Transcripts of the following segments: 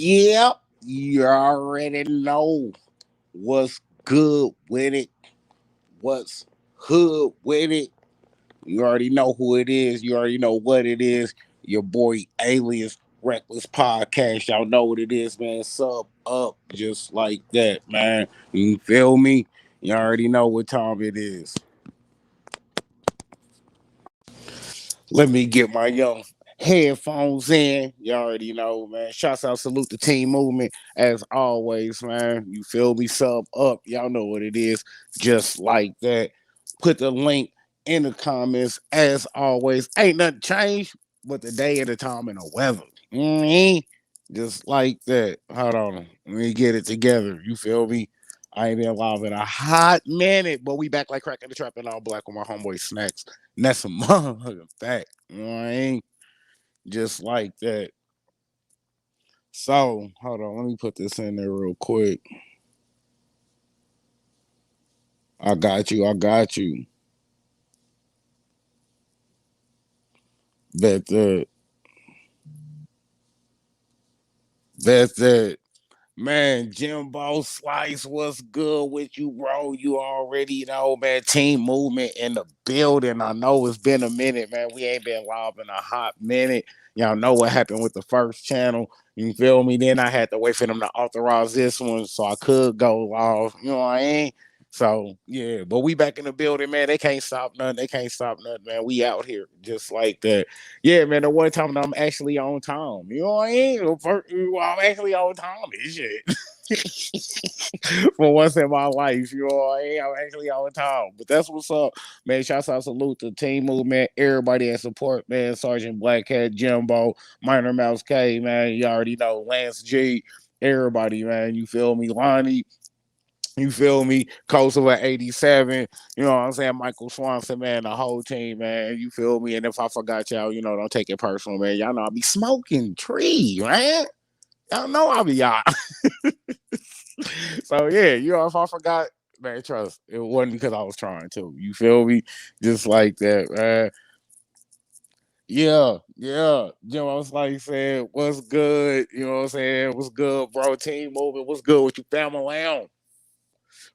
Yep, you already know what's good with it, what's hood with it. You already know who it is. You already know what it is. Your boy Alias Reckless Podcast. Y'all know what it is, man. Sub up just like that, man. You feel me? You already know what time it is. Let me get my young headphones in. You already know, man. Shouts out, salute the team movement as always, man. You feel me? Sub up. Y'all know what it is. Just like that. Put the link in the comments as always. Ain't nothing changed but the day and the time and the weather. Mhm. Just like that. Hold on. Let me get it together. You feel me? I ain't been live in a hot minute, but we back like cracking the trap and all black with my homeboy Snacks. And that's a motherfucking fact. You know what I mean? Just like that. So, hold on. Let me put this in there real quick. I got you. I got you. Bet that. Bet that. Man, Jimbo Slice, what's good with you, bro? You already know, man. Team movement in the building. I know it's been a minute, man. We ain't been live in a hot minute. Y'all know what happened with the first channel. You feel me? Then I had to wait for them to authorize this one so I could go live. You know what I mean? So yeah, but we back in the building, man. They can't stop nothing. They can't stop nothing, man. We out here just like that. Yeah, man. The one time that I'm actually on time. You know what I mean? I'm actually on time and shit. For once in my life, you know what I mean? I'm actually on time. But that's what's up, man. Shouts out, salute to team movement, everybody that support, man. Sergeant Black Cat, Jimbo, Minor Mouse K, man. You already know Lance G. Everybody, man. You feel me? Lonnie. You feel me? Kosovo 87. You know what I'm saying? Michael Swanson, man, the whole team, man. You feel me? And if I forgot y'all, don't take it personal, man. Y'all know I be smoking tree, man. Y'all know I be out. So yeah, if I forgot, man, trust it wasn't because I was trying to. You feel me? Just like that, man. Yeah, yeah. I was like saying, what's good? You know what I'm saying? What's good, bro? Team moving. What's good with you, family lounge?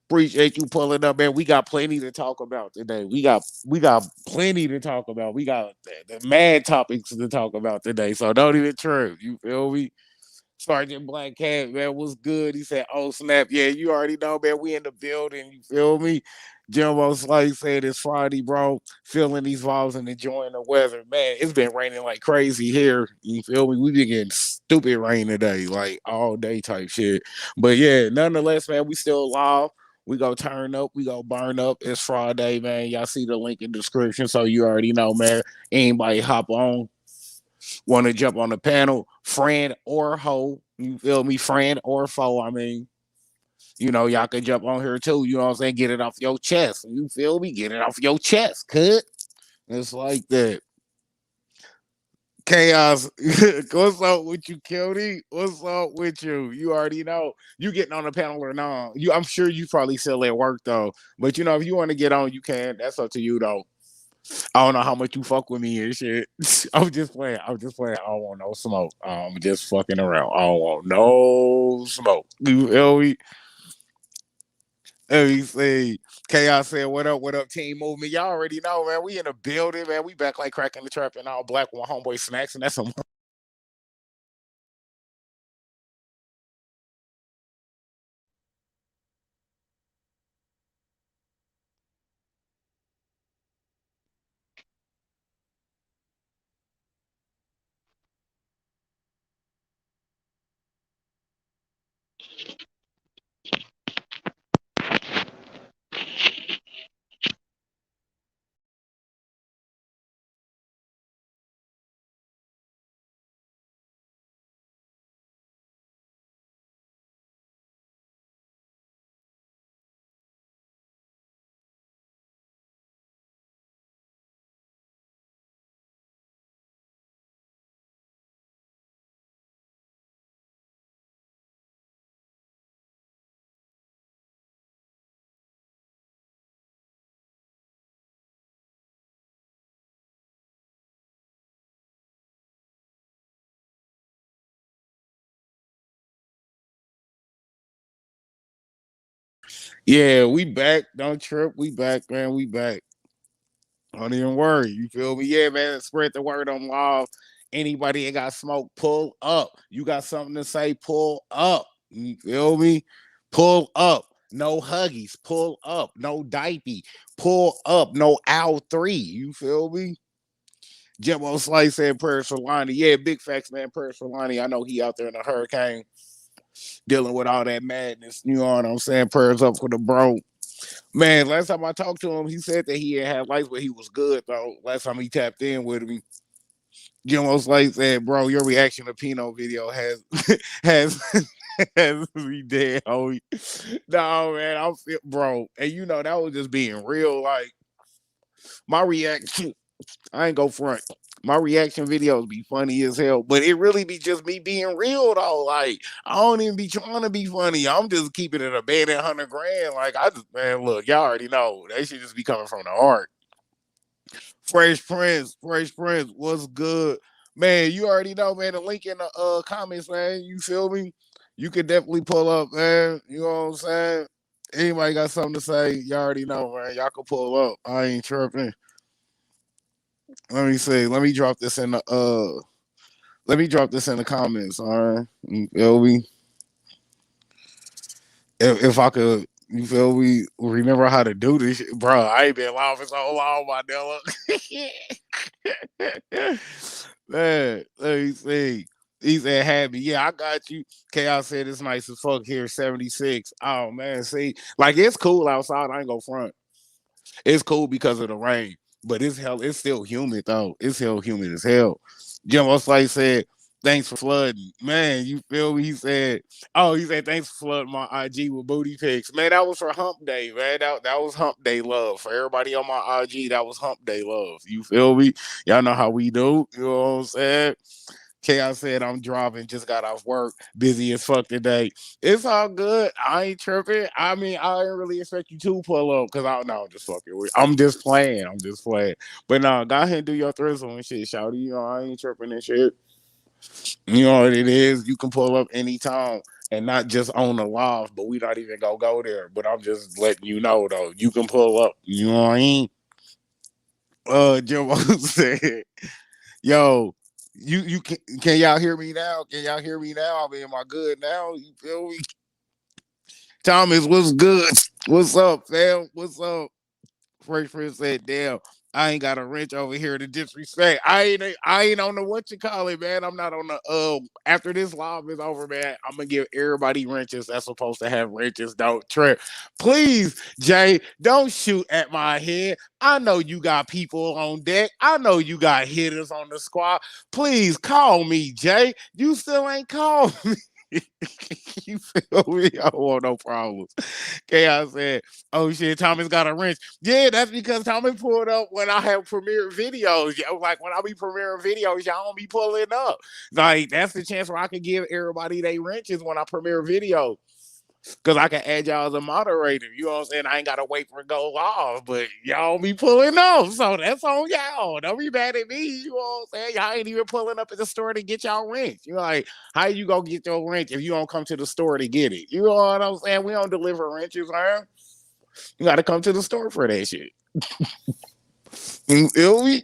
Appreciate you pulling up, man. We got plenty to talk about today. We got plenty to talk about. We got the mad topics to talk about today. So don't even trip. You feel me? Sergeant Black Cat, man, what's good? He said, oh snap. Yeah, you already know, man. We in the building. You feel me? Jimbo Slice said it's Friday, bro. Feeling these vibes and enjoying the weather. Man, it's been raining like crazy here. You feel me? We been getting stupid rain today, like all day type shit. But yeah, nonetheless, man, we still alive. We go turn up, we go burn up. It's Friday, man. Y'all see the link in the description, so you already know, man. Anybody hop on, want to jump on the panel, friend or hoe, you feel me? Friend or foe, I mean, y'all can jump on here too. You know what I'm saying? Get it off your chest. You feel me? Get it off your chest, cut. It's like that. Chaos. What's up with you, Kelly? What's up with you? You already know. You getting on the panel or not? I'm sure you probably still at work though. But if you want to get on, you can. That's up to you though. I don't know how much you fuck with me and shit. I'm just playing. I'm just playing. I don't want no smoke. I'm just fucking around. I don't want no smoke. You feel me? Let me see. Chaos said, what up, team movement? Y'all already know, man. We in the building, man. We back like cracking the trap and all black with my homeboy Snacks, and that's some Yeah, we back. Don't trip. We back, man. We back. Don't even worry. You feel me? Yeah, man. Spread the word on live. Anybody that got smoke, pull up. You got something to say, pull up. You feel me? Pull up. No huggies. Pull up. No diaper. Pull up. No owl 3. You feel me? Jimbo Slice said prayers for Lonnie. Yeah, big facts, man. Prayers for Lonnie. I know he out there in a hurricane dealing with all that madness. You know what I'm saying? Prayers up for the bro. Man, last time I talked to him, he said that he had lights, but he was good though. Last time he tapped in with me, Jimbo Slate said, "Bro, your reaction to Pino video has has has me dead, homie." No, man, I'm bro, and you know that was just being real. Like my reaction, I ain't go front. My reaction videos be funny as hell, but it really be just me being real though. Like I don't even be trying to be funny. I'm just keeping it a bed at 100 grand. Like I just man, look, y'all already know they should just be coming from the heart. Fresh Prince, what's good, man? You already know, man. The link in the comments, man. You feel me? You can definitely pull up, man. You know what I'm saying? Anybody got something to say? You already know, man. Y'all can pull up. I ain't tripping. Let me see. Let me drop this in the Let me drop this in the comments. All right, you feel me? If I could, you feel me? Remember how to do this, shit. Bro? I ain't been live for so long, my nigga. Man, let me see. He said, "Happy, yeah, I got you." Chaos said, "It's nice as fuck here, 76." Oh man, see, like it's cool outside. I ain't gonna front. It's cool because of the rain, but it's hell. It's still humid though. It's still humid as hell. Jim Slade said, "Thanks for flooding, man." You feel me? He said, "Oh, he said thanks for flooding my IG with booty pics, man. That was for Hump Day, man. That was Hump Day love for everybody on my IG. That was Hump Day love. You feel me? Y'all know how we do. You know what I'm saying?" Chaos said, "I'm driving, just got off work, busy as fuck today." It's all good. I ain't tripping. I mean, I didn't really expect you to pull up because I know I'm just fucking with. I'm just playing. I'm just playing. But no, go ahead and do your thrizzle and shit, shouty. You know, I ain't tripping and shit. You know what it is. You can pull up anytime and not just on the live, but we not even gonna go there. But I'm just letting you know though. You can pull up. You know what I mean? Jimbo said, "Yo, you can y'all hear me now? Can y'all hear me now? I mean, am I good now? You feel me?" Thomas, what's good? What's up, fam? What's up? Fresh Prince said, "Damn, I ain't got a wrench over here to disrespect. I ain't on the what you call it, man. I'm not on the after this live is over, man. I'm gonna give everybody wrenches that's supposed to have wrenches. Don't trip. Please, Jay, don't shoot at my head. I know you got people on deck. I know you got hitters on the squad. Please call me, Jay. You still ain't called me." You feel me? I don't want no problems. Chaos said, "Oh shit, Thomas got a wrench." Yeah, that's because Thomas pulled up when I have premiere videos. Yeah, like when I be premiering videos, y'all don't be pulling up. Like that's the chance where I can give everybody they wrenches when I premiere videos. Cause I can add y'all as a moderator. You know what I'm saying? I ain't gotta wait for it to go live, but y'all be pulling up. So that's on y'all. Don't be mad at me. You know what I'm saying? Y'all ain't even pulling up at the store to get y'all wrench. You're like, how you gonna get your wrench if you don't come to the store to get it? You know what I'm saying? We don't deliver wrenches, man. You gotta come to the store for that shit. You feel me?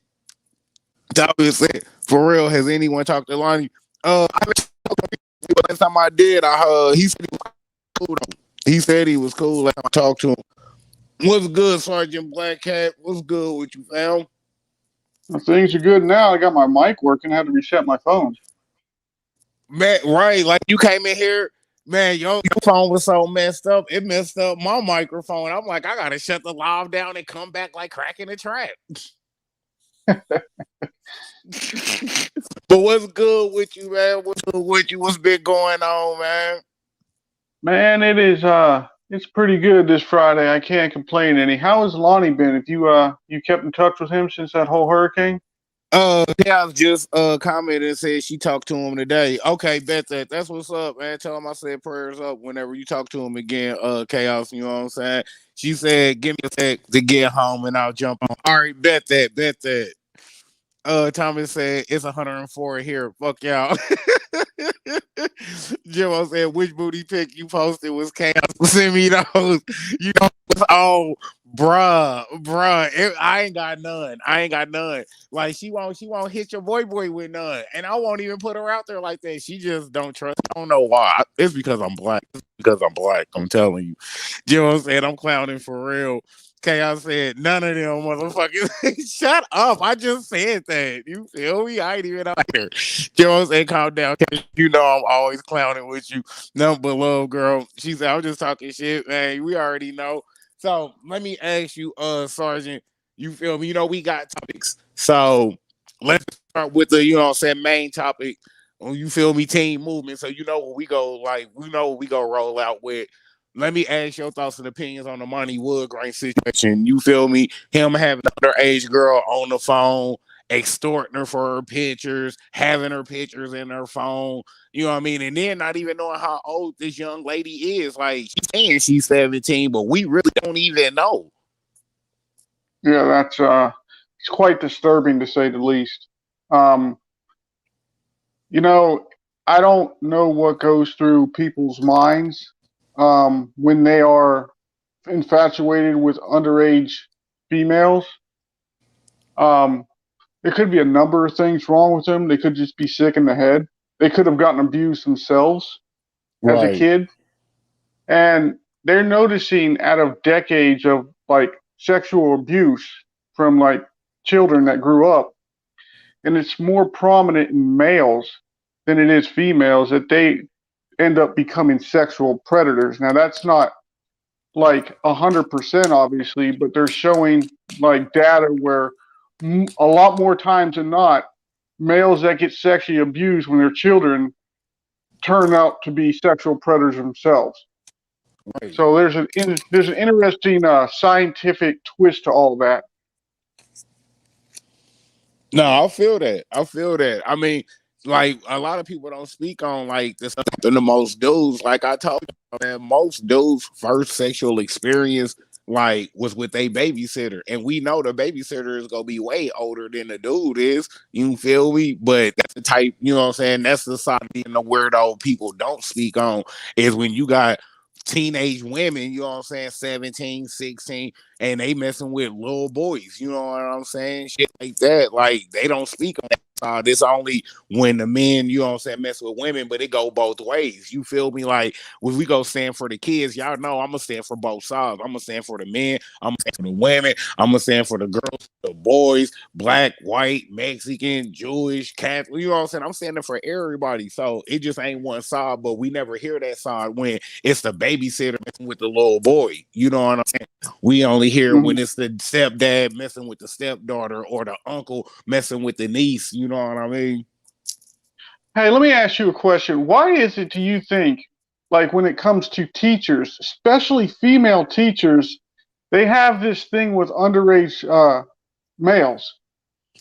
Tommy said, "For real, has anyone talked to Lonnie?" I haven't talked to him, but last time I did, he said he was cool. He said he was cool. Last time I talked to him. What's good, Sergeant Black Cat? What's good with you, fam? Well, things are good now. I got my mic working. I had to reset my phone. Man, right, like you came in here, man, your phone was so messed up. It messed up my microphone. I'm like, I gotta shut the live down and come back like cracking a trap. But what's good with you, man? What's good with you? What's been going on, man? Man, it's pretty good this Friday. I can't complain any. How has Lonnie been? If you kept in touch with him since that whole hurricane? Chaos just commented and said she talked to him today. Okay, bet that. That's what's up, man. Tell him I said prayers up whenever you talk to him again. Chaos, you know what I'm saying? She said, "Give me a sec to get home and I'll jump on." All right, bet that, bet that. Thomas said it's 104 here. Fuck y'all. Jimbo said, which booty pic you posted was chaos. Send me those. You know, oh, bruh. I ain't got none. I ain't got none. Like she won't hit your boy with none. And I won't even put her out there like that. She just don't trust. I don't know why. It's because I'm black. It's because I'm black. I'm telling you. Jimbo said, I'm clowning for real. Chaos said, none of them motherfuckers. Shut up. I just said that. You feel me? I ain't even out here. Jones said, calm down. You know I'm always clowning with you. Nothing but love, girl. She said, I'm just talking shit, man. We already know. So let me ask you, Sergeant, you feel me? You know, we got topics. So let's start with the, main topic. You feel me? Team movement. So you know what we go, like, we know what we go roll out with. Let me ask your thoughts and opinions on the Monty Wood grain situation. You feel me? Him having an underage girl on the phone, extorting her for her pictures, having her pictures in her phone. You know what I mean? And then not even knowing how old this young lady is. Like she's saying she's 17, but we really don't even know. Yeah, that's it's quite disturbing to say the least. Um, you know, I don't know what goes through people's minds when they are infatuated with underage females. Um, it could be a number of things wrong with them. They could just be sick in the head. They could have gotten abused themselves as a Right. kid, and they're noticing out of decades of like sexual abuse from like children that grew up, and it's more prominent in males than it is females that they end up becoming sexual predators. Now that's not like 100% obviously, but they're showing like data where a lot more times than not, males that get sexually abused when they're children turn out to be sexual predators themselves. Right. So there's an interesting scientific twist to all of that. No, I feel that. I feel that. I mean, like a lot of people don't speak on like this than the most dudes. Like I told you, man, most dudes' first sexual experience like was with a babysitter, and we know the babysitter is gonna be way older than the dude is. You feel me? But that's the type. You know what I'm saying? That's the side of the weirdo people don't speak on is when you got teenage women, you know what I'm saying, 17, 16, and they messing with little boys, you know what I'm saying? Shit like that. Like they don't speak on that side. It's only when the men, you know what I'm saying, mess with women, but it go both ways. You feel me? Like when we go stand for the kids, y'all know I'm gonna stand for both sides. I'm gonna stand for the men, I'm gonna stand for the women, I'm gonna stand for the girls, the boys, black, white, Mexican, Jewish, Catholic, you know what I'm saying? I'm standing for everybody. So it just ain't one side, but we never hear that side when it's the babysitter messing with the little boy. You know what I'm saying? We only hear Mm-hmm. when it's the stepdad messing with the stepdaughter or the uncle messing with the niece. You know what I mean? Hey, let me ask you a question. Why is it, do you think, like when it comes to teachers, especially female teachers, they have this thing with underage males?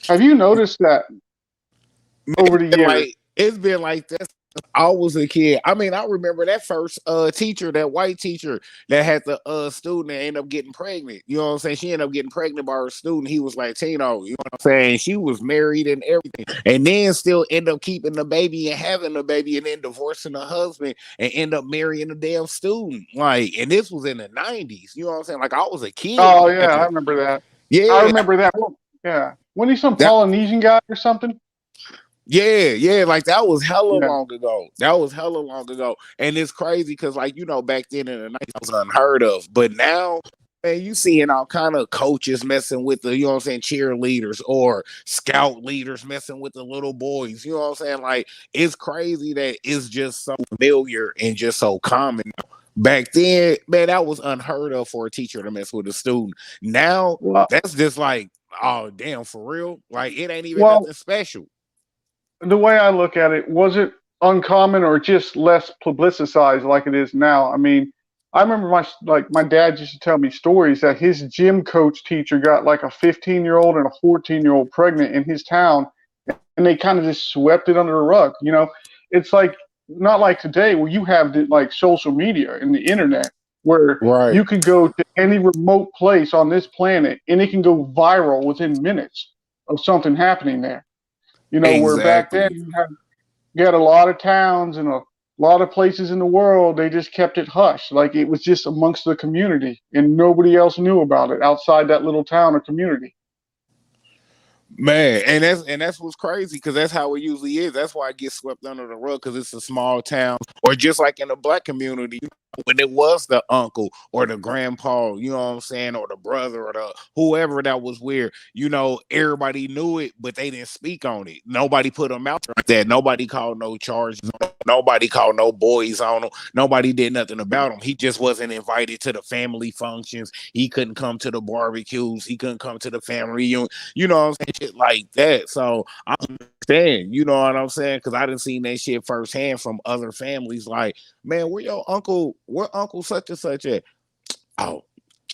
Have you noticed that over the years? Like it's been like this. I was a kid. I mean, I remember that first teacher, that white teacher that had the student that ended up getting pregnant. You know what I'm saying? She ended up getting pregnant by her student. He was Latino. You know what I'm saying? She was married and everything. And then still end up keeping the baby and having the baby and then divorcing the husband and end up marrying the damn student. Like, and this was in the 90s. You know what I'm saying? Like I was a kid when Oh it yeah, I happened. remember that. I Yeah. remember that. Well, yeah, wasn't he some That Polynesian guy or something? Yeah, like that was hella Yeah. long ago. That was hella long ago. And it's crazy because, like, back then in the 90s, that was unheard of. But now, man, you seeing all kind of coaches messing with the, you know what I'm saying, cheerleaders or scout leaders messing with the little boys. You know what I'm saying? Like, it's crazy that it's just so familiar and just so common. Back then, man, that was unheard of for a teacher to mess with a student. Now, Well, that's just like, oh, damn, for real? Like, it ain't even well, nothing special. the way I look at it, was it uncommon or just less publicized like it is now? I mean, I remember my dad used to tell me stories that his gym coach teacher got like a 15-year-old and a 14-year-old pregnant in his town, and they kind of just swept it under the rug. You know, it's like not like today where you have like social media and the internet where Right. you could go to any remote place on this planet and it can go viral within minutes of something happening there. You know, where back then Exactly. You had a lot of towns and a lot of places in the world, they just kept it hush. Like it was just amongst the community and nobody else knew about it outside that little town or community. Man, and that's what's crazy because that's how it usually is. That's why it gets swept under the rug because it's a small town, or just like in the black community, when it was the uncle or the grandpa, you know what I'm saying, or the brother or the whoever that was weird. Everybody knew it, but they didn't speak on it. Nobody put them out like that. Nobody called no charges. Nobody called no boys on him. Nobody did nothing about him. He just wasn't invited to the family functions. He couldn't come to the barbecues. He couldn't come to the family reunion. You know what I'm saying? Shit like that. So I understand, you know what I'm saying? Because I didn't seen that shit firsthand from other families. Like, man, where Uncle such and such at? Oh,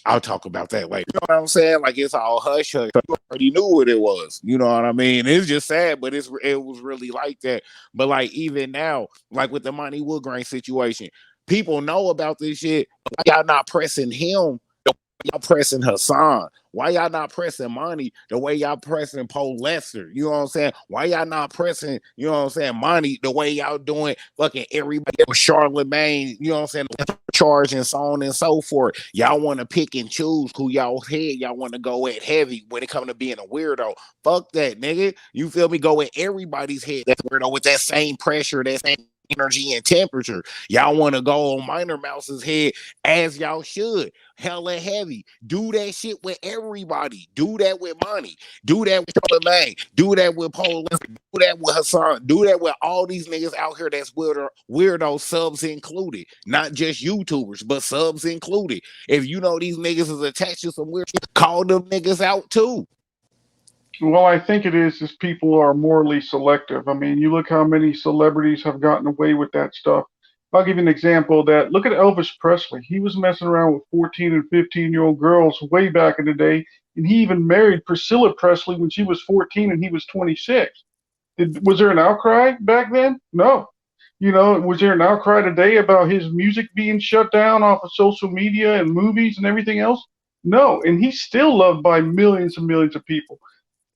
I'll talk about that later. You know what I'm saying? Like it's all hush hush. You already knew what it was. You know what I mean? It's just sad, but it was really like that. But like even now, like with the Monty Woodgrain situation, people know about this shit. Why y'all not pressing him? Y'all pressing Hassan? Why y'all not pressing Monty the way y'all pressing Paul Lester? You know what I'm saying? Why y'all not pressing, you know what I'm saying, Monty the way y'all doing fucking everybody with Charlemagne, you know what I'm saying, charge and so on and so forth. Y'all want to pick and choose who y'all head y'all want to go at heavy when it comes to being a weirdo. Fuck that, nigga. You feel me? Go at everybody's head that's weirdo with that same pressure, that same energy and temperature. Y'all want to go on Minor Mouse's head as y'all should. Hella heavy. Do that shit with everybody. Do that with Monty. Do that with Charlamagne. Do that with Paul. Do that with Hassan. Do that with all these niggas out here that's weirdo subs included. Not just YouTubers, but subs included. If you know these niggas is attached to some weird shit, call them niggas out too. Well, I think it is people are morally selective. I mean, you look how many celebrities have gotten away with that stuff. I'll give you an example of that. Look at Elvis Presley. He was messing around with 14 and 15-year-old girls way back in the day, and he even married Priscilla Presley when she was 14 and he was 26. Was there an outcry back then? No. Was there an outcry today about his music being shut down off of social media and movies and everything else? No. And he's still loved by millions and millions of people.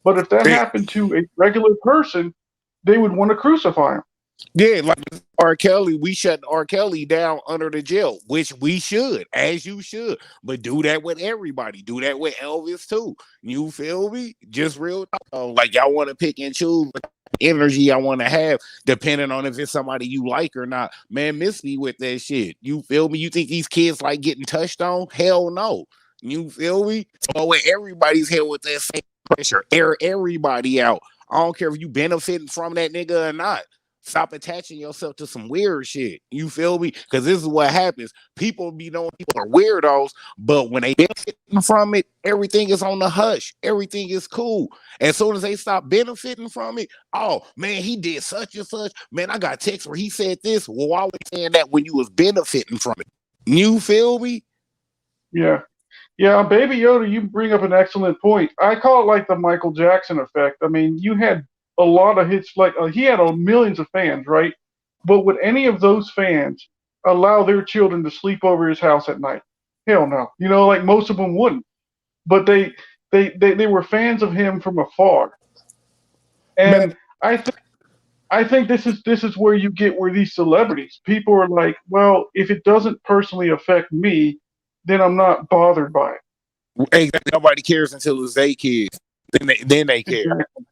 But if that happened to a regular person, they would want to crucify him. Yeah, like R. Kelly, we shut R. Kelly down under the jail, which we should, as you should. But do that with everybody. Do that with Elvis too. You feel me? Just real talk. Like y'all want to pick and choose energy I want to have, depending on if it's somebody you like or not. Man, miss me with that shit. You feel me? You think these kids like getting touched on? Hell no. You feel me? So with everybody's head with that same pressure. Air everybody out. I don't care if you benefiting from that nigga or not. Stop attaching yourself to some weird shit. You feel me? Because this is what happens. People be knowing people are weirdos, but when they benefiting from it, everything is on the hush. Everything is cool. As soon as they stop benefiting from it, oh man, he did such and such. Man, I got text where he said this. Well, why was saying that when you was benefiting from it? You feel me? Yeah. Yeah, Baby Yoda, you bring up an excellent point. I call it like the Michael Jackson effect. I mean, you had a lot of hits, like he had millions of fans, right? But would any of those fans allow their children to sleep over his house at night? Hell no. Like most of them wouldn't. But they were fans of him from afar. Man, And I think this is where you get where these celebrities, people are like, well, if it doesn't personally affect me, then I'm not bothered by it. exactly. Nobody cares until it's their kids. Then they care. Exactly.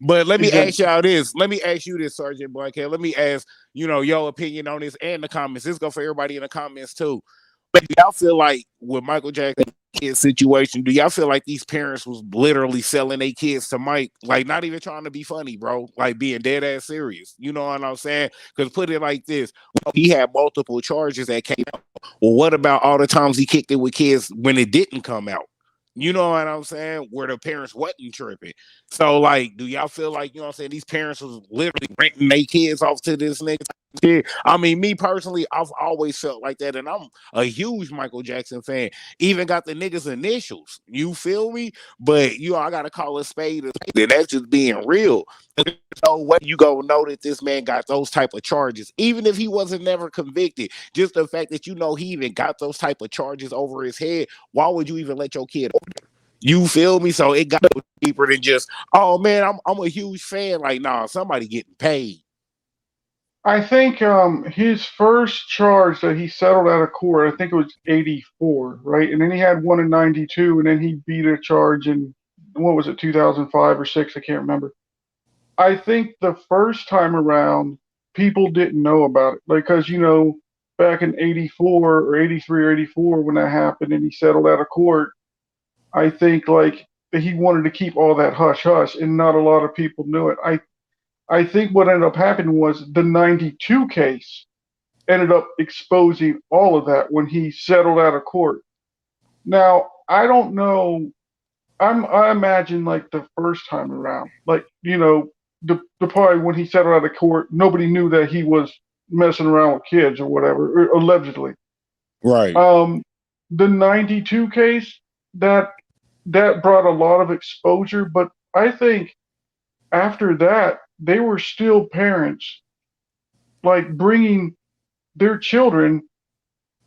But let me ask Exactly. y'all this. Let me ask you this, Sergeant Blackhead. Let me ask, your opinion on this and the comments. This go for everybody in the comments too. But do y'all feel like with Michael Jackson kid situation, do y'all feel like these parents was literally selling their kids to Mike? Like not even trying to be funny, bro. Like being dead ass serious. You know what I'm saying? Because put it like this. He had multiple charges that came out. Well, what about all the times he kicked it with kids when it didn't come out? You know what I'm saying? Where the parents wasn't tripping. So, like, do y'all feel like, you know what I'm saying, these parents was literally renting their kids off to this nigga? Yeah. I mean, me personally, I've always felt like that, and I'm a huge Michael Jackson fan. Even got the niggas' initials. You feel me? But I gotta call a spade a spade. And that's just being real. No way you go know that this man got those type of charges, even if he wasn't never convicted. Just the fact that he even got those type of charges over his head. Why would you even let your kid? You feel me? So it got deeper than just, oh man, I'm a huge fan. Like, nah, somebody getting paid. I think his first charge that he settled out of court, I think it was 84, right? And then he had one in 92, and then he beat a charge in, what was it, 2005 or 6? I can't remember. I think the first time around, people didn't know about it because, back in 84 or 83 or 84 when that happened and he settled out of court, I think like he wanted to keep all that hush hush and not a lot of people knew it. I think what ended up happening was the 92 case ended up exposing all of that when he settled out of court. Now, I don't know. I imagine like the first time around, like, the probably when he settled out of court, nobody knew that he was messing around with kids or whatever, or allegedly. Right. Um, the 92 case, that that brought a lot of exposure, but I think after that, they were still parents, like bringing their children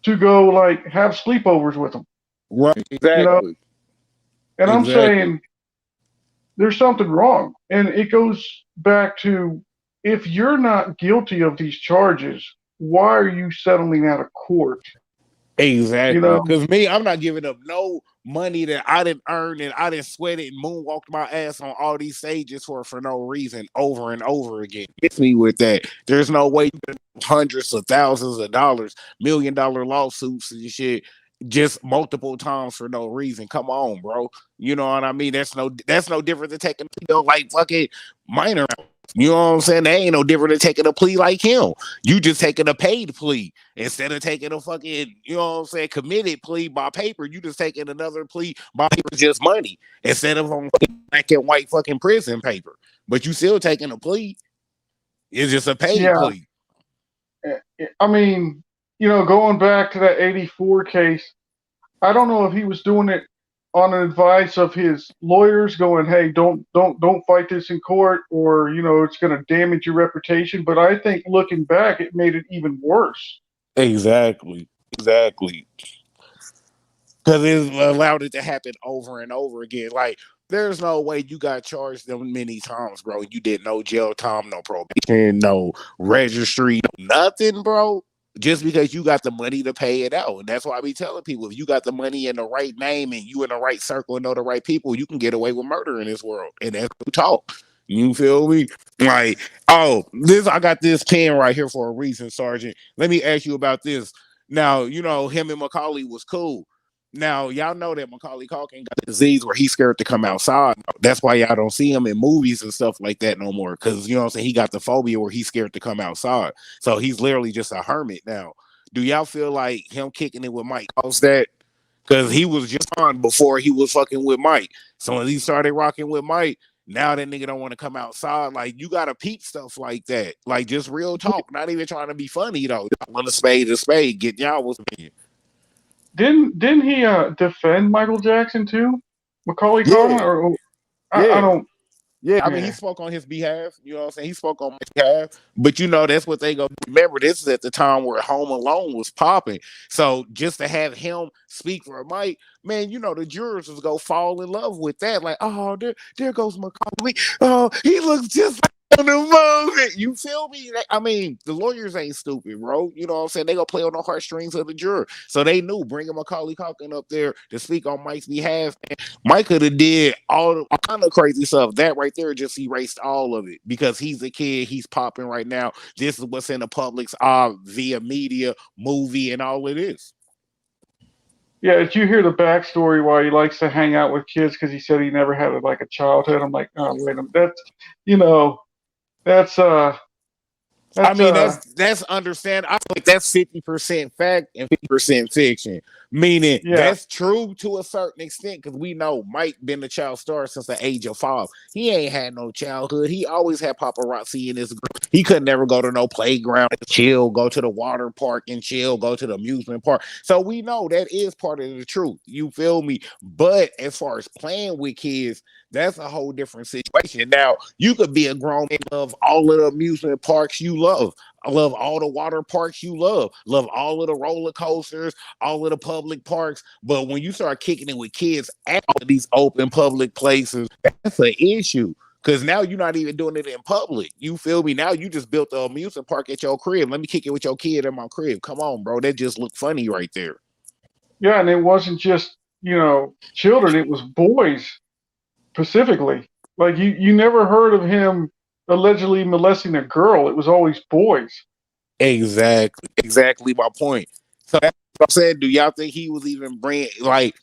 to go like have sleepovers with them, Right. you know. Exactly. And I'm Exactly. saying there's something wrong, and it goes back to, if you're not guilty of these charges, why are you settling out of court? You Exactly. know? Because me, I'm not giving up no money that I didn't earn and I didn't sweat it and moonwalked my ass on all these stages for no reason over and over again. Hits me with that. There's no way you can hundreds of thousands of dollars, $1 million lawsuits and shit just multiple times for no reason. Come on, bro. You know what I mean? That's no different than taking like fucking minor. You know what I'm saying? They ain't no different than taking a plea like him. You just taking a paid plea instead of taking a fucking, you know what I'm saying, committed plea by paper. You just taking another plea by paper, just money instead of on black and white fucking prison paper. But you still taking a plea. It's just a paid Yeah. plea. I mean, going back to that 84 case, I don't know if he was doing it on advice of his lawyers going, "Hey, don't fight this in court, or it's going to damage your reputation." But I think looking back, it made it even worse. Exactly. Exactly. Because it allowed it to happen over and over again. Like, there's no way you got charged them many times, bro. You did no jail time, no probation, no registry, no nothing, bro. Just because you got the money to pay it out. And that's why I be telling people, if you got the money in the right name and you in the right circle and know the right people, you can get away with murder in this world. And that's who talk. You feel me? Like, oh, this I got this pen right here for a reason, Sergeant. Let me ask you about this. Now, him and Macaulay was cool. Now, y'all know that Macaulay Culkin got a disease where he's scared to come outside. That's why y'all don't see him in movies and stuff like that no more. Because, you know what I'm saying? He got the phobia where he's scared to come outside. So he's literally just a hermit now. Do y'all feel like him kicking it with Mike caused that? Because he was just on before he was fucking with Mike. So when he started rocking with Mike, now that nigga don't want to come outside. Like, you gotta peep stuff like that. Like, just real talk. Not even trying to be funny though. Want a spade. Get y'all was Didn't he defend Michael Jackson too? Macaulay Culkin, yeah, or I yeah. don't. Yeah, I mean, he Yeah, spoke on his behalf. You know what I'm saying? He spoke on my behalf. But that's what they go. Remember, this is at the time where Home Alone was popping. So just to have him speak for Mike, man, the jurors was go fall in love with that. Like, oh, there goes Macaulay. Oh, he looks just like on the moment. You feel me? I mean, the lawyers ain't stupid, bro. You know what I'm saying? They gonna play on the heartstrings of the juror. So they knew bringing Macaulay Culkin up there to speak on Mike's behalf. Mike could have did all kind of crazy stuff. That right there just erased all of it because he's a kid. He's popping right now. This is what's in the public's eye via media, movie, and all it is. yeah. Did you hear the backstory why he likes to hang out with kids? Because he said he never had like a childhood. I'm like, oh wait a minute. You know, that's I that's mean, that's understand. I feel like that's 50% fact and 50% fiction. Meaning yeah. that's true to a certain extent because we know Mike been a child star since the age of 5. He ain't had no childhood. He always had paparazzi in his group. He could never go to no playground and chill, go to the water park and chill, go to the amusement park. So we know that is part of the truth. You feel me? But as far as playing with kids, that's a whole different situation. Now, you could be a grown man, love all of the amusement parks you love. I love all the water parks you love all of the roller coasters, all of the public parks. But when you start kicking it with kids at all of these open public places, that's an issue. Cause now you're not even doing it in public. You feel me? Now you just built the amusement park at your crib. Let me kick it with your kid in my crib. Come on, bro. That just looked funny right there. Yeah, and it wasn't just, children, it was boys specifically. Like you never heard of him allegedly molesting a girl. It was always boys. Exactly. Exactly my point. So that's what I'm saying. Do y'all think he was even bringing like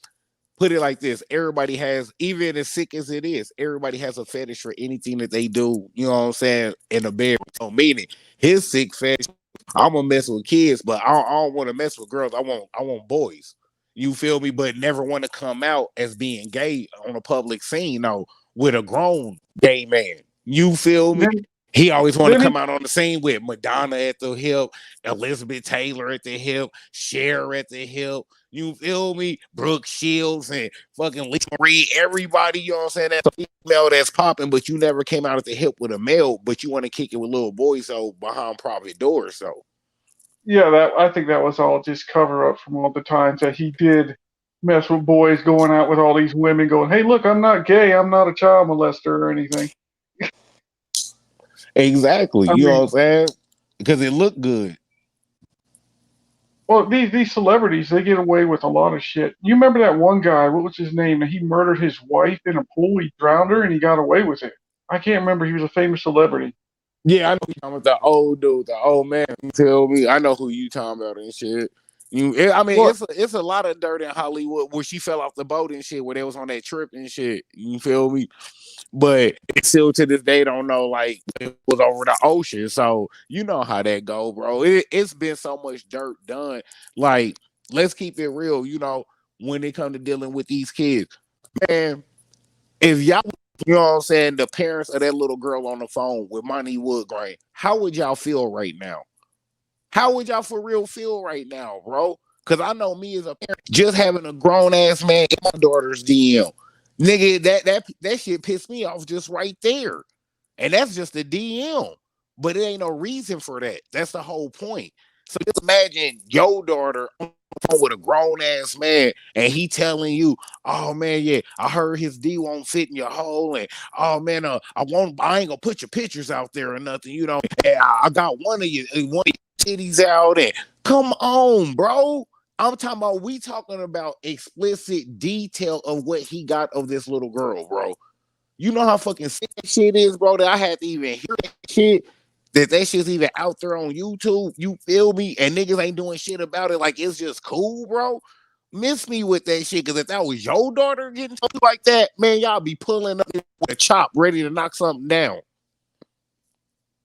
put it like this? Everybody has, even as sick as it is, everybody has a fetish for anything that they do, you know what I'm saying, in a bed. So meaning his sick fetish, I'm gonna mess with kids, but I don't want to mess with girls. I want boys. You feel me? But never want to come out as being gay on a public scene, no, with a grown gay man. You feel me? Then He always want to then he come out on the scene with Madonna at the hip, Elizabeth Taylor at the hip, Cher at the hip. You feel me? Brooke Shields and fucking Lisa Reed, everybody, you know what I'm saying? That's a female that's popping, but you never came out at the hip with a male, but you want to kick it with little boys, so behind private doors. So Yeah, that I think that was all just cover up from all the times that he did mess with boys, going out with all these women, going, "Hey, look, I'm not gay. I'm not a child molester or anything." exactly, I you know what mean, I'm saying? Because it looked good. well, these celebrities, they get away with a lot of shit. You remember that one guy? What was his name? He murdered his wife in a pool. He drowned her, and he got away with it. I can't remember. He was a famous celebrity. Yeah, I know you talking about the old dude, the old man. You tell me, I know who you talking about and shit. I mean, Well, it's a lot of dirt in Hollywood where she fell off the boat and shit, where they was on that trip and shit. You feel me? But still to this day don't know like it was over the ocean. So you know how that go, bro. It's been so much dirt done. Like, let's keep it real, when it come to dealing with these kids. Man, if y'all, you know what I'm saying, the parents of that little girl on the phone with Monty Woodgrain, how would y'all feel right now? How would y'all for real feel right now, bro? Because I know me as a parent, just having a grown ass man in my daughter's DM, nigga, that shit pissed me off just right there. And that's just a DM. But it ain't no reason for that. That's the whole point. So just imagine your daughter on the phone with a grown ass man and he telling you, oh man, yeah, I heard his D won't fit in your hole, and oh man, I ain't gonna put your pictures out there or nothing, and I got one of your titties out, and come on, bro. I'm talking about, we talking about explicit detail of what he got of this little girl, bro. You know how fucking sick that shit is, bro, that I had to even hear that shit. That shit's even out there on YouTube. You feel me? And niggas ain't doing shit about it. Like, it's just cool, bro. Miss me with that shit. Cause if that was your daughter getting something like that, man, y'all be pulling up with a chop ready to knock something down.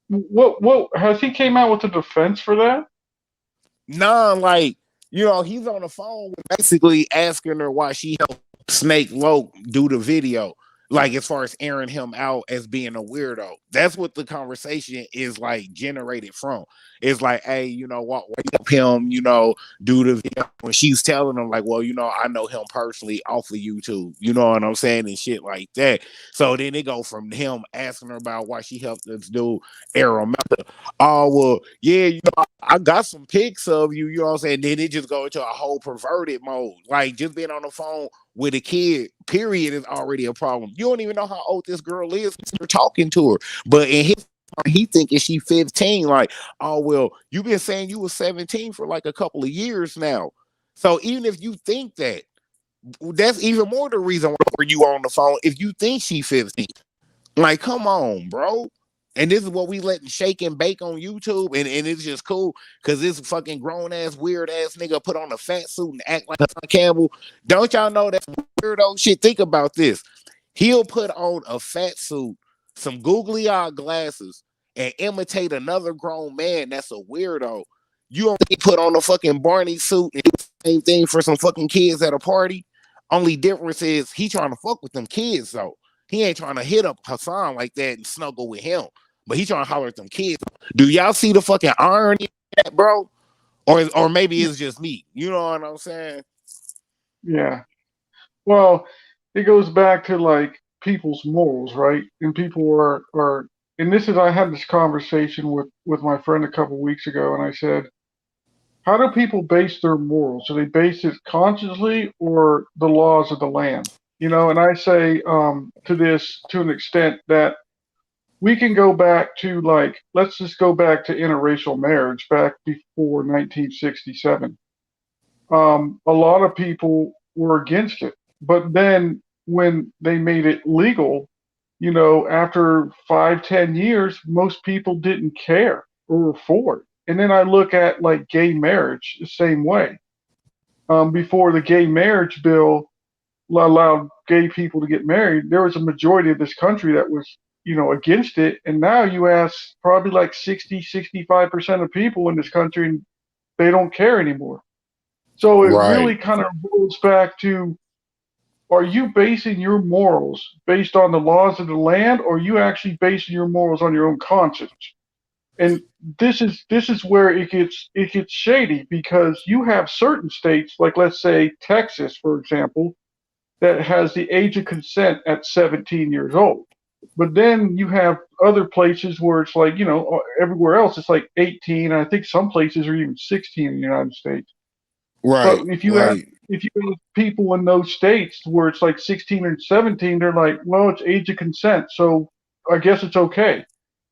what has he came out with a defense for that? Nah, like, he's on the phone with basically asking her why she helped Snake Loke do the video. Like, as far as airing him out as being a weirdo. That's what the conversation is like generated from. It's like, hey, why you help him, do the video. When she's telling him, like, well, I know him personally off of YouTube. You know what I'm saying? And shit like that. So then it go from him asking her about why she helped this dude air him out. Oh, well, yeah, I got some pics of you, you know what I'm saying? Then it just go into a whole perverted mode. Like, just being on the phone with a kid, period, is already a problem. You don't even know how old this girl is. You're talking to her. But in his he thinking she 15. Like, oh, well, you've been saying you was 17 for like a couple of years now. So even if you think that, that's even more the reason why you on the phone. If you think she 15. Like, come on, bro. And this is what we letting shake and bake on YouTube, and it's just cool because this fucking grown ass, weird ass nigga put on a fat suit and act like Son Campbell. Don't y'all know that weirdo shit? Think about this. He'll put on a fat suit, some googly eye glasses, and imitate another grown man that's a weirdo. You don't think he put on a fucking Barney suit and do the same thing for some fucking kids at a party? Only difference is he trying to fuck with them kids though. He ain't trying to hit up Hassan like that and snuggle with him. But he trying to holler at them kids. Do y'all see the fucking irony in that, bro? Or maybe it's just me. You know what I'm saying? Yeah. Well, it goes back to like people's morals, right? And people are and this is I had this conversation with my friend a couple weeks ago, and I said, how do people base their morals? Do they base it consciously or the laws of the land? And I say to this to an extent that we can go back to like, let's just go back to interracial marriage back before 1967. A lot of people were against it, but then when they made it legal, after 5, 10 years, most people didn't care or were for it. And then I look at like gay marriage the same way. Before the gay marriage bill allowed gay people to get married, there was a majority of this country that was, against it. And now you ask probably like 60, 65% of people in this country, and they don't care anymore. So it Right. really kind of rolls back to, are you basing your morals based on the laws of the land, or are you actually basing your morals on your own conscience? And this is where it gets shady, because you have certain states, like let's say Texas, for example, that has the age of consent at 17 years old. But then you have other places where it's like, everywhere else it's like 18. And I think some places are even 16 in the United States. But Right. Right. if you ask people in those states where it's like 16 and 17, they're like, well, it's age of consent, so I guess it's okay.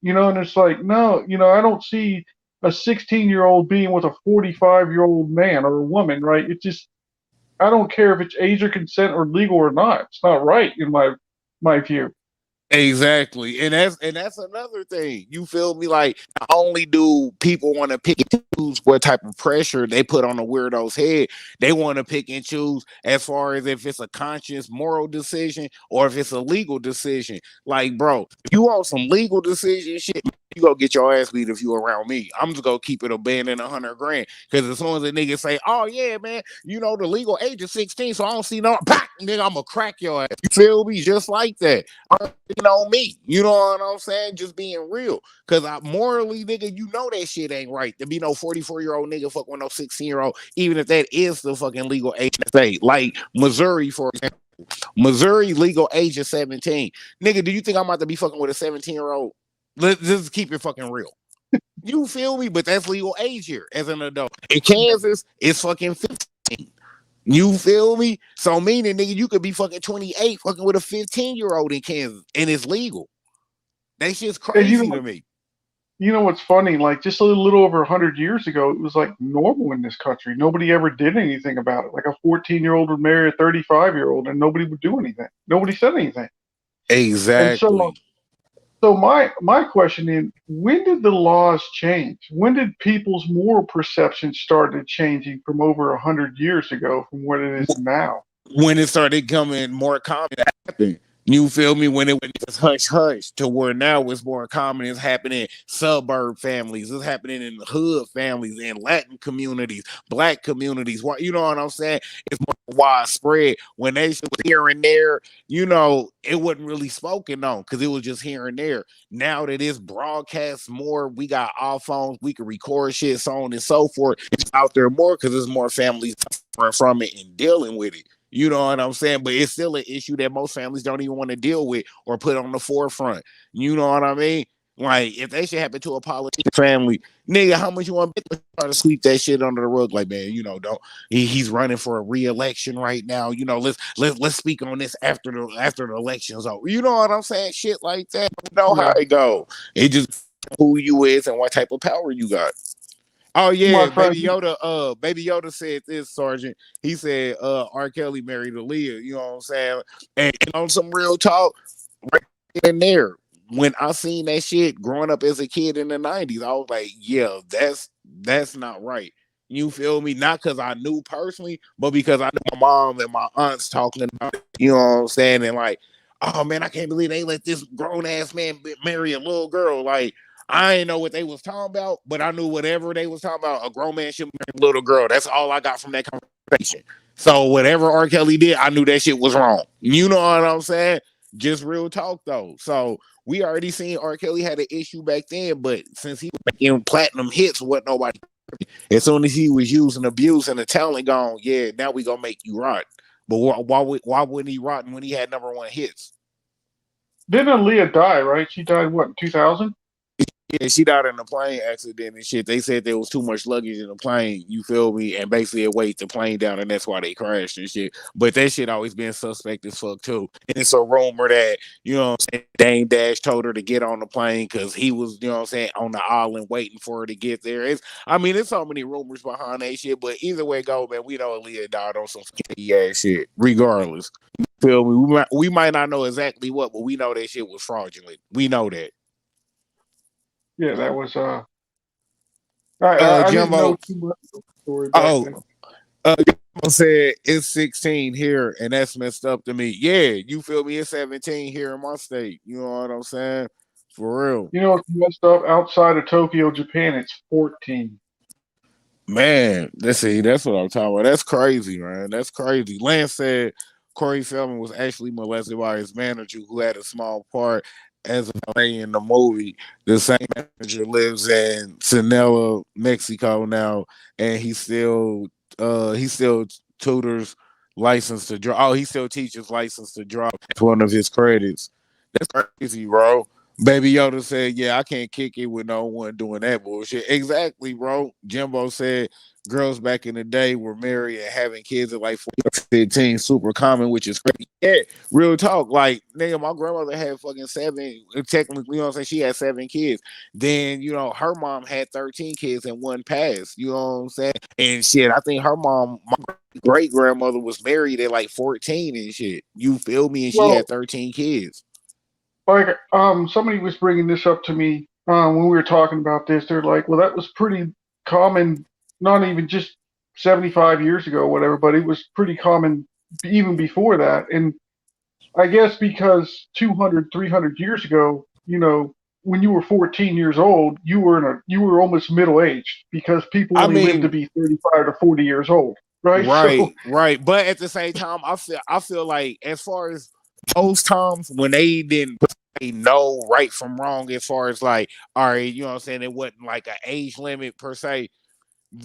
And it's like, no, I don't see a 16-year-old being with a 45-year-old man or a woman, right? It's just, I don't care if it's age of consent or legal or not. It's not right in my view. Exactly. And that's another thing. You feel me? Like, not only do people want to pick and choose what type of pressure they put on a weirdo's head, they want to pick and choose as far as if it's a conscious moral decision or if it's a legal decision. Like, bro, if you want some legal decision shit, you go get your ass beat if you around me. I'm just gonna keep it a band in 100 grand. Cause as soon as a nigga say, oh yeah, man, the legal age is 16, so I don't see no pop, nigga, I'm gonna crack your ass. You feel me? Just like that. Me. You know what I'm saying? Just being real. Cause I morally, nigga, that shit ain't right. To be no 44-year-old nigga fuck with no 16-year-old, even if that is the fucking legal age in the state. Like Missouri, for example. Missouri legal age is 17. Nigga, do you think I'm about to be fucking with a 17-year-old? Let's just keep it fucking real. You feel me? But that's legal age here as an adult. In Kansas, it's fucking 15. You feel me? So meaning, nigga, you could be fucking 28, fucking with a 15-year-old in Kansas, and it's legal. That shit's And crazy to me. what's funny? Like just a little over 100 years ago, it was like normal in this country. Nobody ever did anything about it. Like a 14-year-old would marry a 35-year-old, and nobody would do anything. Nobody said anything. And so, Exactly. my question is, when did the laws change? When did people's moral perception started changing from over 100 years ago from what it is now? When it started coming more common to happen. You feel me? When it went just hush hush to where now it's more common. It's happening in suburb families. It's happening in hood families, in Latin communities, black communities. You know what I'm saying? It's more widespread. When they was here and there, it wasn't really spoken on because it was just here and there. Now that it's broadcast more, we got our phones, we can record shit, so on and so forth. It's out there more because there's more families suffering from it and dealing with it. You know what I'm saying? But it's still an issue that most families don't even want to deal with or put on the forefront. You know what I mean? Like, if that shit happen to a politician family, nigga, how much you want to try to sweep that shit under the rug? Like, man, don't. He's running for a re-election right now. Let's speak on this after the election's over. You know what I'm saying? Shit like that. You know how Yeah, it go. It just who you is and what type of power you got. Oh my yeah, friend. Baby Yoda said this, Sergeant. He said R. Kelly married Aaliyah, you know what I'm saying? And on some real talk, right in there, when I seen that shit growing up as a kid in the 90s, I was like, yeah, that's not right. You feel me? Not because I knew personally, but because I knew my mom and my aunts talking about it, you know what I'm saying? And like, oh man, I can't believe they let this grown ass man marry a little girl. Like, I didn't know what they was talking about, but I knew whatever they was talking about, a grown man should marry a little girl. That's all I got from that conversation. So whatever R. Kelly did, I knew that shit was wrong. You know what I'm saying? Just real talk though. So we already seen R. Kelly had an issue back then, but since he was making platinum hits, what nobody. As soon as he was using abuse and the talent gone, yeah, now we gonna make you rot. But why wouldn't he rot when he had number one hits? Didn't Aaliyah die, right? She died, what, 2000? Yeah, she died in a plane accident and shit. They said there was too much luggage in the plane. You feel me? And basically it weighed the plane down, and that's why they crashed and shit. But that shit always been suspect as fuck too. And it's a rumor that what I'm saying, Dame Dash told her to get on the plane because he was what I'm saying, on the island waiting for her to get there. There's so many rumors behind that shit. But either way it go, man, we know Aaliyah died on some sketchy ass shit. Regardless, feel me? We might not know exactly what, but we know that shit was fraudulent. We know that. Yeah, that was I didn't know Jumbo. too much of the story back Oh, then. Jumbo said it's 16 here, and that's messed up to me. Yeah, you feel me? It's 17 here in my state. You know what I'm saying? For real. You know, it's messed up outside of Tokyo, Japan. It's 14. Man, let's see. That's what I'm talking about. That's crazy, man. That's crazy. Lance said Corey Feldman was actually molested by his manager, who had a small part as a valet in the movie. The same manager lives in Sinaloa, Mexico now, and he still tutors license to drive. Oh, he still teaches license to drive. That's one of his credits. That's crazy, bro. Baby Yoda said, "Yeah, I can't kick it with no one doing that bullshit." Exactly, bro. Jimbo said, "Girls back in the day were married and having kids at like 14, 15, super common, which is crazy." Yeah, real talk. Like, nigga, my grandmother had fucking seven. Technically, you know what I'm saying? She had 7 kids. Then, her mom had 13 kids and one passed. You know what I'm saying? And shit, I think her mom, my great grandmother, was married at like 14 and shit. You feel me? And she Well, had 13 kids. like somebody was bringing this up to me when we were talking about this. They're like, well, that was pretty common, not even just 75 years ago, or whatever, but it was pretty common even before that. And I guess because 200, 300 years ago, when you were 14 years old, you were almost middle aged because people I only lived to mean, be 35 to 40 years old, right? So, right, right. But at the same time, I feel like as far as those times when they didn't know right from wrong, as far as like, all right, you know what I'm saying, it wasn't like an age limit per se.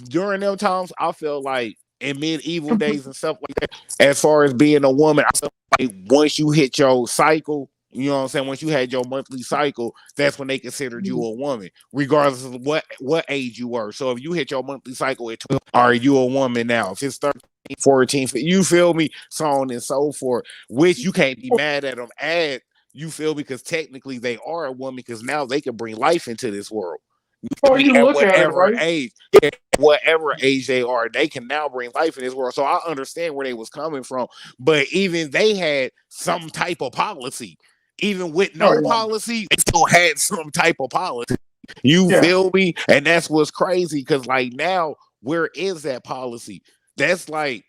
During them times, I feel like in medieval days and stuff like that, as far as being a woman, I feel like once you hit your cycle, you know what I'm saying, once you had your monthly cycle, that's when they considered you a woman, regardless of what age you were. So if you hit your monthly cycle at 12, are you a woman now? If it's 13, 14, you feel me? So on and so forth, which you can't be mad at them at, you feel me? Because technically they are a woman because now they can bring life into this world. You feel well, me? you At look at it, whatever right? age, yeah, whatever age they are, they can now bring life in this world. So I understand where they was coming from, but even they had some type of policy. Even with Oh, no policy, they still had some type of policy. You yeah. feel me? And that's what's crazy because like now, where is that policy? That's like,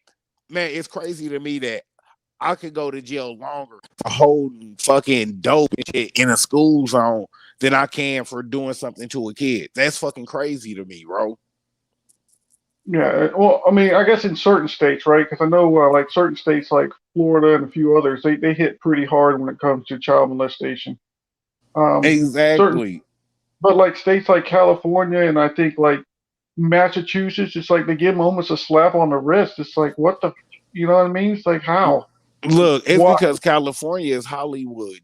man, it's crazy to me that I could go to jail longer for holding fucking dope and shit in a school zone than I can for doing something to a kid. That's fucking crazy to me, bro. Yeah, well, I mean, I guess in certain states, right? Because I know, like certain states, like Florida and a few others, they hit pretty hard when it comes to child molestation. Certain, Exactly. but like states like California and I think like Massachusetts, it's like they give them almost a slap on the wrist. It's like, what the, you know what I mean? It's like how, Look, it's why? because California is Hollywood.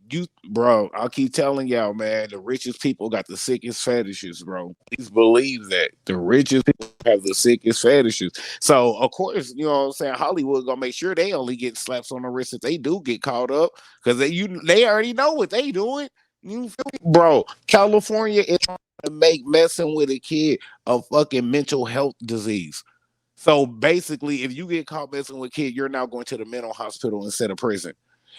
Bro, I keep telling y'all, man, the richest people got the sickest fetishes, bro. Please believe that. The richest people have the sickest fetishes. So, of course, you know what I'm saying? Hollywood gonna make sure they only get slaps on the wrist if they do get caught up. Because they already know what they doing. You feel me? Bro, California is trying to make messing with a kid a fucking mental health disease. So basically, if you get caught messing with a kid, you're now going to the mental hospital instead of prison.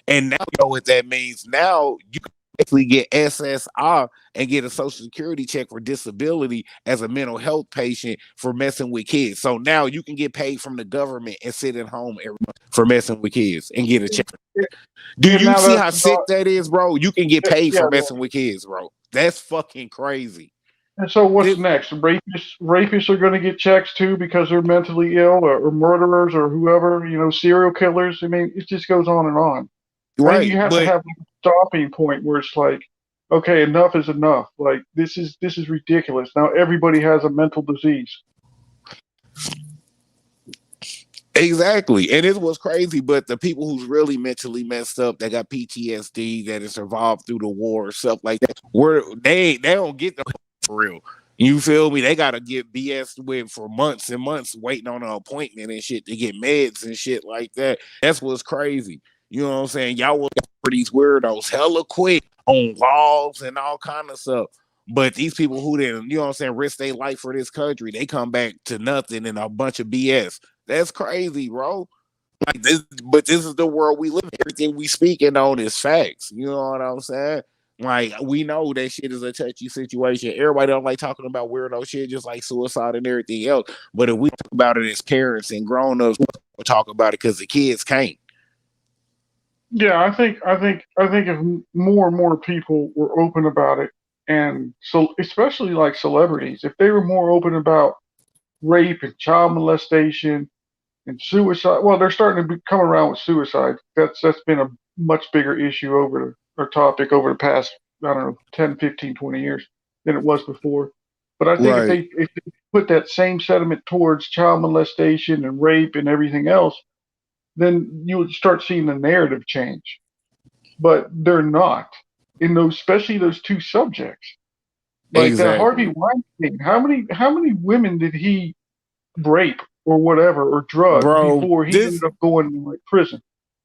And now you know what that means. Now you can basically get SSI and get a social security check for disability as a mental health patient for messing with kids. So now you can get paid from the government and sit at home every month for messing with kids and get a check. Do And you now see that's how sick not, that is, bro? You can get paid yeah. for messing with kids, bro. That's fucking crazy. And so what's This, next? Rapists are going to get checks too because they're mentally ill, or murderers, or whoever, serial killers. I mean, it just goes on and on. I think right, you have to but have like a stopping point where it's like, okay, enough is enough. Like this is ridiculous. Now everybody has a mental disease. exactly. And it was crazy, but the people who's really mentally messed up, that got PTSD, that has survived through the war, stuff like that, they don't get them. for real. You feel me? They gotta get BS with for months and months waiting on an appointment and shit to get meds and shit like that. That's what's crazy. You know what I'm saying? Y'all was for these weirdos hella quick on laws and all kind of stuff. But these people who didn't, you know what I'm saying, risk their life for this country, they come back to nothing and a bunch of BS. That's crazy, bro. Like this, but this is the world we live in. Everything we speaking on is facts. You know what I'm saying? Like we know that shit is a touchy situation. Everybody don't like talking about weirdo shit, just like suicide and everything else. But if we talk about it as parents and grown ups, we'll talk about it because the kids can't. Yeah, I think if more and more people were open about it, and so especially like celebrities, if they were more open about rape and child molestation and suicide, well, they're starting to come around with suicide. That's been a much bigger issue over or topic over the past, I don't know, 10, 15, 20 years than it was before. But I think if Right. they put that same sentiment towards child molestation and rape and everything else, then you would start seeing the narrative change. But they're not in those, especially those two subjects. Like that Harvey Exactly. Weinstein, how many women did he rape or whatever or drug Bro, before he ended this up going to like prison?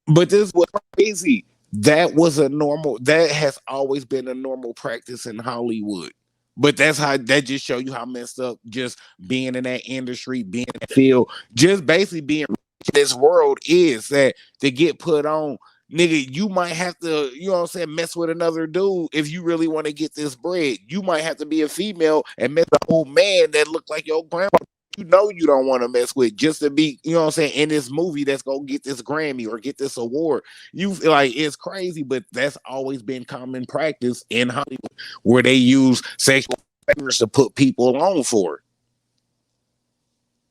but this was crazy. That was a normal. That has always been a normal practice in Hollywood. But that's how that just show you how messed up just being in that industry, being in that field, just basically being in this world is that to get put on, nigga, you might have to, you know what I'm saying, mess with another dude if you really want to get this bread. You might have to be a female and mess with an old man that look like your grandma you know you don't want to mess with just to be, you know what I'm saying, in this movie that's gonna get this Grammy or get this award. You like it's crazy, but that's always been common practice in Hollywood where they use sexual favors to put people on for it.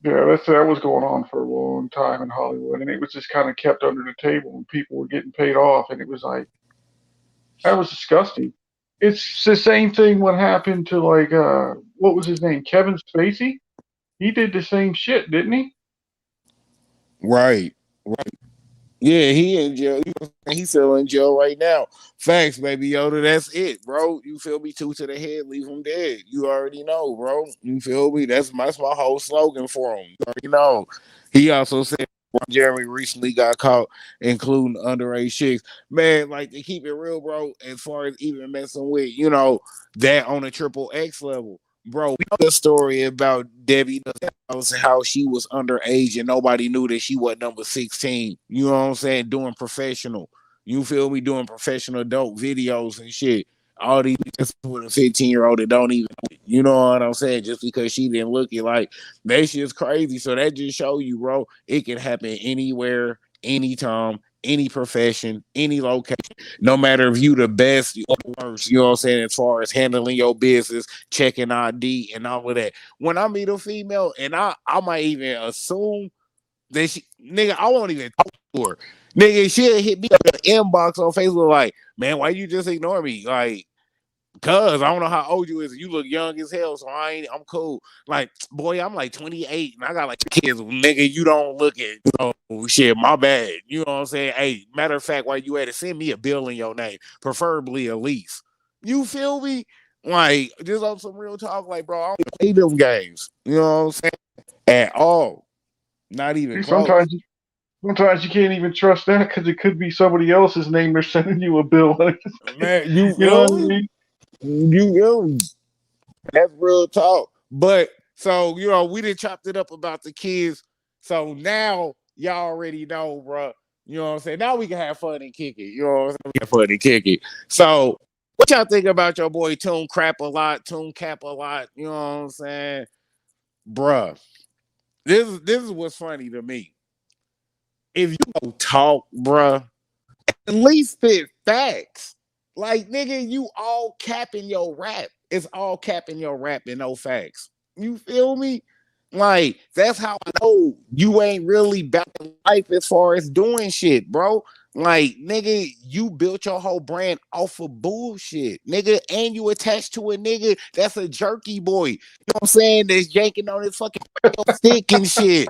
Yeah, that was going on for a long time in Hollywood, and it was just kind of kept under the table, and people were getting paid off, and it was like that was disgusting. It's the same thing what happened to like what was his name? Kevin Spacey? He did the same shit, didn't he? Right. Right. Yeah, he in jail. You know, he's still in jail right now. Facts, baby Yoda. That's it, bro. You feel me? Two to the head, leave him dead. You already know, bro. You feel me? That's my whole slogan for him. You already know. He also said Jeremy recently got caught including underage chicks. Man, like to keep it real, bro. As far as even messing with, that on a triple X level, bro. We know the story about Debbie how she was underage and nobody knew that she was number 16. You know what I'm saying? Doing professional. You feel me? Doing professional adult videos and shit. All these just with a 15-year-old that don't even, you know what I'm saying? Just because she didn't look it like that shit's crazy. So that just show you, bro, it can happen anywhere, anytime, any profession, any location, no matter if you the best or worst, you know what I'm saying, as far as handling your business, checking ID and all of that. When I meet a female and I might even assume that she nigga, I won't even talk to her. Nigga, she'll hit me up in the inbox on Facebook like, man, why you just ignore me? Like, cuz I don't know how old you is. You look young as hell, so I'm cool. Like, boy, I'm like 28 and I got like kids. Nigga, you don't look at shit, my bad. You know what I'm saying? Hey, matter of fact, while you at it, send me a bill in your name, preferably a lease. You feel me? Like, just on some real talk, like, bro, I don't play them games. You know what I'm saying? At all. Not even See, close. sometimes you can't even trust that because it could be somebody else's name they're sending you a bill. Man, you You know what I feel me? mean? You That's real talk. But so we done chopped it up about the kids. So now y'all already know, bro. You know what I'm saying? Now we can have fun and kick it. You know what I'm saying? We can have fun and kick it. So what y'all think about your boy Tune Cap a lot? You know what I'm saying? Bruh. This is what's funny to me. If you don't talk, bruh, at least spit facts. Like, nigga, you all capping your rap. It's all capping your rap and no facts. You feel me? Like, that's how I know you ain't really about life as far as doing shit, bro. Like, nigga, you built your whole brand off of bullshit, nigga, and you attached to a nigga that's a jerky boy. You know what I'm saying? That's yanking on his fucking stick and shit.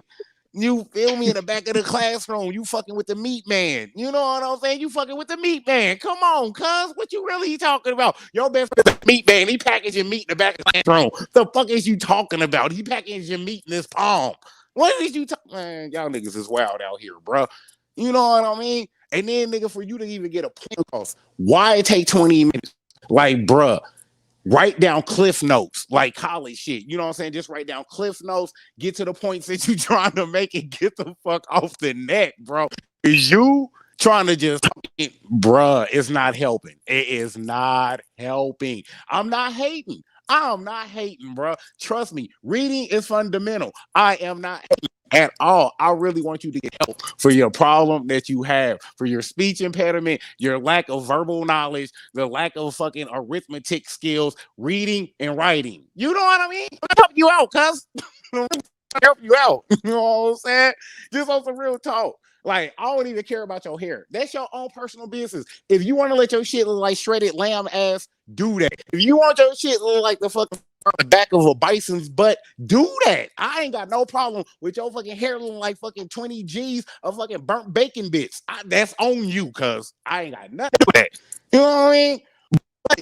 You feel me? In the back of the classroom, you fucking with the meat man. You know what I'm saying? You fucking with the meat man. Come on, cuz. What you really talking about? Your best friend is the meat man. He packaging meat in the back of the classroom. The fuck is you talking about? He packaging meat in his palm. What is you talking? Man, y'all niggas is wild out here, bro. You know what I mean? And then, nigga, for you to even get a point across, why it take 20 minutes? Like, bruh, write down cliff notes, like college shit. You know what I'm saying? Just write down cliff notes, get to the points that you trying to make and get the fuck off the net, bro. Is you trying to just, bruh, it's not helping. It is not helping. I'm not hating. I'm not hating, bro. Trust me, reading is fundamental. I am not hating at all. I really want you to get help for your problem that you have, for your speech impediment, your lack of verbal knowledge, the lack of fucking arithmetic skills, reading and writing. You know what I mean? I'll help you out, cuz. Help you out. You know what I'm saying? Just on some real talk. Like, I don't even care about your hair. That's your own personal business. If you want to let your shit look like shredded lamb ass, do that. If you want your shit look like the fucking back of a bison's butt, do that. I ain't got no problem with your fucking hair looking like fucking 20 G's of fucking burnt bacon bits. That's on you, cuz I ain't got nothing to do with that. You know what I mean?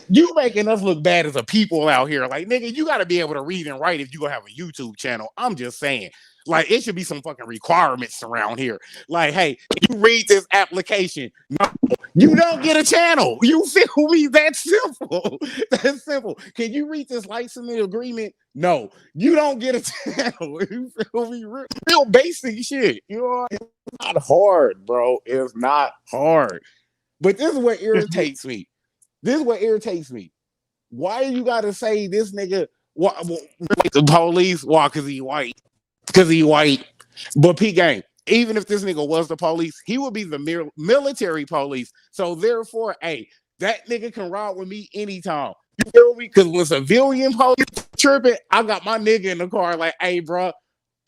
You making us look bad as a people out here. Like, nigga, you got to be able to read and write if you gonna have a YouTube channel. I'm just saying. Like, it should be some fucking requirements around here. Like, hey, you read this application. No, you don't get a channel. You feel me? That's simple. That's simple. Can you read this licensing agreement? No, you don't get a channel. You feel me? Real basic shit. You know, it's not hard, bro. It's not hard. But this is what irritates me. This is what irritates me. Why you gotta say this nigga the police? Why? Cause he white. Cause he white. But P gang, even if this nigga was the police, he would be the military police. So therefore, hey, that nigga can ride with me anytime. You feel me? Cause when civilian police tripping, I got my nigga in the car like, hey, bro,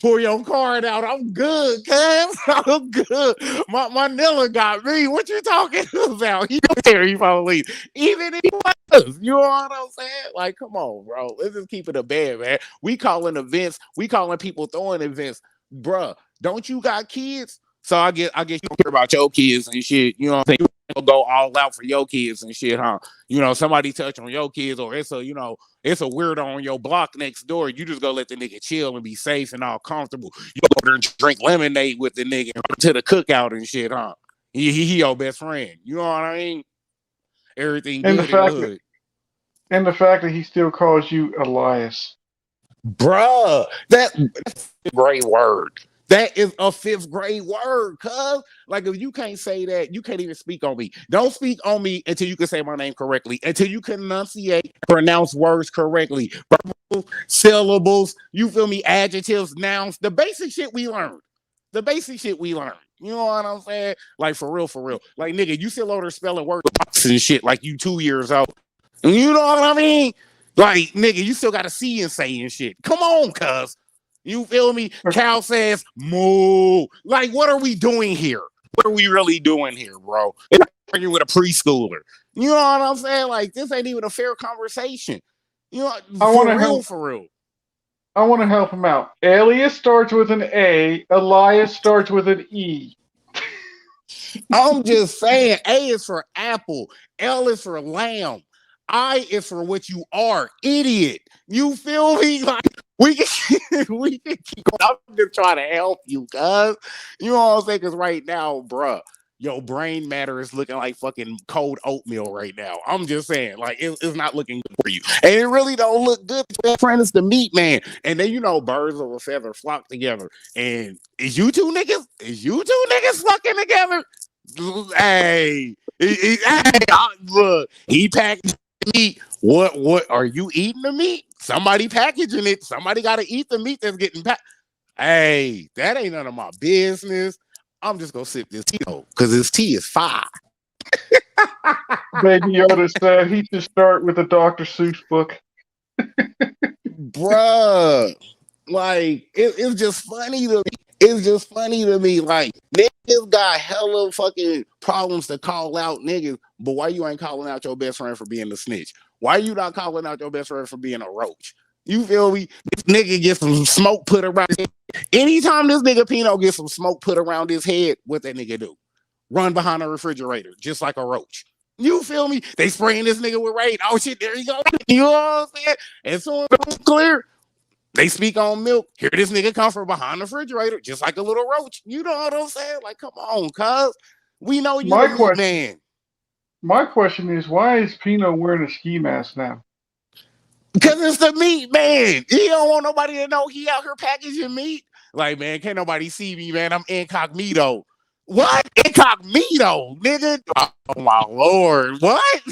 pull your card out. I'm good, cuz. I'm good. My Nilla got me. What you talking about? He military police. Even if he was. You know what I'm saying? Like, come on, bro. Let's just keep it a bed, man. We calling events. We calling people throwing events. Bruh, don't you got kids? So I guess you don't care about your kids and shit. You know what I'm saying? You go all out for your kids and shit, huh? You know, somebody touch on your kids, or it's a weirdo on your block next door. You just go let the nigga chill and be safe and all comfortable. You go there and drink lemonade with the nigga to the cookout and shit, huh? He your best friend. You know what I mean? Everything And the good in the fact that hood. he still calls you Elias. Bruh, that's a great word. That is a fifth grade word, cuz. Like, if you can't say that, you can't even speak on me. Don't speak on me until you can say my name correctly, until you can enunciate, pronounce words correctly. Syllables, you feel me? Adjectives, nouns, the basic shit we learned. The basic shit we learned. You know what I'm saying? Like, for real, for real. Like, nigga, you still over there spelling words and shit like you 2 years old. You know what I mean? Like, nigga, you still got to see and say and shit. Come on, cuz. You feel me? Cow says moo. Like, what are we doing here? What are we really doing here, bro? It's like arguing with a preschooler. You know what I'm saying? Like, this ain't even a fair conversation. You know, I want for to real, help. for real. I want to help him out. Alias starts with an A. Elias starts with an E. I'm just saying, A is for apple, L is for lamb, I is for what you are, idiot. You feel me? Like, we can we can keep going. I'm just trying to help you, guys. You know what I'm saying? Because right now, bruh, your brain matter is looking like fucking cold oatmeal right now. I'm just saying, like, it's not looking good for you, and it really don't look good. Your friend is the meat man, and then birds of a feather flock together. And is you two niggas fucking together? Hey, look, he packed meat. What are you eating the meat? Somebody packaging it. Somebody got to eat the meat that's getting packed. Hey, that ain't none of my business. I'm just gonna sip this tea because this tea is fire. Baby Yoda said he should start with a Dr. Seuss book. Bruh. Like, it's just funny to me. It's just funny to me. Like, niggas got hella fucking problems to call out niggas, but why you ain't calling out your best friend for being a snitch? Why you not calling out your best friend for being a roach? You feel me? This nigga gets some smoke put around his head. Anytime this nigga Pino gets some smoke put around his head, what that nigga do? Run behind a refrigerator, just like a roach. You feel me? They spraying this nigga with rain. Oh shit, there you go. You know what I'm saying? And so it's clear. They speak on milk. Here this nigga come from behind the refrigerator, just like a little roach. You know what I'm saying? Like, come on, cuz. We know you the My meat question, man. my question is, why is Pino wearing a ski mask now? Because it's the meat man. He don't want nobody to know he out here packaging meat. Like, man, can't nobody see me, man. I'm incognito. What? Incognito, nigga? Oh, my Lord. What?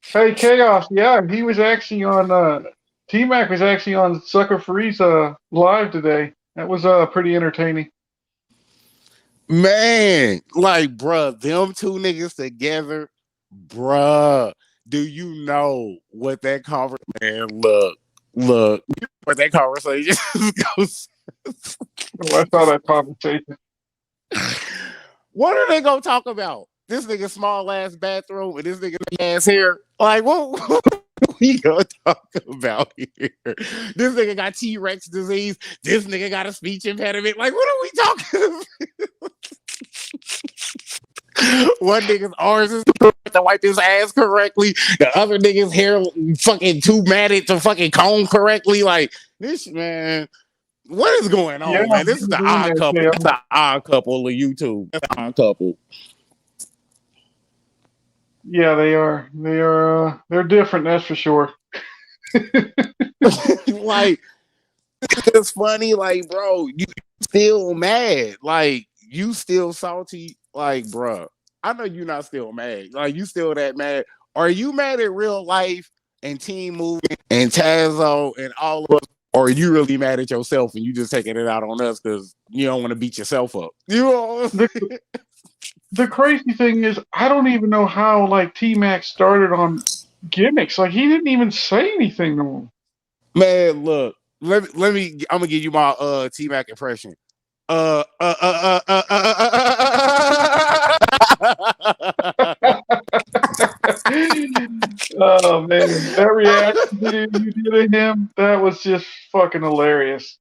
Hey, Chaos. Yeah, he was actually on. T Mac was actually on Sucker Free's live today. That was pretty entertaining. Man, like, bruh, them two niggas together, bruh, do you know what that conversation, man, look, what that conversation goes. Oh, I saw that conversation. What are they gonna talk about? This nigga small ass bathroom and this nigga ass hair. Like, what we gonna talk about here? This nigga got T-Rex disease. This nigga got a speech impediment. Like, what are we talking about? One nigga's arms is to wipe his ass correctly. The other nigga's hair fucking too matted to fucking comb correctly. Like, this man, what is going Yeah, on, man? This he's is the doing odd that. couple. Yeah, That's the odd couple of YouTube. That's the odd couple. yeah, they are. They are. They're different. That's for sure. Like, it's funny, like, bro, you still mad. Like, you still salty. Like, bro, I know you're not still mad. Like, you still that mad. Are you mad at real life and Team Movement and Tazo and all of us? Or are you really mad at yourself and you just taking it out on us because you don't want to beat yourself up? You know? The the crazy thing is, I don't even know how like T Mac started on gimmicks. Like he didn't even say anything to him. Man, look, let me I'm gonna give you my T Mac impression. Uh, uh, uh, uh, uh, uh, Oh man, that reaction video you did to him, that was just fucking hilarious.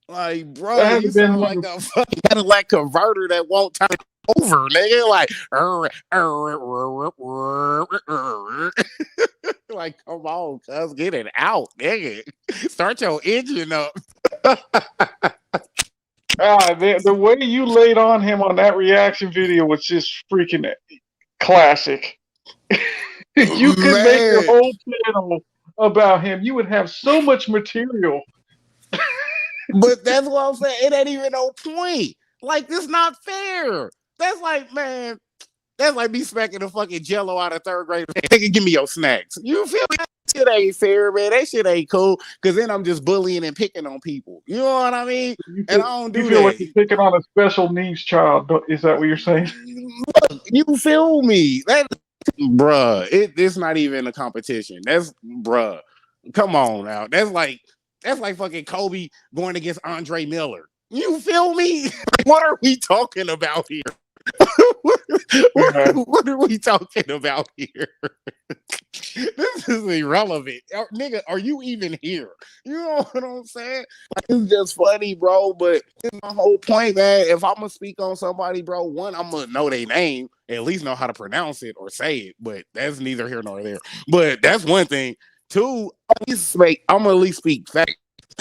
like, That bro, had to you been sound one like of a fucking Cadillac converter that won't turn over, nigga. Like, like, come on, cuz, get it out, nigga. Start your engine up. the way you laid on him on that reaction video was just freaking classic. You could make a Man, whole channel about him. You would have so much material. but that's what I'm saying. It ain't even no point. Like, this not fair. That's like, man, that's like me smacking the fucking jello out of third grade. Nigga, give me your snacks. You feel me? That shit ain't fair, man. That shit ain't cool. Cause then I'm just bullying and picking on people. You know what I mean? And I don't You do feel like that. you're picking on a special needs child. Is that what you're saying? Look, you feel me? That bruh, it's not even a competition. That's bruh. Come on now. That's like fucking Kobe going against Andre Miller. You feel me? What are we talking about here? Yeah. What are we talking about here? This is irrelevant. Nigga, are you even here? You know what I'm saying? Like, it's just funny, bro. But it's my whole point, man. If I'm gonna speak on somebody, bro, one, I'm gonna know their name, at least know how to pronounce it or say it. But that's neither here nor there. But that's one thing. Two, I'm gonna at least speak facts.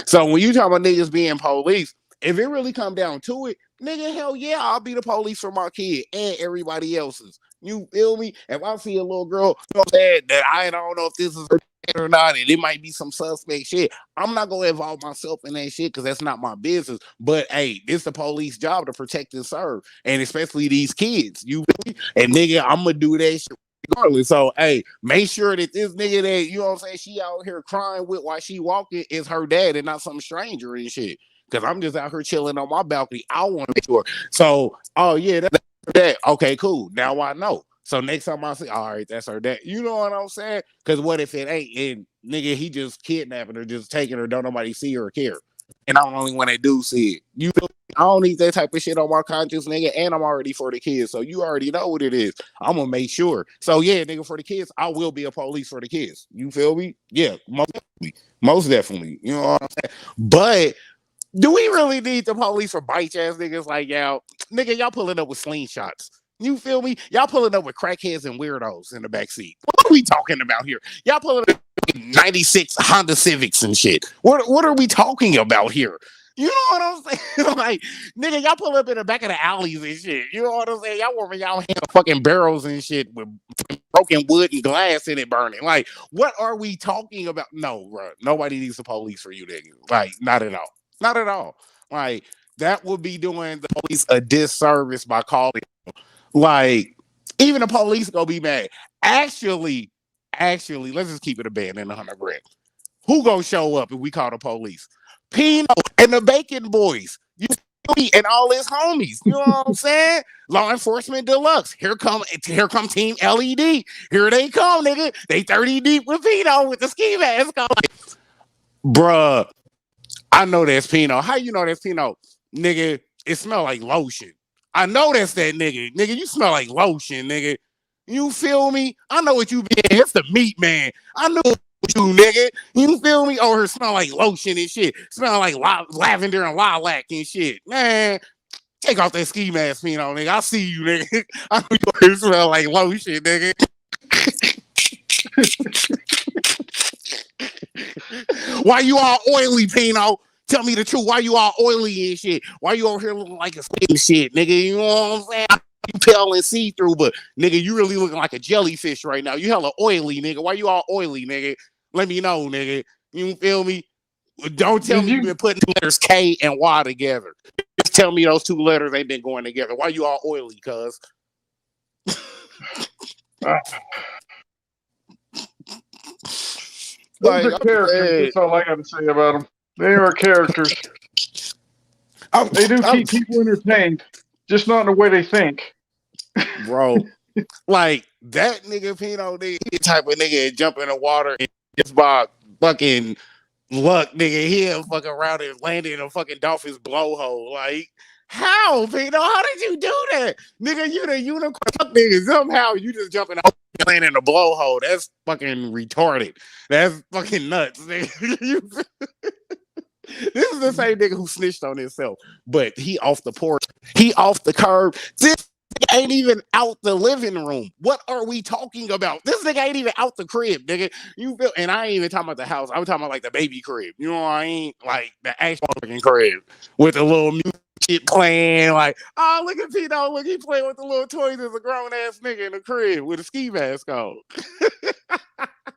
So when you talk about niggas being police, if it really come down to it, nigga, hell yeah, I'll be the police for my kid and everybody else's. You feel me? If I see a little girl, you know what I'm saying, that I don't know if this is her or not, and it might be some suspect shit, I'm not gonna involve myself in that shit because that's not my business. But hey, it's the police job to protect and serve, and especially these kids. You feel me? And nigga, I'm gonna do that shit regardless. So hey, make sure that this nigga that you know what I'm saying, she out here crying with while she walking is her dad and not some stranger and shit. Cause I'm just out here chilling on my balcony. I want to make sure. So, oh yeah, that's her dad. Okay, cool. Now I know. So next time I say, all right, that's her dad. You know what I'm saying? Cause what if it ain't? And nigga, he just kidnapping her, just taking her. Don't nobody see her or care. And I'm the only one that do see it. You I don't need that type of shit on my conscience, nigga. And I'm already for the kids, so you already know what it is. I'm gonna make sure. So yeah, nigga, for the kids, I will be a police for the kids. You feel me? Yeah, most definitely. Most definitely. You know what I'm saying? But do we really need the police for bitch ass niggas like y'all? Nigga, y'all pulling up with slingshots. You feel me? Y'all pulling up with crackheads and weirdos in the back seat. What are we talking about here? Y'all pulling up with 96 Honda Civics and shit. What are we talking about here? You know what I'm saying? Like, nigga, y'all pull up in the back of the alleys and shit. You know what I'm saying? Y'all warming y'all hand fucking barrels and shit with broken wood and glass in it burning. Like, what are we talking about? No, bro. Nobody needs the police for you, nigga. Like, not at all. Not at all. Like, that would be doing the police a disservice by calling. Like, even the police gonna be mad. Actually, let's just keep it a band in 100 grand. Who gonna show up if we call the police? Pino and the Bacon Boys. You feel me? And all his homies. You know what I'm saying? Law Enforcement Deluxe. Here come Team LED. Here they come, nigga. They 30 deep with Pino with the ski mask on. Bruh, I know that's Pino. How you know that's Pino? Nigga, it smell like lotion. I know that's that nigga. Nigga, you smell like lotion, nigga. You feel me? I know what you been. It's the meat man. I know what you, nigga. You feel me? Oh, her smell like lotion and shit. Smell like lavender and lilac and shit. Man, take off that ski mask, Pino, nigga. I see you, nigga. I know you smell like lotion, nigga. Why you all oily, Pino? Tell me the truth. Why you all oily and shit? Why you over here looking like a squid shit, nigga? You know what I'm saying? You pale and see through, but nigga, you really looking like a jellyfish right now. You hella oily, nigga. Why you all oily, nigga? Let me know, nigga. You feel me? Don't tell Did me you've you been putting the letters K and Y together. Just tell me those two letters ain't been going together. Why you all oily, cuz? those are Like, I'm characters. dead. That's all I got to say about them. They are characters. They do keep people entertained, just not in the way they think. Bro, like that nigga Pino, nigga, he the type of nigga that jump in the water and just by fucking luck, nigga, he'll fuck around and land in a fucking dolphin's blowhole. Like, how, Pino? How did you do that? Nigga, you the unicorn nigga. Somehow you just jump in the and land in a blowhole. That's fucking retarded. That's fucking nuts, nigga. This is the same nigga who snitched on himself, but he off the porch, he off the curb. This nigga ain't even out the living room. What are we talking about? This nigga ain't even out the crib, nigga. You feel? And I ain't even talking about the house. I'm talking about like the baby crib. You know, I ain't like the actual fucking crib with a little music shit playing. Like, oh, look at Tito. Look, he playing with the little toys as a grown ass nigga in the crib with a ski mask on.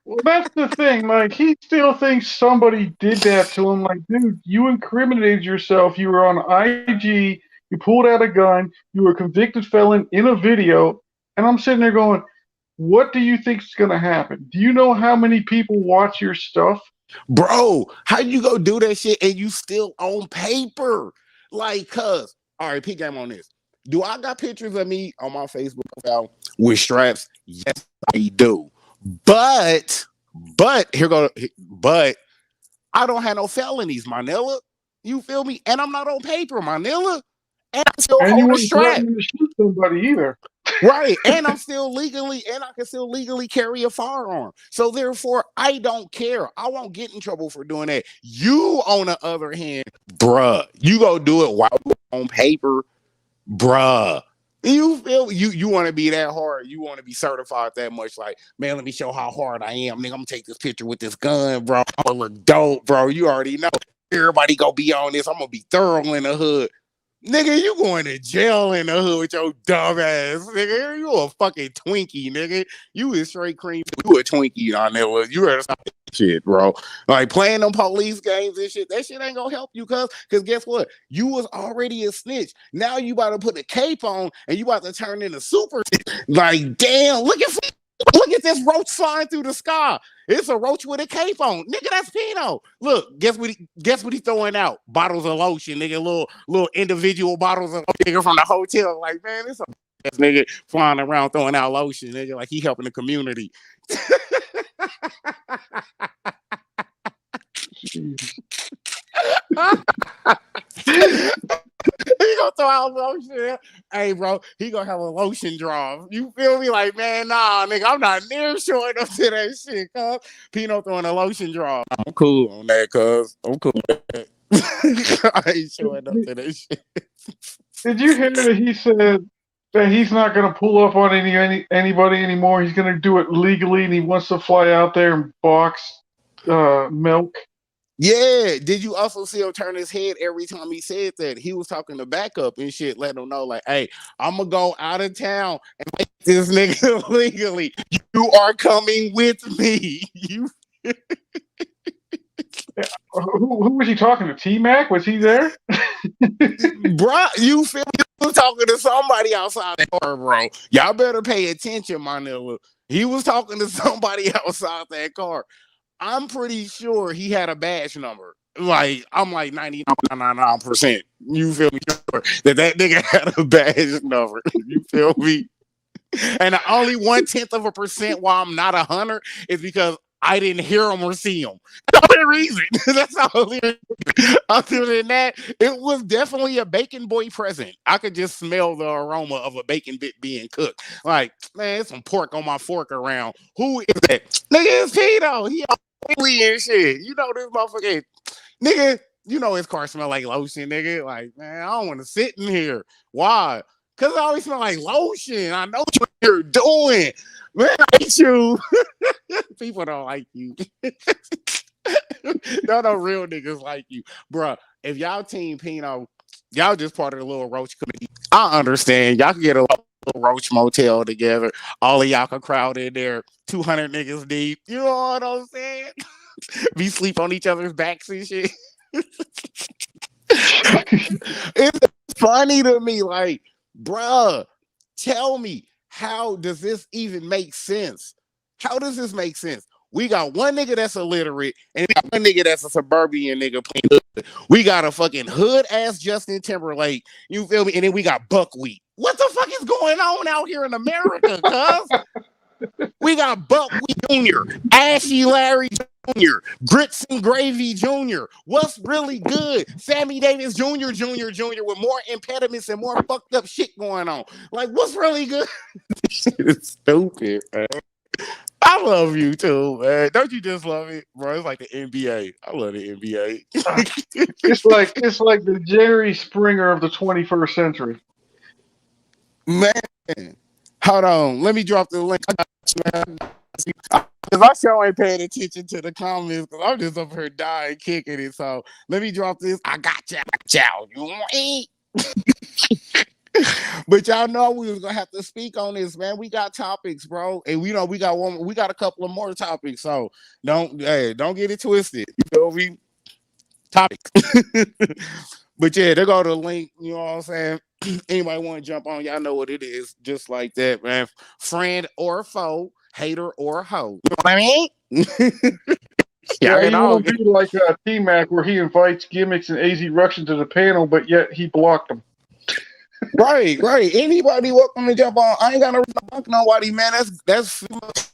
Well, that's the thing. Like, he still thinks somebody did that to him. Like, dude, you incriminated yourself. You were on IG. You pulled out a gun. You were a convicted felon in a video. And I'm sitting there going, what do you think is going to happen? Do you know how many people watch your stuff? Bro, how you go do that shit and you still on paper? Like, cuz, all right, peek game on this. Do I got pictures of me on my Facebook profile with straps? Yes, I do. But, but I don't have no felonies, my nilla. You feel me? And I'm not on paper, my nilla. And I still And you hold a weren't strap. threatening to shoot somebody either. Right. And I'm still legally, and I can still legally carry a firearm. So therefore, I don't care. I won't get in trouble for doing that. You, on the other hand, bruh, you go do it while you're on paper, bruh. You feel you want to be that hard. You want to be certified that much. Like, man, let me show how hard I am. Nigga, I'm gonna take this picture with this gun, bro. I'm gonna look dope, bro. You already know. Everybody gonna be on this. I'm gonna be thorough in the hood. Nigga, you going to jail in the hood with your dumb ass, nigga. You a fucking Twinkie, nigga. You is straight cream. You a Twinkie on there. You heard some shit, bro. Like playing them police games and shit. That shit ain't gonna help you, cuz guess what? You was already a snitch. Now you about to put a cape on and you about to turn into super. Like, damn, look at this roach flying through the sky. It's a roach with a cape on. Nigga, that's Pino. Look, guess what he throwing out? Bottles of lotion, nigga, little individual bottles of nigga from the hotel. Like, man, it's a nigga flying around throwing out lotion, nigga, like he helping the community. throw out lotion. Hey, bro, he gonna have a lotion draw. You feel me? Like, man, nah, nigga, I'm not near showing up to that shit, cuz. Pino throwing a lotion draw. I'm cool on that, cuz. I'm cool with that. I ain't showing up to that shit. Did you hear that he said that he's not going to pull up on anybody anymore? He's going to do it legally, and he wants to fly out there and box milk. Yeah, did you also see him turn his head every time he said that? He was talking to backup and shit, letting him know, like, hey, I'm gonna go out of town and make this nigga legally. You are coming with me. You Who was he talking to? T-Mac? Was he there? bro, you feel me? He was talking to somebody outside that car, bro. Y'all better pay attention, my nigga. He was talking to somebody outside that car. I'm pretty sure he had a badge number. Like, I'm like 99.99%. You feel me? Sure that nigga had a badge number. You feel me? And the only 0.1% why I'm not 100 is because I didn't hear him or see him. That's the only reason. That's the only reason. Other than that, it was definitely a bacon boy present. I could just smell the aroma of a bacon bit being cooked. Like, man, there's some pork on my fork around. Who is that? Nigga, it's Tito. He and shit. You know this motherfucker. Nigga, you know his car smell like lotion, nigga. Like, man, I don't want to sit in here. Why? Because it always smell like lotion. I know what you're doing. Man, I hate you. People don't like you. No real niggas like you. Bruh, if y'all team Pino, y'all just part of the little roach committee. I understand. Y'all can get a little roach motel together. All of y'all can crowd in there. 200 niggas deep. You know what I'm saying? We sleep on each other's backs and shit. It's funny to me. Like, bruh, tell me, how does this even make sense? How does this make sense? We got one nigga that's illiterate, and we got one nigga that's a suburban nigga playing hood. We got a fucking hood ass Justin Timberlake. You feel me? And then we got Buckwheat. What the fuck is going on out here in America, cuz? We got Buckwheat Jr., Ashy Larry Jr., Grits and Gravy Jr. What's really good? Sammy Davis Jr. with more impediments and more fucked up shit going on. Like, what's really good? Shit is stupid, man. I love you too, man. Don't you just love it, bro? It's like the NBA. I love the NBA. It's like the Jerry Springer of the 21st century. Man, hold on. Let me drop the link. I got you, man. Because I sure ain't paying attention to the comments because I'm just up here dying, kicking it. So let me drop this. I got you. You want to eat? But y'all know we was gonna have to speak on this, man. We got topics, bro, and we know we got a couple of more topics. So don't get it twisted. You feel me? Topics. But yeah, they go to the link. You know what I'm saying? Anybody want to jump on? Y'all know what it is. Just like that, man. Friend or foe, hater or hoe. You know what I mean? Yeah, he won't be like T-Mac where he invites gimmicks and AZ Ruction to the panel, but yet he blocked them. Right. Anybody welcome to jump on. I ain't got no fuck nobody, man. That's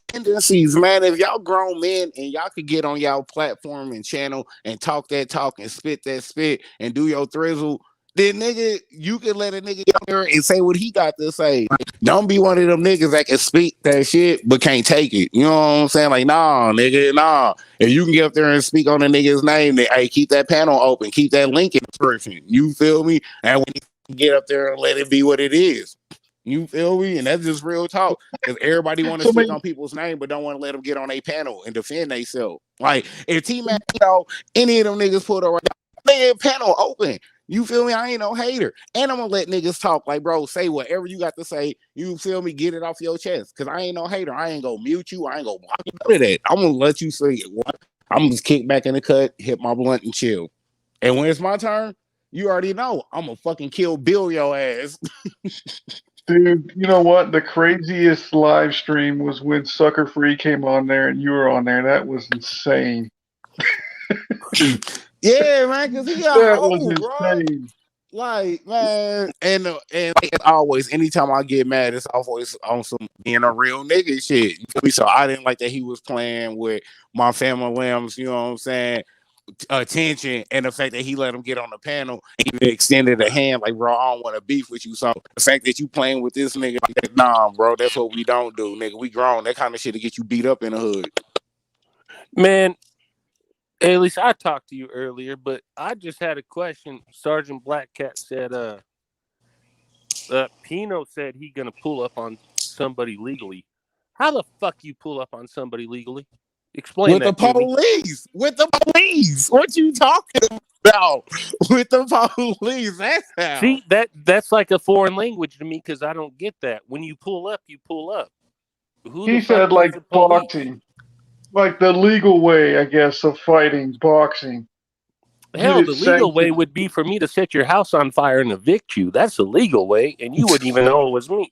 tendencies, man. If y'all grown men and y'all could get on y'all platform and channel and talk that talk and spit that spit and do your thrizzle, then nigga, you can let a nigga get there and say what he got to say. Don't be one of them niggas that can speak that shit but can't take it. You know what I'm saying? Like, nah, nigga, nah. If you can get up there and speak on a nigga's name, then hey, keep that panel open, keep that link in the description. You feel me? And when you get up there and let it be what it is. You feel me? And that's just real talk. Because everybody want to speak on people's name, but don't want to let them get on a panel and defend themselves. Like, if T-Mac, any of them niggas put a panel open. You feel me? I ain't no hater. And I'm going to let niggas talk. Like, bro, say whatever you got to say. You feel me? Get it off your chest. Because I ain't no hater. I ain't going to mute you. I ain't going to block you. None of that. I'm going to let you say it. I'm going to kick back in the cut, hit my blunt, and chill. And when it's my turn, you already know I'm going to fucking kill Bill your ass. Dude, you know what? The craziest live stream was when Sucker Free came on there and you were on there. That was insane. Yeah, man, because he got old, bro. Like, man, and like always, anytime I get mad, it's always on some being a real nigga shit. You feel me? So I didn't like that he was playing with my family limbs, you know what I'm saying? attention, and the fact that he let him get on the panel, even extended a hand like, bro, I don't want to beef with you. So the fact that you playing with this nigga, like, nah, bro, that's what we don't do, nigga. We grown. That kind of shit to get you beat up in the hood. Man, at least I talked to you earlier, but I just had a question. Sergeant Black Cat said, Pino said he gonna pull up on somebody legally. How the fuck you pull up on somebody legally? Explain With the that to me. police. With the police. What you talking about? With the police. That's how. See, that's like a foreign language to me because I don't get that. When you pull up, you pull up. Who He the fuck said is like the police? boxing, like the legal way, I guess, of fighting boxing. Hell, the legal way would be for me to set your house on fire and evict you. That's the legal way, and you wouldn't even know it was me.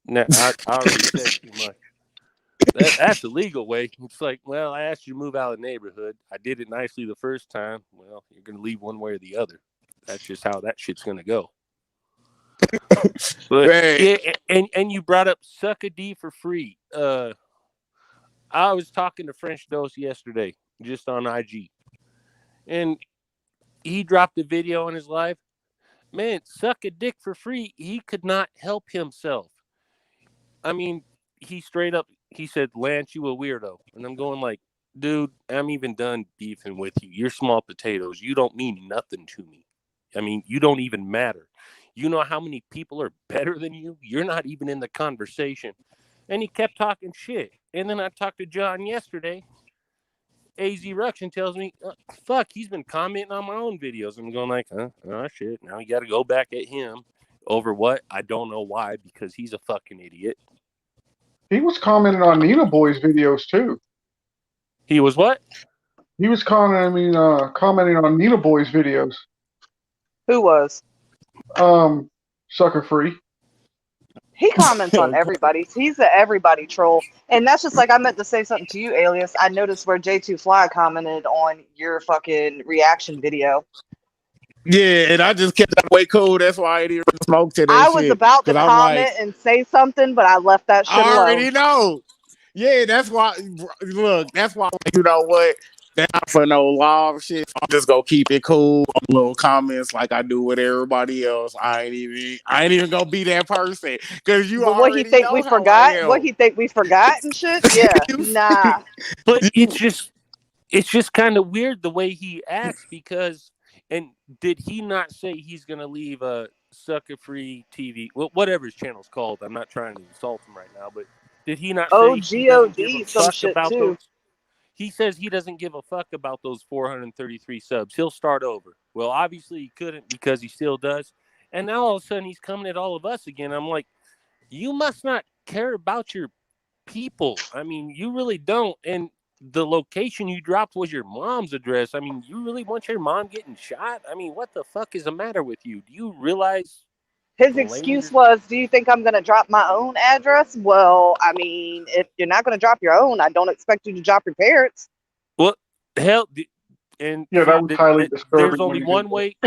Nah, I already said too much. That's the legal way. It's like, well, I asked you to move out of the neighborhood. I did it nicely the first time. Well, you're going to leave one way or the other. That's just how that shit's going to go. But yeah, and you brought up suck a D for free. I was talking to French Dose yesterday, just on IG, and he dropped a video on his live. Man, suck a dick for free. He could not help himself. I mean, he straight up, he said, Lance, you a weirdo. And I'm going like, dude, I'm even done beefing with you. You're small potatoes. You don't mean nothing to me. I mean, you don't even matter. You know how many people are better than you? You're not even in the conversation. And he kept talking shit. And then I talked to John yesterday. AZ Ruction tells me, fuck, he's been commenting on my own videos. I'm going like, oh, shit. Now you got to go back at him. Over what? I don't know why, because he's a fucking idiot. He was commenting on Nina Boy's videos too. He was what? He was commenting on Nina Boy's videos. Who was? Sucker Free. He comments on everybody. He's an everybody troll. And that's just like I meant to say something to you, Alias. I noticed where J2 Fly commented on your fucking reaction video. Yeah, and I just kept that way cool. That's why I didn't even smoke today. I was about to comment and say something, but I left that shit alone. I already know. Yeah, that's why. Look, that's why. You know what? That's not for no live shit. I'm just gonna keep it cool. Little comments like I do with everybody else. I ain't even gonna be that person because you. But what he think we forgot? What he think we forgot and shit? Yeah, nah. But it's just kind of weird the way he acts because. And did he not say he's going to leave a Sucker Free TV? Well, whatever his channel's called. I'm not trying to insult him right now, but did he not say he doesn't give a fuck about those? He says he doesn't give a fuck about those 433 subs. He'll start over. Well, obviously he couldn't because he still does. And now all of a sudden he's coming at all of us again. I'm like, you must not care about your people. I mean, you really don't. And the location you dropped was your mom's address. I mean, you really want your mom getting shot? I mean, what the fuck is the matter with you? Do you realize? His excuse was, do you think I'm going to drop my own address? Well, I mean, if you're not going to drop your own, I don't expect you to drop your parents. Well, hell, and yeah, that was highly disturbing. There's only one way.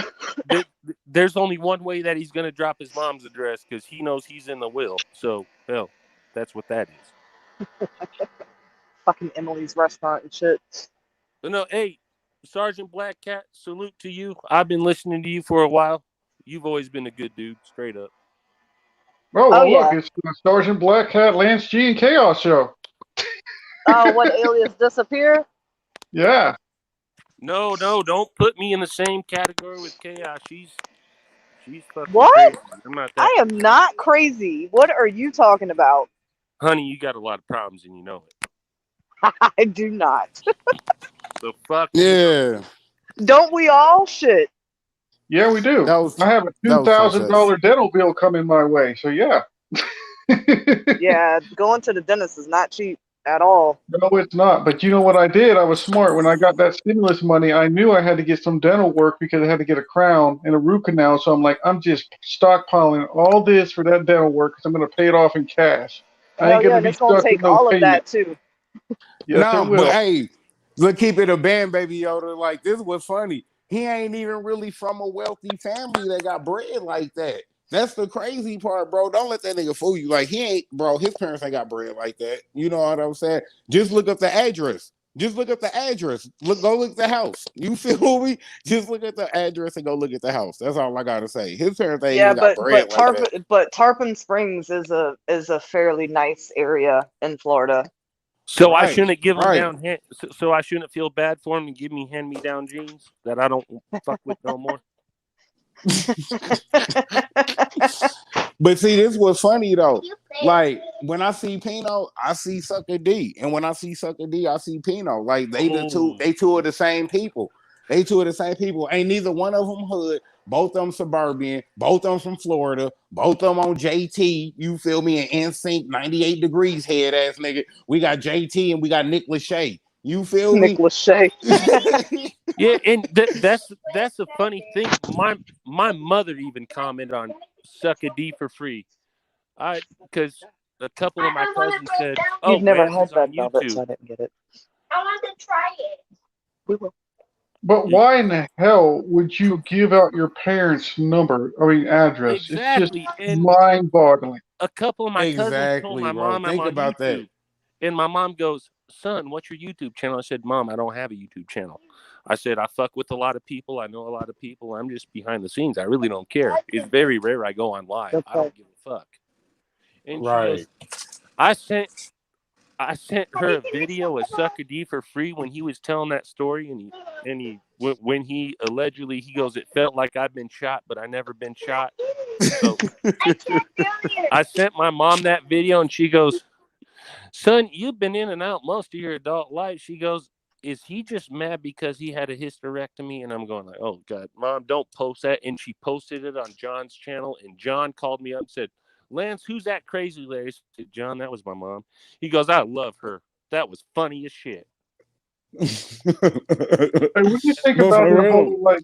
There's only one way that he's going to drop his mom's address because he knows he's in the will. So, hell, that's what that is. Fucking Emily's restaurant and shit. But no, hey, Sergeant Black Cat, salute to you. I've been listening to you for a while. You've always been a good dude, straight up. Oh, well, look, it's the Sergeant Black Cat, Lance G, and Chaos show. Oh, when Alias disappear? Yeah. No, don't put me in the same category with Chaos. She's fucking what? Crazy. I'm not that I am not crazy. What are you talking about? Honey, you got a lot of problems and you know it. I do not. The fuck? Yeah. Don't we all? Shit. Yeah, we do. I have a $2,000 dental bill coming my way, so yeah. Yeah, going to the dentist is not cheap at all. No, it's not. But you know what I did? I was smart. When I got that stimulus money, I knew I had to get some dental work because I had to get a crown and a root canal. So I'm like, I'm just stockpiling all this for that dental work because I'm going to pay it off in cash. I ain't going to be stuck with no payment. It's going to take all of that, too. Yes, it will. But hey, let's keep it a band, baby Yoda. Like, this was funny. He ain't even really from a wealthy family that got bread like that. That's the crazy part, bro. Don't let that nigga fool you. Like, he ain't, bro, his parents ain't got bread like that. You know what I'm saying? Just look up the address. Just look at the address. Go look at the house. You feel me? Just look at the address and go look at the house. That's all I gotta say. His parents ain't Yeah, even got but bread like that. Tarpon Springs is a fairly nice area in Florida. So I Right, shouldn't give him right. down. So I shouldn't feel bad for him and give me hand-me-down jeans that I don't fuck with no more. But see, this was funny though. Like when I see Pino, I see Sucker D, and when I see Sucker D, I see Pino. Like they two of the same people. They two of the same people. Ain't neither one of them hood. Both of them suburban. Both of them from Florida. Both of them on JT. You feel me? An NSYNC 98 degrees head ass nigga. We got JT and we got Nick Lachey. You feel me? Nick Lachey. Yeah, and that's a funny thing. My mother even commented on "Suck a D for free." Because a couple of my cousins said, "Oh, You've never Lance had is on red velvet, YouTube." so I didn't get it. I want to try it. We will. But why in the hell would you give out your parents' address? It's just Exactly, and mind-boggling. a couple of my cousins told Exactly, my bro. mom I'm Think on about that. YouTube, and my mom goes, "Son, what's your YouTube channel?" I said, "Mom, I don't have a YouTube channel." I said, "I fuck with a lot of people. I know a lot of people. I'm just behind the scenes. I really don't care. It's very rare I go on live. I don't give a fuck." And she goes, I sent her a video of Sucker D for free when he was telling that story, and when he allegedly, he goes, "It felt like I've been shot, but I never been shot." So I sent my mom that video, and she goes, "Son, you've been in and out most of your adult life." She goes, "Is he just mad because he had a hysterectomy?" And I'm going like, "Oh God, Mom, don't post that." And she posted it on John's channel, and John called me up and said, "Lance, who's that crazy lady?" I said, "John, that was my mom." He goes, "I love her. That was funny as shit." Hey, what do you think But about for the real, whole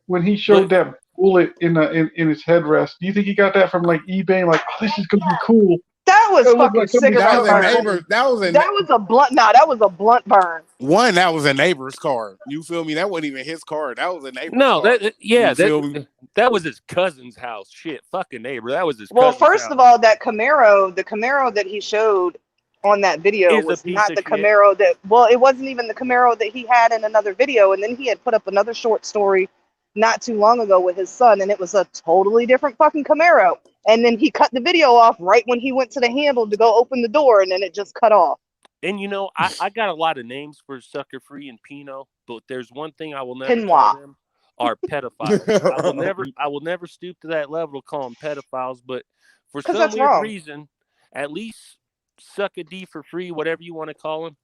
when he showed that bullet in his headrest? Do you think he got that from eBay? Like, oh, this is gonna be cool. That was It looked fucking like somebody that cigarette was shot a my burn. buddy. neighbor. That was a That was a blunt. No, that was a blunt burn. one. That was a neighbor's car. You feel me? That wasn't even his car. That was a neighbor's No, car. yeah, You feel me? that was his cousin's house. Shit, fucking neighbor. That was his Well, cousin's first house. of all, the Camaro that he showed on that video Is a was piece not of the shit. Camaro that. Well, it wasn't even the Camaro that he had in another video, and then he had put up another short story not too long ago with his son, and it was a totally different fucking Camaro. And then he cut the video off right when he went to the handle to go open the door, and then it just cut off. And I got a lot of names for Sucker Free and Pino, but there's one thing I will never Pinoy. call them are pedophiles. I will never stoop to that level to call them pedophiles, but for Because some that's weird wrong. reason, at least Sucker D for free, whatever you want to call him,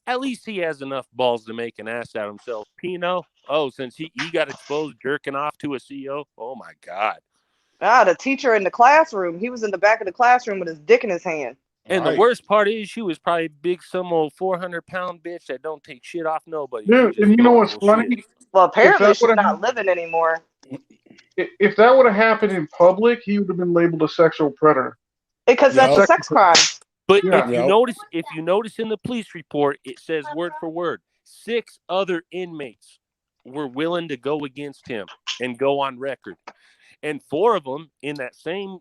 at least he has enough balls to make an ass out of himself. Pino, since he got exposed jerking off to a CEO, oh my God. The teacher in the classroom, he was in the back of the classroom with his dick in his hand. And the worst part is she was probably big, some old 400-pound bitch that don't take shit off nobody. Dude, and you know what's funny? Shit. Well, apparently that she's would've- not living anymore. If that would have happened in public, he would have been labeled a sexual predator. Because that's a Yup. sex crime. But Yeah. if you notice in the police report, it says word for word, 6 other inmates were willing to go against him and go on record. And 4 of them in that same,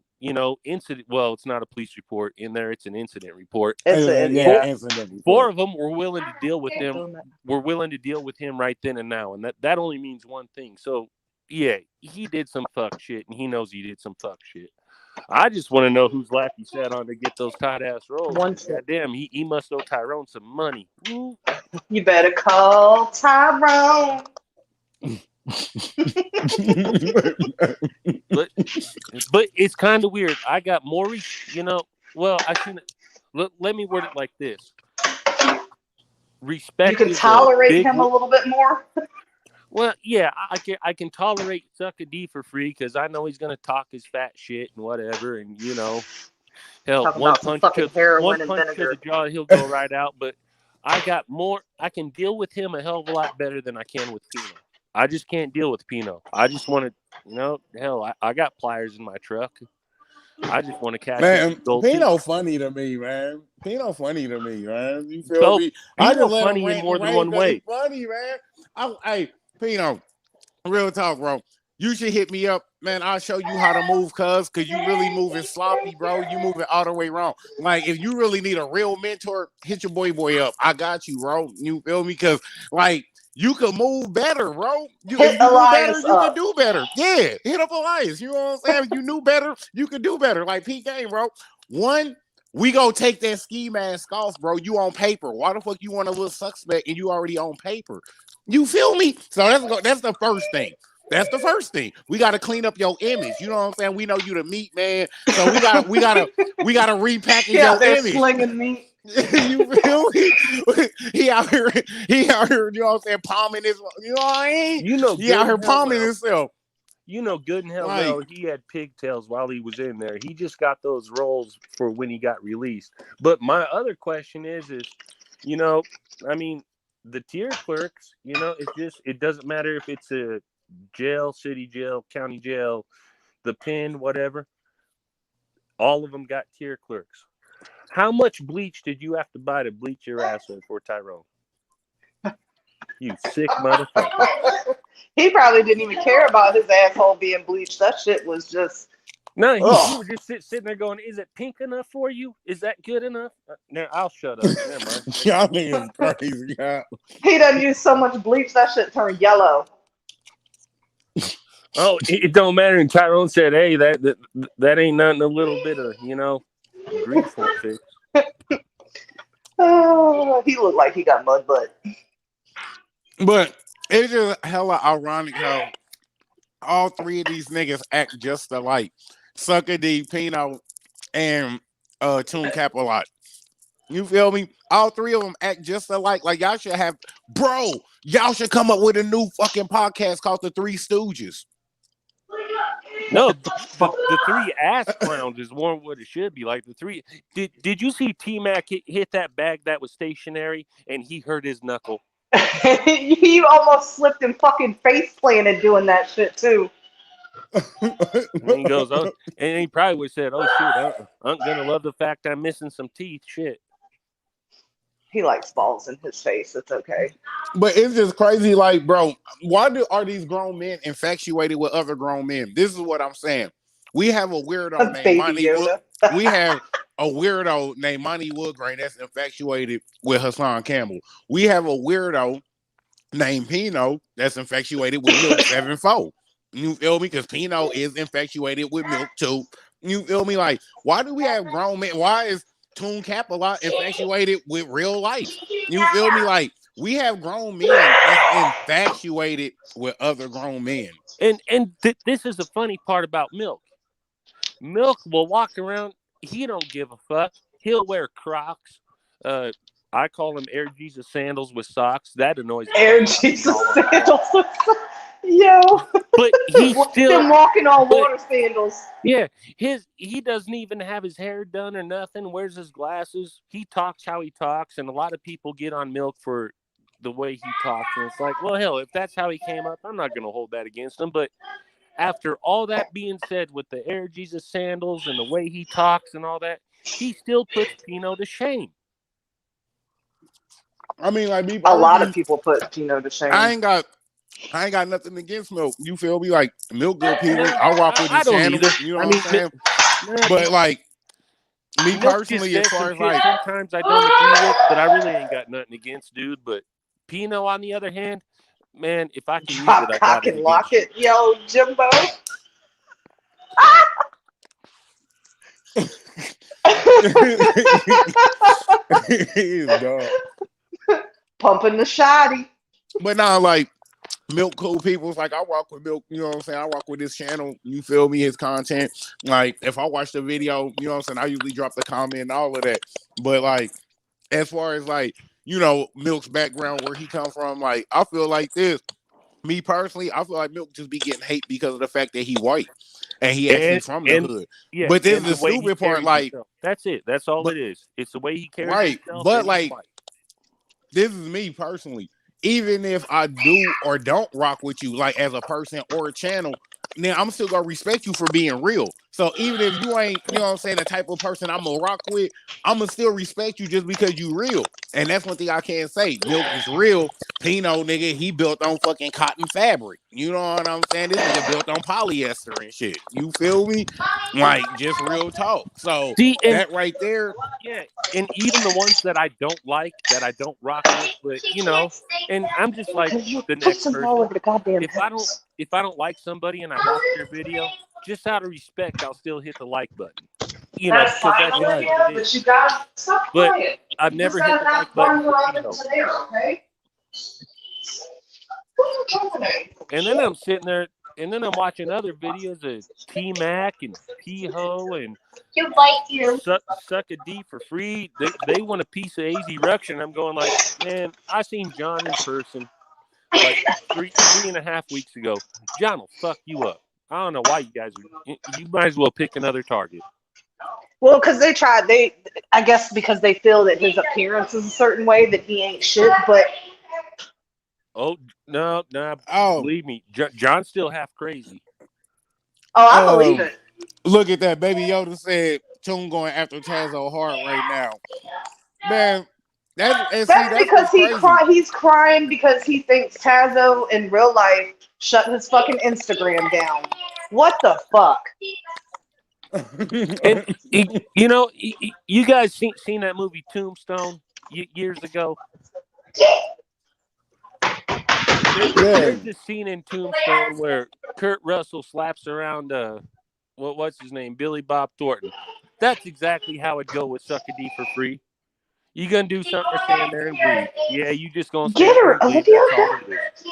incident. Well, it's not a police report in there; it's an incident report. Incident report. 4 of them were willing to deal with him. Were willing to deal with him right then and now, and that only means one thing. So, yeah, he did some fuck shit, and he knows he did some fuck shit. I just want to know whose lap he sat on to get those tight ass rolls. Goddamn, he must owe Tyrone some money. Ooh. You better call Tyrone. but it's kind of weird. I got more, well, I shouldn't. Let me word it like this. Respect. You can tolerate him a little bit more. Well, yeah, I can tolerate Sucker D for free because I know he's gonna talk his fat shit and whatever, and hell, one punch to the jaw, he'll go right out. But I can deal with him a hell of a lot better than I can with Pino. I just can't deal with Pino. I just want to, hell, I got pliers in my truck. I just want to catch man. Pino funny to me, man. Pino funny to me, man. You feel me? I just let him funny in more than one way. Funny, man. Hey, Pino, real talk, bro. You should hit me up, man. I'll show you how to move, cuz you really moving sloppy, bro. You moving all the way wrong. Like, if you really need a real mentor, hit your boy up. I got you, bro. You feel me? Cause like you can move better, bro. Hit If you knew better, Elias you can up. do better. Yeah, hit up Elias. You know what I'm saying? If you knew better, you can do better. Like P game, bro. One, we gonna take that ski mask off, bro. You on paper. Why the fuck you want a little suspect and you already on paper? You feel me? So that's the first thing. That's the first thing. We got to clean up your image. You know what I'm saying? We know you the meat man, so we gotta repackage He out your there image. slinging meat. You feel me? He out here, you know what I'm saying, palming his, you know what I mean? You know, He out good here and hell palming well. himself. You know, good and hell Like, well, he had pigtails while he was in there. He just got those roles for when he got released. But my other question is, you know, I mean, the tier clerks, you know, it doesn't matter if it's a jail, city jail, county jail, the pen, whatever. All of them got tier clerks. How much bleach did you have to buy to bleach your asshole for Tyrone? You sick motherfucker. He probably didn't even care about his asshole being bleached. That shit was just. No, you Ugh. were just sitting there going, is it pink enough for you? Is that good enough? No, I'll shut up. Never mind. y'all niggas crazy. Yeah. He done used so much bleach that shit turned yellow. Oh, it don't matter. And Tyrone said, hey, that ain't nothing a little bit of, you know, grease won't fix. Oh, he looked like he got mud butt. But it's just hella ironic how all three of these niggas act just alike. Sucker D, Pino, and Toon Cap a lot. You feel me? All three of them act just alike. Like y'all should have, bro. Y'all should come up with a new fucking podcast called The Three Stooges. No, the three ass clowns is more what it should be. Like the three. Did you see T-Mac hit that bag that was stationary and he hurt his knuckle? He almost slipped and fucking face planted doing that shit too. And he goes, oh, and he probably would have said, oh shit, I'm gonna love the fact I'm missing some teeth. Shit. He likes balls in his face. It's okay. But it's just crazy, like, bro, why are these grown men infatuated with other grown men? This is what I'm saying. We have a weirdo named Baby Monty Yoda. Wood. We have a weirdo named Monty Woodgrain that's infatuated with Hassan Campbell. We have a weirdo named Pino that's infatuated with Milk 7-4. You feel me? Because Pino is infatuated with Milk too. You feel me? Like, why do we have grown men? Why is Toon Cap a lot infatuated with real life? You feel me? Like, we have grown men that's infatuated with other grown men. And this is the funny part about Milk. Milk will walk around. He don't give a fuck. He'll wear Crocs. I call them Air Jesus sandals with socks. That annoys me. Air Jesus sandals. Yo. But he's still him walking on water sandals. Yeah, he doesn't even have his hair done or nothing. Wears his glasses. He talks how he talks, and a lot of people get on Milk for the way he talks. And it's like, well, hell, if that's how he came up, I'm not going to hold that against him. But after all that being said, with the Air Jesus sandals and the way he talks and all that, he still puts Pino to shame. I mean, like, a lot of people put Pino to shame. I ain't got nothing against Milk. You feel me? Like, Milk good people. I rock with his channel. You know what I'm saying? But like, me personally, as far as like, sometimes I don't agree with, but I really ain't got nothing against, dude. But Pino, on the other hand, man, if I can use Drop, it, I cock, got and lock it, yo, Jimbo. He's dog. Pumping the shoddy. But now, like, Milk cool people. It's like, I walk with Milk, you know what I'm saying? I walk with his channel, you feel me, his content. Like, if I watch the video, you know what I'm saying, I usually drop the comment and all of that. But like, as far as like, you know, Milk's background, where he come from, like, I feel like this. Me personally, I feel like Milk just be getting hate because of the fact that he white and he actually from the hood. Yeah, but this is the stupid part, like, himself. That's it. That's all it is. It's the way he carries right. himself. But like, this is me personally. Even if I do or don't rock with you, like as a person or a channel, then I'm still gonna respect you for being real. So even if you ain't, you know what I'm saying, the type of person I'm gonna rock with, I'm gonna still respect you just because you real. And that's one thing I can't say. Milk is real. Pino, nigga, he built on fucking cotton fabric. You know what I'm saying? This nigga built on polyester and shit. You feel me? Like, just real talk. So, See, and that right there. yeah, and even the ones that I don't like, that I don't rock with, but and I'm just like the next person. All over the goddamn If I don't like somebody and I watch their video, just out of respect, I'll still hit the like button. That's Because fine, that's just Olivia, what it but is. you got stop But quiet. I've You never just hit the gotta like button run for around Pino. into there, okay? And then I'm sitting there, and then I'm watching other videos of T-Mac and P-Ho and You bite you. suck a D for free. They want a piece of AZ Ruction. I'm going like, man, I seen John in person like 3.5 weeks ago. John will fuck you up. I don't know why you guys are. You might as well pick another target. Well, because I guess because they feel that his appearance is a certain way that he ain't shit, but Oh no, Oh, believe me, John's still half crazy. I believe it. Look at that. Baby Yoda said, Tune going after Tazo hard right now. Man, that's Because what's crazy. he's crying because he thinks Tazo in real life shut his fucking Instagram down. What the fuck? And you guys seen that movie Tombstone years ago? There's this scene in Tombstone where Kurt Russell slaps around what's his name, Billy Bob Thornton. That's exactly how it'd go with Suck a D for free. You gonna do something or stand there and bleed? Yeah, you just gonna stand Get there her, and bleed. Olivia. That's all it is.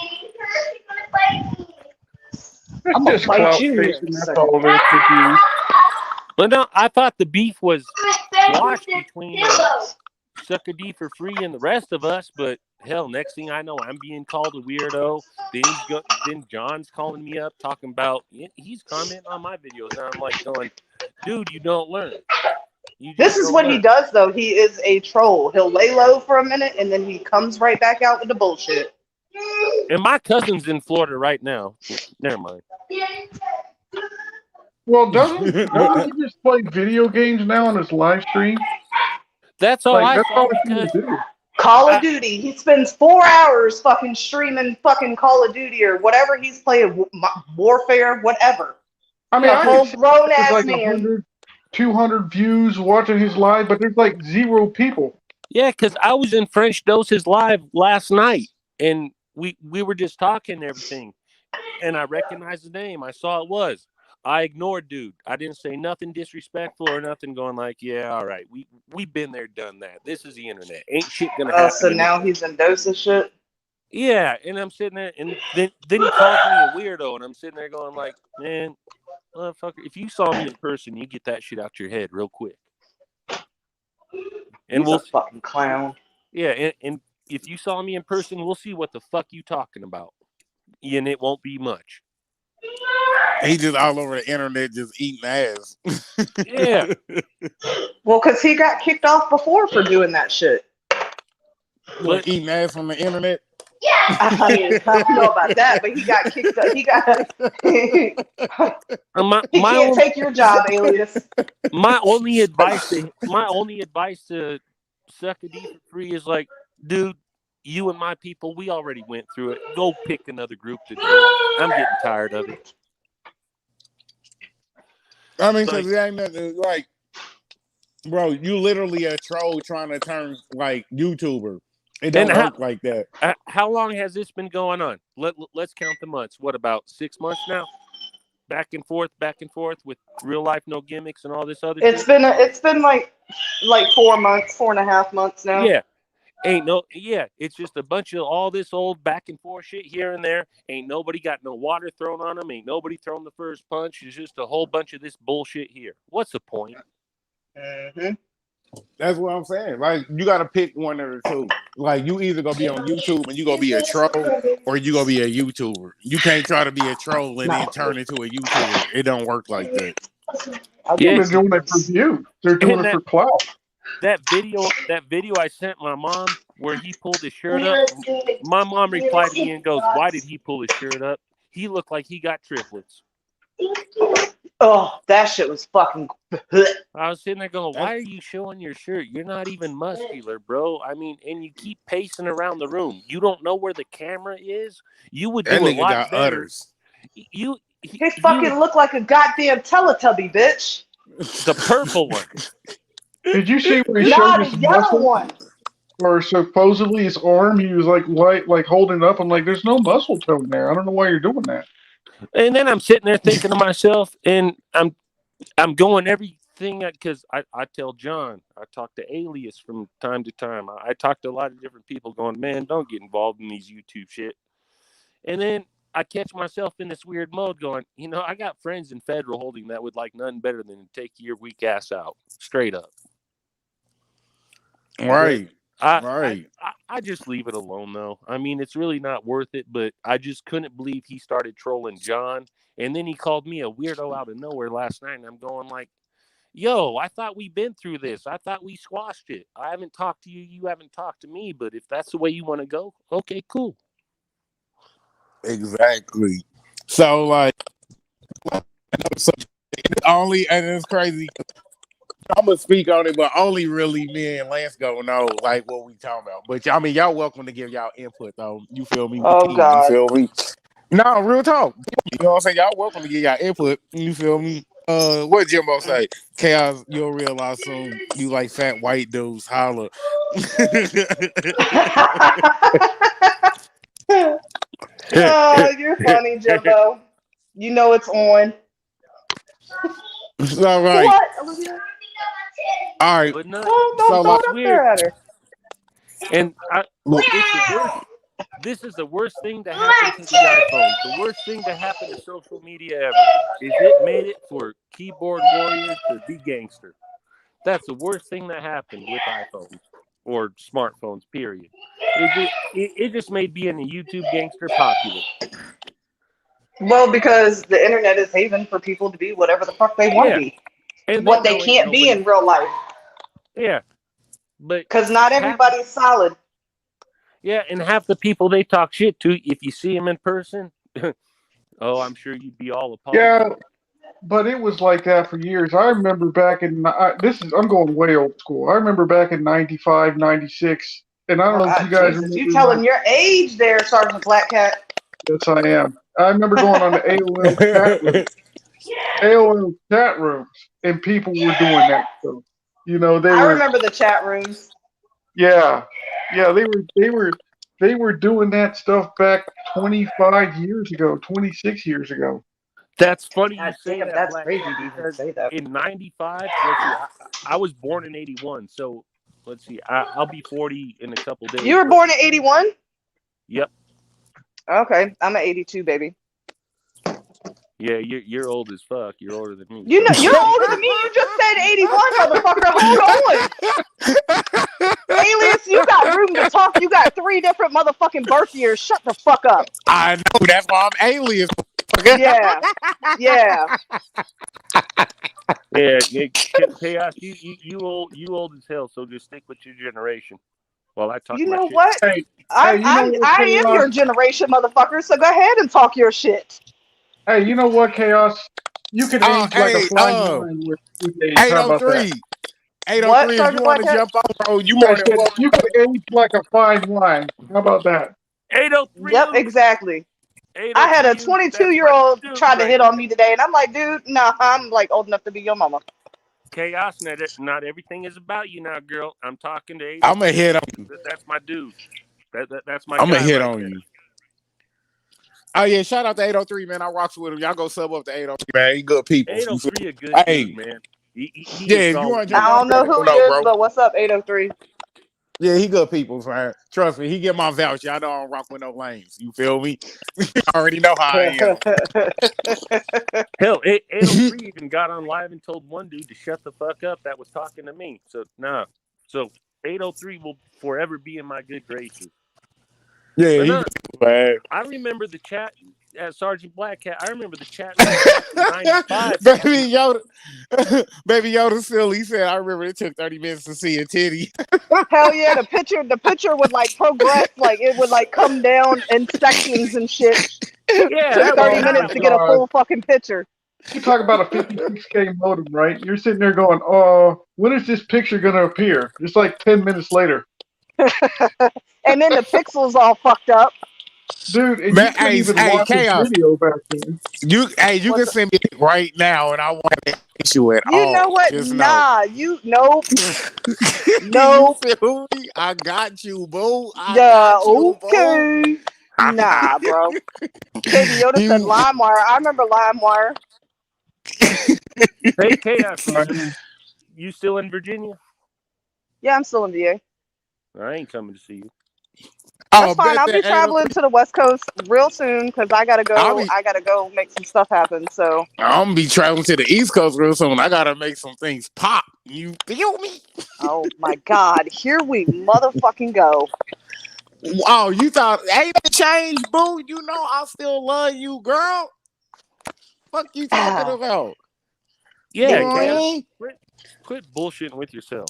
It's just fight clout you. chasing. That's all it is with you. But no, I thought the beef was squashed between Suck a D for free and the rest of us, but hell, next thing I know, I'm being called a weirdo. Then John's calling me up talking about he's commenting on my videos, and I'm like going, dude, you don't learn. This is what he does, though. He is a troll. He'll lay low for a minute, and then he comes right back out with the bullshit. And my cousin's in Florida right now. Never mind. Well, doesn't he just play video games now on his live stream? That's all I That's saw all he because can do. Call of Duty. He spends 4 hours fucking streaming fucking Call of Duty or whatever he's playing, Warfare, whatever. I mean, A I whole can see grown there's ass like man. 100, 200 views watching his live, but there's like 0 people. yeah, because I was in French Dose's live last night, and we were just talking and everything, and I recognized the name. I saw it was. I ignored dude. I didn't say nothing disrespectful or nothing going like, yeah, all right. We've been there, done that. This is the internet. Ain't shit gonna happen. So now he's in Dosa shit? Yeah, and I'm sitting there, and then he calls me a weirdo, and I'm sitting there going like, man, motherfucker, if you saw me in person, you get that shit out your head real quick. And He's a fucking clown. Yeah, and if you saw me in person, we'll see what the fuck you talking about. And it won't be much. He just all over the internet just eating ass. Yeah. Well, because he got kicked off before for doing that shit. What, eating ass on the internet? I don't know about that, but he got kicked up. He can't take your job, Alias. My only advice to Suck a D for free is like, dude, you and my people, we already went through it. Go pick another group to join. I'm getting tired of it. I mean, because it ain't nothing like, bro, you literally a troll trying to turn like YouTuber. It don't work like that. How long has this been going on? Let's count the months. What, about 6 months now? Back and forth with real life, no gimmicks and all this other shit? It's been like 4 months, 4.5 months now. Yeah. It's just a bunch of all this old back and forth shit here and there. Ain't nobody got no water thrown on them. Ain't nobody thrown the first punch. It's just a whole bunch of this bullshit here. What's the point? Mm-hmm. That's what I'm saying. Like, you got to pick one of the two. Like, you either gonna be on YouTube and you gonna be a troll, or you gonna be a YouTuber. You can't try to be a troll and then turn into a YouTuber. It don't work like that. They're doing it for views. They're doing it for clout. That video I sent my mom where he pulled his shirt up, my mom replied to me and goes, why did he pull his shirt up? He looked like he got triplets. Oh, that shit was fucking. I was sitting there going, why are you showing your shirt? You're not even muscular, bro. I mean, and you keep pacing around the room. You don't know where the camera is. You would That do a nigga lot got better. udders. He fucking looked like a goddamn Teletubby, bitch. the purple one. Did you see where he showed Not a his yellow muscle? one. Or supposedly his arm, he was like holding it up. I'm like, there's no muscle tone there. I don't know why you're doing that. And then I'm sitting there thinking to myself, and I'm going everything because I tell John, I talk to Alias from time to time. I talk to a lot of different people going, man, don't get involved in these YouTube shit. And then I catch myself in this weird mode going, I got friends in federal holding that would like nothing better than to take your weak ass out straight up. Right. I just leave it alone though. I mean, it's really not worth it, but I just couldn't believe he started trolling John. And then he called me a weirdo out of nowhere last night. And I'm going like, yo, I thought we'd been through this. I thought we squashed it. I haven't talked to you. You haven't talked to me. But if that's the way you want to go, okay, cool. Exactly. So like, only, and it's crazy. I'm gonna speak on it, but only really me and Lance gonna know like what we talking about. But I mean, y'all welcome to give y'all input though. You feel me? Oh, God. You feel me? No, real talk. You know what I'm saying? Y'all welcome to give y'all input. You feel me? What Jimbo say? Chaos, you'll realize soon you like fat white dudes. Holla. Oh, you're funny, Jimbo. You know it's on. All right. What, Olivia? All right. But no, Don't So, throw like, it up there at her. and it's the worst. This is the worst thing to happen to the iPhone. The worst thing to happen to social media ever is it made it for keyboard warriors to be gangster. That's the worst thing that happened with iPhones or smartphones, period. It just made being a YouTube gangster popular. Well, because the internet is haven for people to be whatever the fuck they want to be. And what they can't be in real life. Yeah. But because not everybody's solid. Yeah, and half the people they talk shit to, if you see them in person, oh, I'm sure you'd be all apologetic. Yeah, but it was like that for years. I remember back in I'm going way old school. I remember back in 95, 96, and I don't know if you guys remember. You telling your age there, Sergeant Black Cat. Yes, I am. I remember going on the AOL chat room. AOL chat rooms, and people were doing that stuff. I remember the chat rooms. Yeah, they were doing that stuff back 25 years ago, 26 years ago. That's funny you say that. That's crazy to even say that. In 95, I was born in 81, so let's see, I'll be 40 in a couple days. You were born in 81? Yep. Okay, I'm an 82 baby. Yeah, you're old as fuck. You're older than me. You're older than me. You just said 81, motherfucker. Hold on. Alias, you got room to talk. You got 3 different motherfucking birth years. Shut the fuck up. I know. That's why I'm Alias. Yeah. Yeah, Chaos, you old as hell, so just stick with your generation. While I talk you my know shit. What? I am your generation, motherfucker, so go ahead and talk your shit. Hey, you know what, Chaos? You can age like a fine wine with age. How about that? 803, if you want to jump on, bro, you can age like a fine wine. How about that? 803. Yep, exactly. I had a 22-year-old try to hit on me today, and I'm like, dude, nah, I'm like old enough to be your mama. Chaos, not everything is about you now, girl. I'm talking to 803. I'm going to hit on you. That's my dude. That's my I'm going to hit right on there. you. Oh, yeah, shout out to 803, man. I rocks with him. Y'all go sub up to 803, man. He good people. 803 a good dude, man. If you want to jump I don't know who he is, but what's up, 803? Yeah, he good people, man. Trust me, he get my voucher. I don't rock with no lanes. You feel me? You already know how I am. Hell, 803 even got on live and told one dude to shut the fuck up that was talking to me. So, nah. So, 803 will forever be in my good graces. Yeah, I remember the chat at Sergeant Black Cat. I remember the chat in 95. Baby Yoda silly. He said, I remember it took 30 minutes to see a titty. Hell yeah, the picture would like progress, like it would like come down in sections and shit. Yeah, it took 30 minutes to get a full fucking picture. You talk about a 56K modem, right? You're sitting there going, "Oh, when is this picture gonna appear?" It's like 10 minutes later, And then the pixels all fucked up. dude. And you Man, couldn't even hey, watch a chaos. video back then. You can What's send me it right now, and I won't have to issue at You know all. what? Just know. Nah, nope, You nope. feel me? I got you, boo. I Yeah, got you, boo. okay. Nah, bro. KB Yoda said You LimeWire. I remember LimeWire. Hey, Chaos, Right. you still in Virginia? Yeah, I'm still in VA. I ain't coming to see you. That's oh, fine. bet I'll be that ain't traveling to the West Coast real soon because I gotta I'll go. be I gotta go make some stuff happen. So, I'm gonna be traveling to the East Coast real soon. I gotta make some things pop. You feel me? oh my God, here we motherfucking go. Oh, you thought ain't it changed, boo? You know I still love you, girl. Fuck you talking about? You Yeah, know what I Chaos, mean? quit bullshitting with yourself.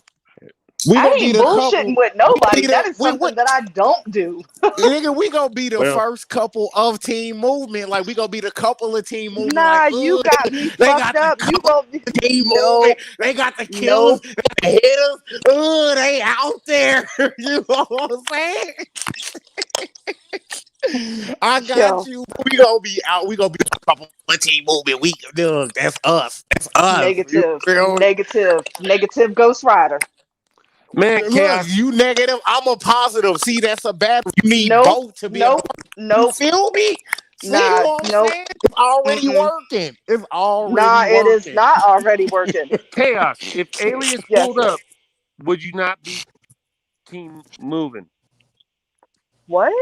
We I gonna be ain't the bullshitting couple. with We gonna be nobody. That the is we something that I don't do. nigga. We gonna be the Well, first couple of Team Movement. Like we gonna be the couple of Team Movement. Like Nah, you got me they fucked got the up. You couple go. of Team Movement. Nope, They got the killers. nope. They got the hitters. They out there. You know what I'm saying? I got Yo, you. We gonna be out. We gonna be a couple of Team Movement. We look. That's us. That's us. You negative, feel me? negative, negative Ghost Rider. man, Look, Chaos. you negative. I'm a positive. See, that's a battle. You need Nope, both to be a. nope, You nope. feel me? See Nah, what I'm nope. saying? It's already Mm-mm. working. It's already Nah, it is working. not already working. Chaos. If aliens Yes. pulled up, would you not be team moving? What?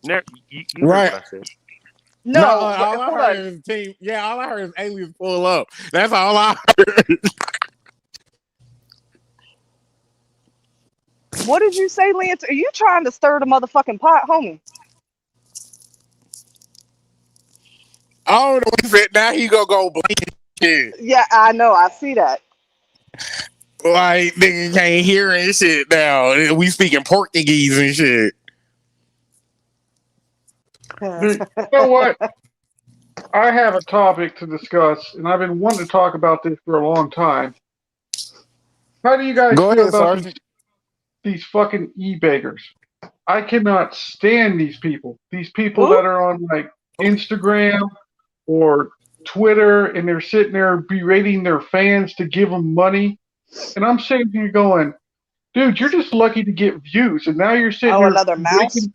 You heard Right. what I said. No, No. all I Hold heard on. is team. Yeah, all I heard is aliens pull up. That's all I. What did you say, Lance? Are you trying to stir the motherfucking pot, homie? I don't know what he said. Now he gonna go blank shit. Yeah, I know. I see that. Like nigga can't hear and shit now. We speaking Portuguese and shit. Dude, you know what? I have a topic to discuss, and I've been wanting to talk about this for a long time. How do you guys Go feel ahead, about Sergeant. these fucking e-beggars? I cannot stand these people. These people Who? that are on like Instagram or Twitter, and they're sitting there berating their fans to give them money. And I'm sitting here going, dude, you're just lucky to get views, and now you're sitting Oh, there another mouse? breaking.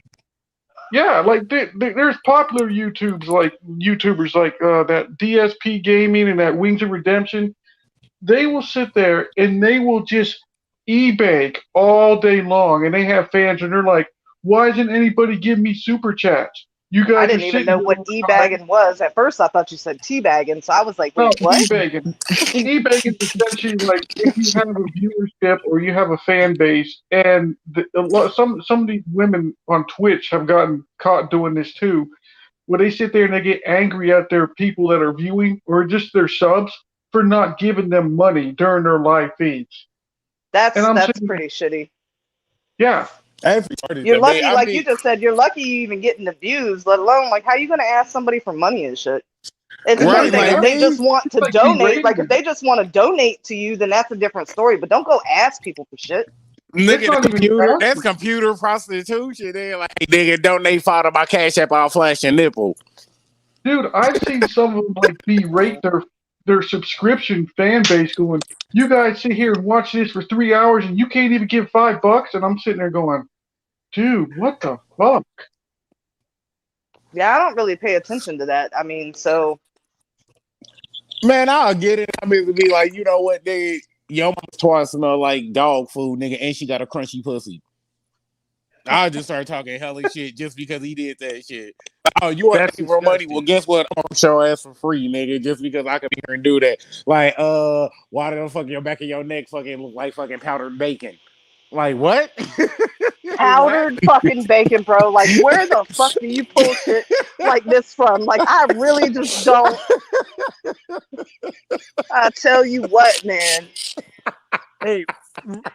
Yeah, like there's popular YouTubers like that DSP Gaming and that Wings of Redemption. They will sit there and they will just e-beg all day long, and they have fans, and they're like, "Why isn't anybody giving me super chats? You I guys are didn't even sitting know here what all the time." e-bagging was. At first, I thought you said teabagging, so I was like, No, wait, what? e-begging. E-begging is essentially like if you have a viewership or you have a fan base, and some of these women on Twitch have gotten caught doing this too, where they sit there and they get angry at their people that are viewing or just their subs for not giving them money during their live feeds. And I'm That's saying, pretty shitty. yeah, That's retarded You're to me. lucky, I like you mean, just said, you're lucky you even getting the views, let alone like how you gonna ask somebody for money and shit. It's it's one not right? even thing Like if that. they just me, want to It's like donate. berating Like if them. they just want to donate to you, then that's a different story. But don't go ask people for shit. It's nigga, the not even computer. That's asking. computer prostitution. They like, hey, nigga, donate $5 my cash app. I'll flash your nipple. Dude, I've seen some of them like berate their subscription fan base going, you guys sit here and watch this for 3 hours and you can't even give $5, and I'm sitting there going, dude, what the fuck? Yeah, I don't really pay attention to that. I mean, so Man, I'll get it. I mean, to be like, you know what, nigga, your mama's twice smell like dog food, nigga, and she got a crunchy pussy. I'll just start talking hellish shit just because he did that shit. Oh, you want to That's pay for money? Well, disgusting. guess what? I'm gonna show ass for free, nigga, just because I can be here and do that. Like, why the fuck your back of your neck fucking look like fucking powdered bacon? Like what? What? powdered fucking bacon, bro. Like where the fuck do you pull shit like this from? Like I really just don't. I tell you what, man. Hey,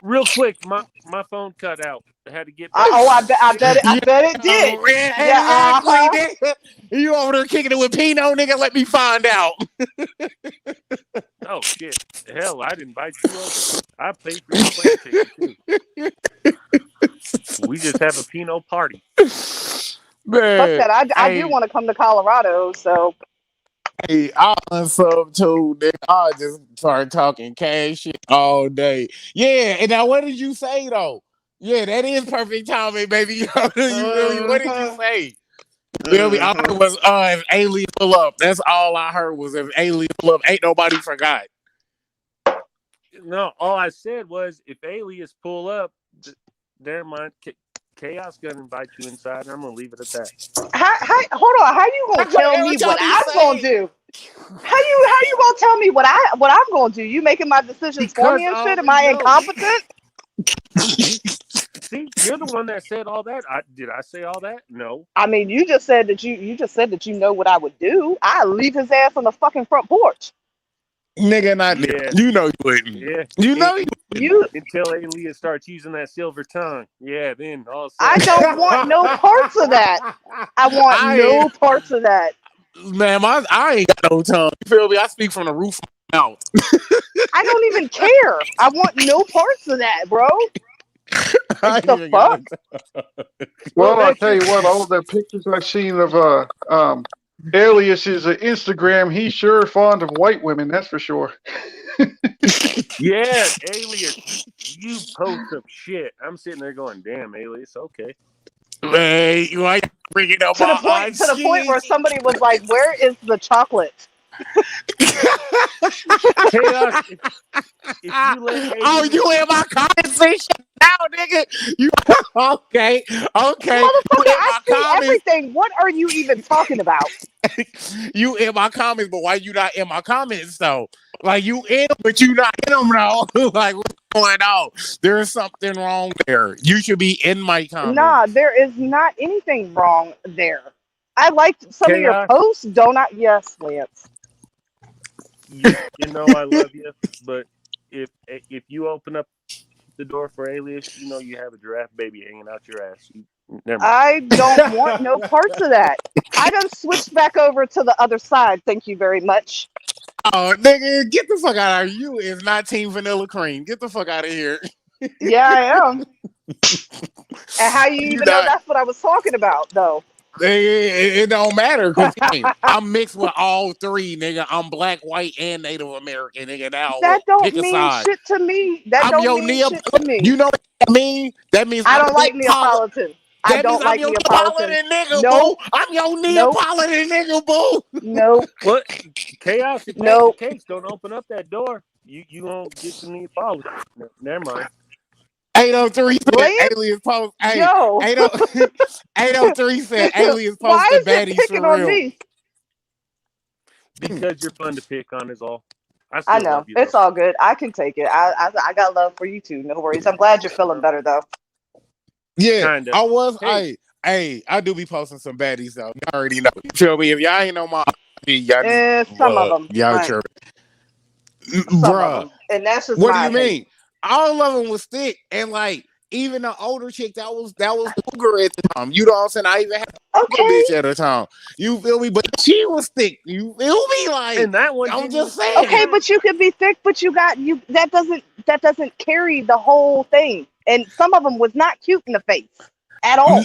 real quick, my phone cut out. had to get back. I bet it did. Oh, yeah, Yeah, exactly, nigga. You over there kicking it with Pino, nigga? Let me find out. Oh shit! Hell, I'd invite you over. I pay for your plane ticket too. We just have a Pinot party. fuck Man, that. I do hey, want to come to Colorado, so hey, I unsub too, nigga. I just started talking cash shit all day. Yeah, and now what did you say though? Yeah, that is perfect timing, baby. You feel me? What did you mhm, say? Feel me? All I mhm. heard was if alien pull up. That's all I heard was if alien pull up. Ain't nobody forgot. No, all I said was if aliens pull up, never mind. Chaos gonna invite you inside, and I'm gonna leave it at that. Hold on. How you gonna tell me What what y'all be I'm gonna saying? do? How you gonna tell me what I'm gonna do? You making my decisions for Because me and I shit? Am already I know. incompetent? See, you're the one that said all that. Did I say all that? No. I mean, you just said that you know what I would do. I leave his ass on the fucking front porch. Nigga, not nigga. Yeah, You know you wouldn't. yeah. You know you wouldn't. You, Until aliens starts using that silver tongue. Yeah, then all of a I sudden, don't want no parts of that. I want I ain't, no parts of that. man, I ain't got no tongue. You feel me? I speak from the roof of my mouth. I don't even care. I want no parts of that, bro. I Like ain't the even got a fuck? tongue. well, Well, I'll that's tell you just what, all the pictures I've seen of Alias's Instagram, he's sure fond of white women, that's for sure. yeah, alias. You post some shit. I'm sitting there going, damn, alias. Okay. Man, you ain't bringing up To the my point to the point shit. where somebody was like, "Where is the chocolate?" Chaos. If you let Oh, aliens, you in my comment section now, nigga? You okay? Okay, you Motherfucker, in I my see comments? everything. What are you even talking about? You in my comments, but why you not in my comments though? Like you in, but you not in them though. Like what's going on? There's something wrong there. You should be in my Nah, comments. there is not anything wrong there. I liked some of your chaos. posts, don't I? Yes, Lance. You know I love you, but if you open up the door for alias, you know you have a giraffe baby hanging out your ass. Never mind. I don't want no parts of that. I done switched back over to the other side. Thank you very much. Oh, nigga, get the fuck out of here. You is not Team Vanilla Cream. Get the fuck out of here. Yeah, I am. And how you You even know not. that's what I was talking about, though? It don't matter because I'm mixed with all three, nigga. I'm black, white, and Native American, nigga. Now That what? don't Pick a mean side. shit to me. That I'm don't your mean shit to me. You know what that means? That means I I'm don't like Neapolitan. Neapolitan. I That means don't I'm like your Neapolitan. Neapolitan nigga, boo. Nope. I'm your Nope. Neapolitan nigga, boo. Nope. What chaos? If that's the Nope. case, don't open up that door. You gonna get some Neapolitan. Never mind. 803 said Lance, aliens post. Hey, Joe, 803 said aliens why posted is it baddies picking for on real. me? Because you're fun to pick on is all. I I still know. love you though. It's all good. I can take it. I got love for you too. No worries. I'm glad you're feeling better though. Yeah, Kinda. I was. Hey, I do be posting some baddies though. Y'all already know. You feel me? If y'all ain't know my, y'all just Some of them. y'all Right. chirp, Some of bruh. them. And that's just What do my you opinion. mean? All of them was thick, and like even the older chick that was cougar at the time. You know what I'm saying? I even had a cougar Okay. bitch at the time. You feel me? But she was thick. You feel me? Like and that one I'm didn't even just stand Okay, saying. out. but you could be thick, but you got you that doesn't carry the whole thing. And some of them was not cute in the face at all.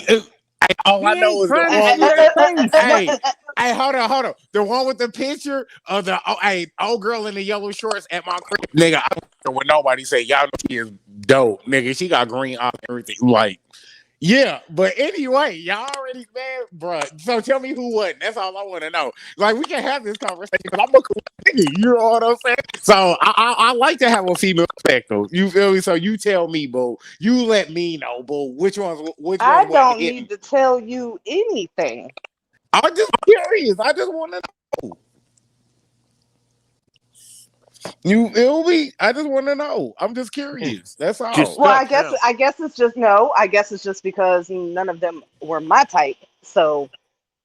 All I We ain't know is the trying to one see with her the. face. Hey, hey, hold on. The one with the picture of the old girl in the yellow shorts at my crib, nigga. I don't care what nobody say. Y'all know she is dope, nigga. She got green eyes and everything. Like, yeah. But anyway, y'all already man, bruh. So tell me who wasn't. That's all I want to know. Like, we can have this conversation because I'm a cool nigga. You know what I'm saying? So I like to have a female perspective. You feel me? So you tell me, boo. You let me know, boo. Which ones I wasn't don't hitting? need to tell you anything. I'm just curious. I just want to know. You feel me? I just want to know. I'm just curious. That's Just all. Well, stuck now. I guess it's just no. I guess it's just because none of them were my type, so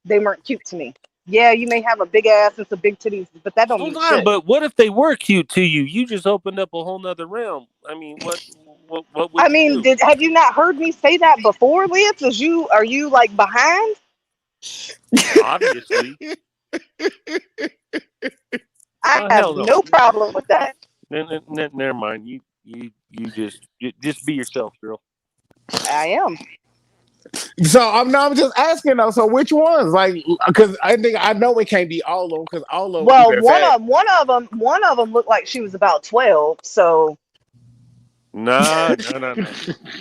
they weren't cute to me. Yeah, you may have a big ass and some big titties, but that don't Hold mean on, shit. but what if they were cute to you? You just opened up a whole nother realm. I mean, what What would I you mean, do? have you not heard me say that before, Lance? Are you like behind? Obviously. I Oh have hell no. no problem with that. Never mind. You just be yourself, girl. I am. So I'm just asking though. So which ones? Like, because I know it can't be all of them because all of them Well, even fat. one of them looked like she was about 12. So Nah.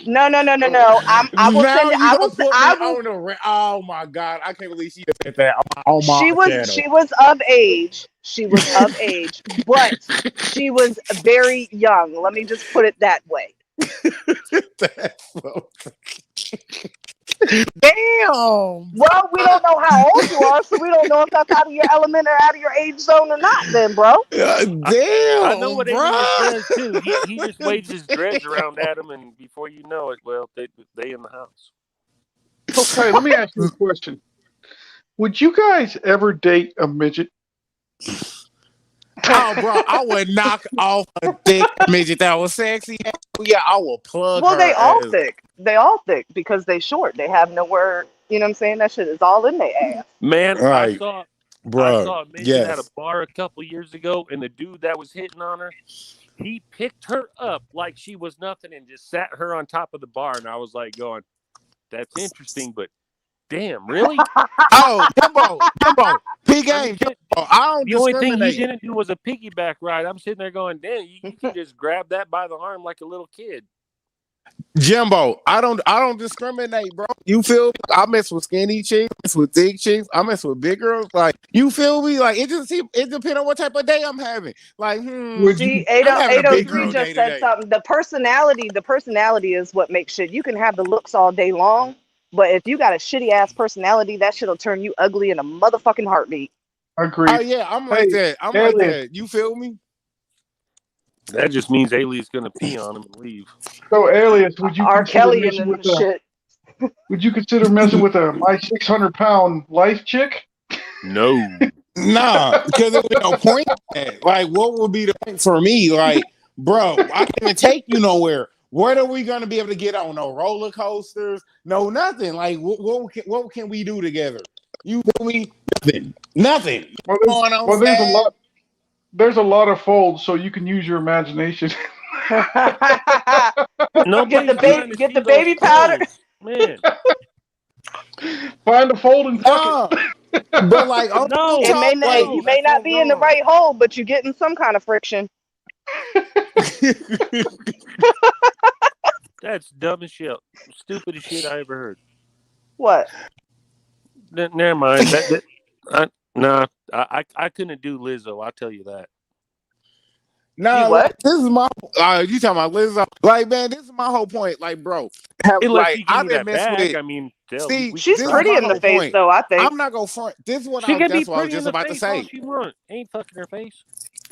no. I will Now send it. you gonna put me on the oh my god, I can't believe she said that on my channel. She was of age. She was of age, but she was very young. Let me just put it that way. That's so- Damn. Well, we don't know how old you are, so we don't know if that's out of your element or out of your age zone or not, then, bro. Damn, I know what Alias bro. does too. He just waves his dreads around at him, and before you know it, well, they in the house. Okay, let me ask you a question. Would you guys ever date a midget? Oh, bro, I would knock off a thick midget that was sexy. Yeah, I will plug Well, her they all ass. thick. They all thick because they short. They have nowhere. You know what I'm saying? That shit is all in their ass. Man, Right, I bro. saw a midget at a Yes. bar a couple years ago, and the dude that was hitting on her, he picked her up like she was nothing and just sat her on top of the bar, and I was like, going, "That's interesting, but damn, really?" Oh, Jimbo, P I mean, game, shit, Jimbo. I don't the only thing he discriminate. didn't do was a piggyback ride. I'm sitting there going, "Damn, you can just grab that by the arm like a little kid." Jimbo, I don't discriminate, bro. You feel me? I mess with skinny chicks, I mess with thick chicks, I mess with big girls. Like, you feel me? Like, it depends on what type of day I'm having. Like, Would See, you? I'm having a big 803 girl day just said today. something. The personality is what makes shit. You can have the looks all day long, but if you got a shitty ass personality, that shit'll turn you ugly in a motherfucking heartbeat. Oh Agreed. yeah, I'm like Hey, that. I'm like Alias. that. You feel me? That just means Ali's gonna pee on him and leave. So, Alias, would you R. consider Kelly and messing the with a? shit. Would you consider messing with a my 600-pound life chick? No. Nah, because there would be no point in that. Like, what would be the point for me? Like, bro, I can't even take you nowhere. What are we gonna be able to get on? No roller coasters, no nothing. Like, what can we do together? You feel me? Nothing. Well, Going on, there's a sad. lot. There's a lot of folds, so you can use your imagination. Nobody's trying to get see the those baby powder. folds. Man. Find a fold and tuck But like, on No. real It talk, like, you may that's not so be in the wrong. right hole, but you're getting some kind of friction. That's dumb as shit. Stupidest shit I ever heard. What? Never mind. I couldn't do Lizzo. I'll tell you that. nah, You what? like, this is my. You talking about Lizzo? Like, man, this is my whole point. Like, bro, Unless like, you give I've me been that messing bag, with. I mean, hell, See, She's this is pretty my in the whole face, point. though, I think. I'm not gonna front. This is what she can be that's what I was pretty in just the about to face all say. she wants. Ain't fucking her face.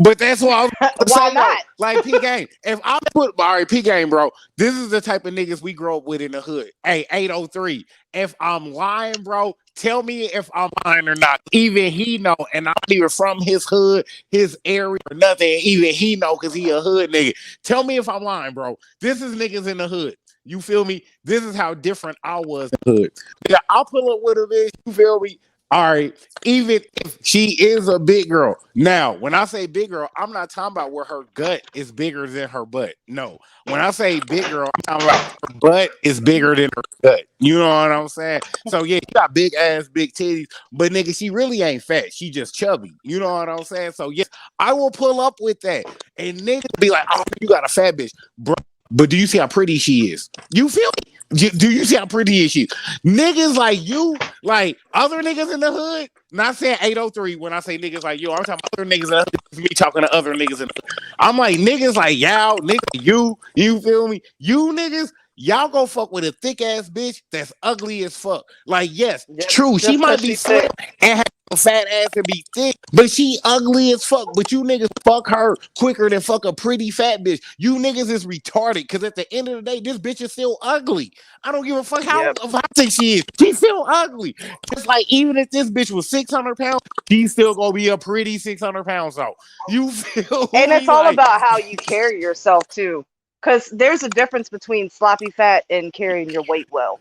But that's what I was about to Why say, though. not? Like, P game. If I put all right, P game, bro. This is the type of niggas we grow up with in the hood. Hey, 803. If I'm lying, bro, tell me if I'm lying or not. Even he know, and I'm not even from his hood, his area, or nothing. Even he know because he a hood nigga. Tell me if I'm lying, bro. This is niggas in the hood. You feel me? This is how different I was in the hood. Yeah, I'll pull up with a bitch. You feel me? All right, even if she is a big girl. Now, when I say big girl, I'm not talking about where her gut is bigger than her butt. No. When I say big girl, I'm talking about her butt is bigger than her gut. You know what I'm saying? So, yeah, she got big ass, big titties, but nigga, she really ain't fat. She just chubby. You know what I'm saying? So, yes, I will pull up with that. And niggas be like, oh, you got a fat bitch. Bro, but do you see how pretty she is? You feel me? Do you see how pretty is she? Niggas like you, like other niggas in the hood, not saying 803 when I say niggas like you, I'm talking about other niggas in the hood, it's me talking to other niggas in the hood. I'm like, niggas like y'all, nigga, you feel me? You niggas, y'all go fuck with a thick ass bitch that's ugly as fuck. Like, yes, it's true. She Just might 'cause be she's slim thick. and have a fat ass and be thick, but she ugly as fuck. But you niggas fuck her quicker than fuck a pretty fat bitch. You niggas is retarded because at the end of the day, this bitch is still ugly. I don't give a fuck how Yep. I think she is. She's still ugly. Just like even if this bitch was 600 pounds, she's still gonna be a pretty 600 pounds. So you feel And me? it's all Like, about how you carry yourself, too. Because there's a difference between sloppy fat and carrying your weight well.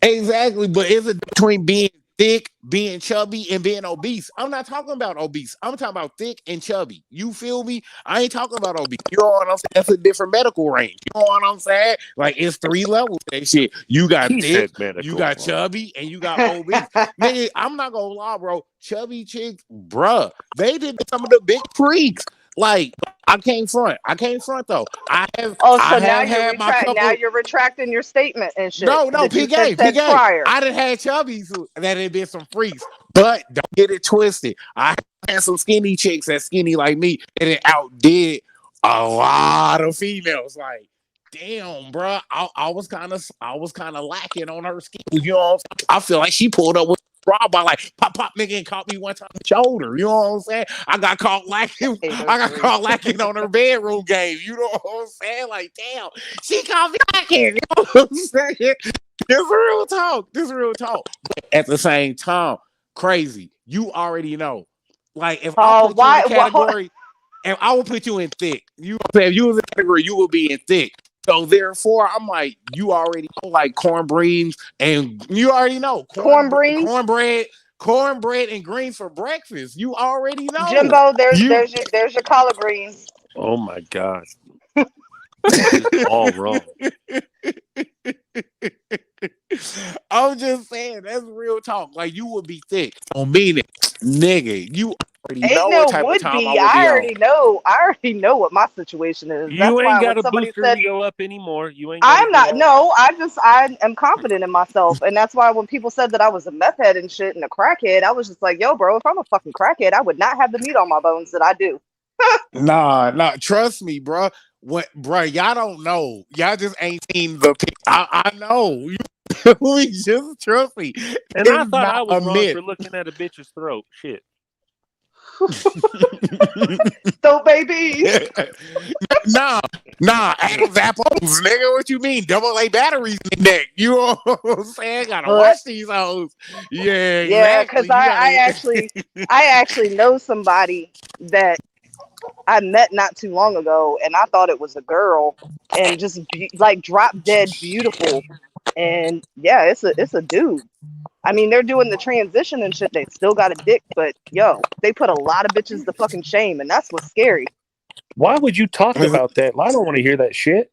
Exactly, but it's a between being thick, being chubby, and being obese. I'm not talking about obese. I'm talking about thick and chubby. You feel me? I ain't talking about obese. You know what I'm saying? That's a different medical range. You know what I'm saying? Like it's 3 levels. That shit. You got He thick, said you medical. got chubby, and you got obese. Nigga, I'm not gonna lie, bro. Chubby chicks, bruh, they did some of the big freaks. Like I can't front though. Oh, I so now have you're had my now couple. you're retracting your statement and shit No, that you PK, said PK. prior. I done had chubbies that had been some freaks, but don't get it twisted. I had some skinny chicks that skinny like me, and it outdid a lot of females. Like, damn, bro, I was kind of lacking on her skin. You know, what I'm saying? I feel like she pulled up with bra by like pop nigga and caught me one time on the shoulder. You know what I'm saying? I got caught lacking. I got 803. caught lacking on her bedroom game. You know what I'm saying? Like, damn, she caught me lacking. You know what I'm saying? This real talk. This real talk. But at the same time, crazy. You already know. Like if I Oh, put you in the why? category, and I will put you in thick. You if you was in the category, you will be in thick. So therefore, I'm like, you already know, like cornbread, and you already know Corn breeds? cornbread and greens for breakfast. You already know. Jimbo, You there's your collard greens. Oh my God. It's all wrong. I'm just saying that's real talk. Like you would be thick. Don't mean it, nigga. You already Ain't know what no type of would time I be. would be on. I already know what my situation is. That's You ain't why got when a somebody booster said ego up anymore. You ain't got to I'm do not, all that. no, I am confident in myself. And that's why when people said that I was a meth head and shit and a crackhead, I was just like, yo, bro, if I'm a fucking crackhead, I would not have the meat on my bones that I do. Nah. Trust me, bro. What, bro? Y'all don't know. Y'all just ain't seen the. I know. You just trust me. And I It's thought not I a was wrong myth. for looking at a bitch's throat. Shit. So, babies. nah, Adam's apples, nigga. What you mean? Double A batteries in the neck. You know what I'm saying? Gotta But watch these hoes. Yeah, yeah, because exactly. You gotta. I actually know somebody that I met not too long ago, and I thought it was a girl, and just like drop dead beautiful. And yeah, it's a dude. I mean, they're doing the transition and shit. They still got a dick, but yo, they put a lot of bitches to fucking shame, and that's what's scary. Why would you talk about that? I don't want to hear that shit.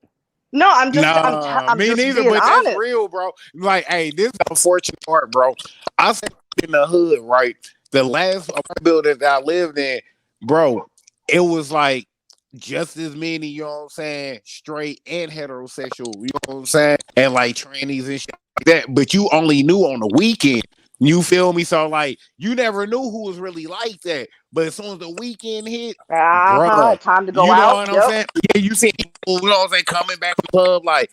No, Nah, I'm me just neither. being But that's honest. real, bro. Like, hey, this is the unfortunate part, bro. I said in the hood, right? The last apartment building that I lived in, bro, it was like just as many, you know what I'm saying, straight and heterosexual, you know what I'm saying, and like trannies and shit like that. But you only knew on the weekend. You feel me? So like, you never knew who was really like that. But as soon as the weekend hit, Uh-huh. bruh, Time to go you know out. what I'm Yep. saying? Yeah, you see people, you know what I'm saying, coming back from the club like,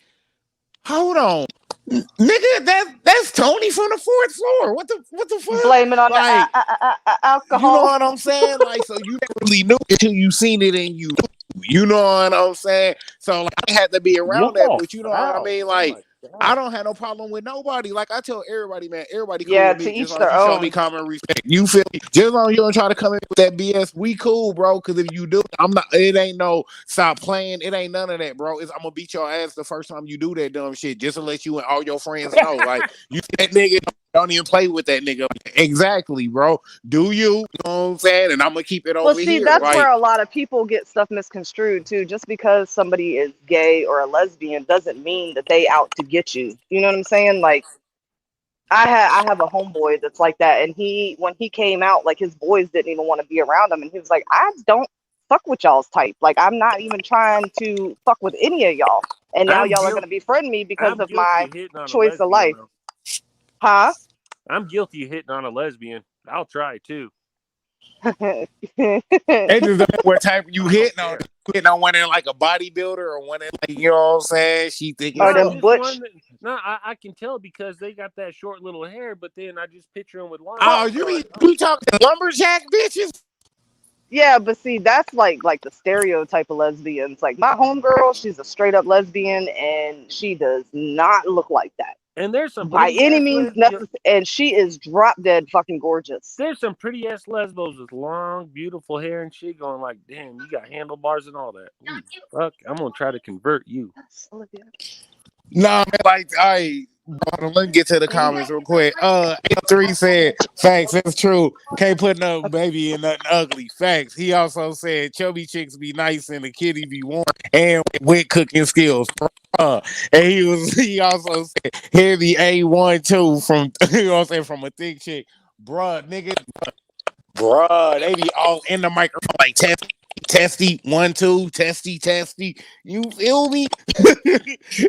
hold on, nigga, that's Tony from the fourth floor. What the fuck? Blame it on the Like, you know alcohol. what I'm saying? Like, so you never really knew until you seen it and you know what I'm saying? So like I had to be around that, Y'all but you know what I foul. mean? Oh Like, my I God. don't have no problem with nobody. Like I tell everybody, man, everybody cool Yeah, with to me. Just each long as their you show me own. common respect. You feel me? Just as long as you don't try to come in with that BS, we cool, bro. Cause if you do, I'm not, it ain't no stop playing. It ain't none of that, bro. I'm gonna beat your ass the first time you do that dumb shit, just to let you and all your friends know. Like, you see that nigga, don't even play with that nigga. Exactly, bro. Do you know what I'm saying? And I'm gonna keep it Well, over see, here. that's Like, where a lot of people get stuff misconstrued too. Just because somebody is gay or a lesbian doesn't mean that they out to get you. You know what I'm saying? Like I have a homeboy that's like that, and when he came out, like his boys didn't even want to be around him, and he was like, I don't fuck with y'all's type. Like I'm not even trying to fuck with any of y'all. And now I'm y'all are guilty. gonna befriend me because I'm of guilty my of hitting on a choice of lesbian life, though. huh? I'm guilty of hitting on a lesbian. I'll try too. it just depends what type you I don't hitting on. care. You hitting on one in like a bodybuilder or one in like, you know what I'm saying? She thinking Or No, so. them just butch. one. No, I can tell because they got that short little hair, but then I just picture them with long Oh, hair. you So mean you talking lumberjack bitches? Yeah, but see, that's like the stereotype of lesbians. Like my homegirl, she's a straight up lesbian, and she does not look like that. And there's some by pretty any ass means lesbians. necessary, and she is drop dead fucking gorgeous. There's some pretty ass lesbos with long, beautiful hair and shit going like, damn, you got handlebars and all that. Ooh, fuck, I'm gonna try to convert you. Olivia. Nah, man, like, let me get to the comments real quick. A3 said, facts, that's true. Can't put no baby in nothing ugly. Facts. He also said, chubby chicks be nice and the kitty be warm and with cooking skills. And he also said, heavy A1 too from, you know what I'm saying, from a thick chick. Bruh, nigga, bruh, they be all in the microphone like testy, 1, 2, testy. You feel me?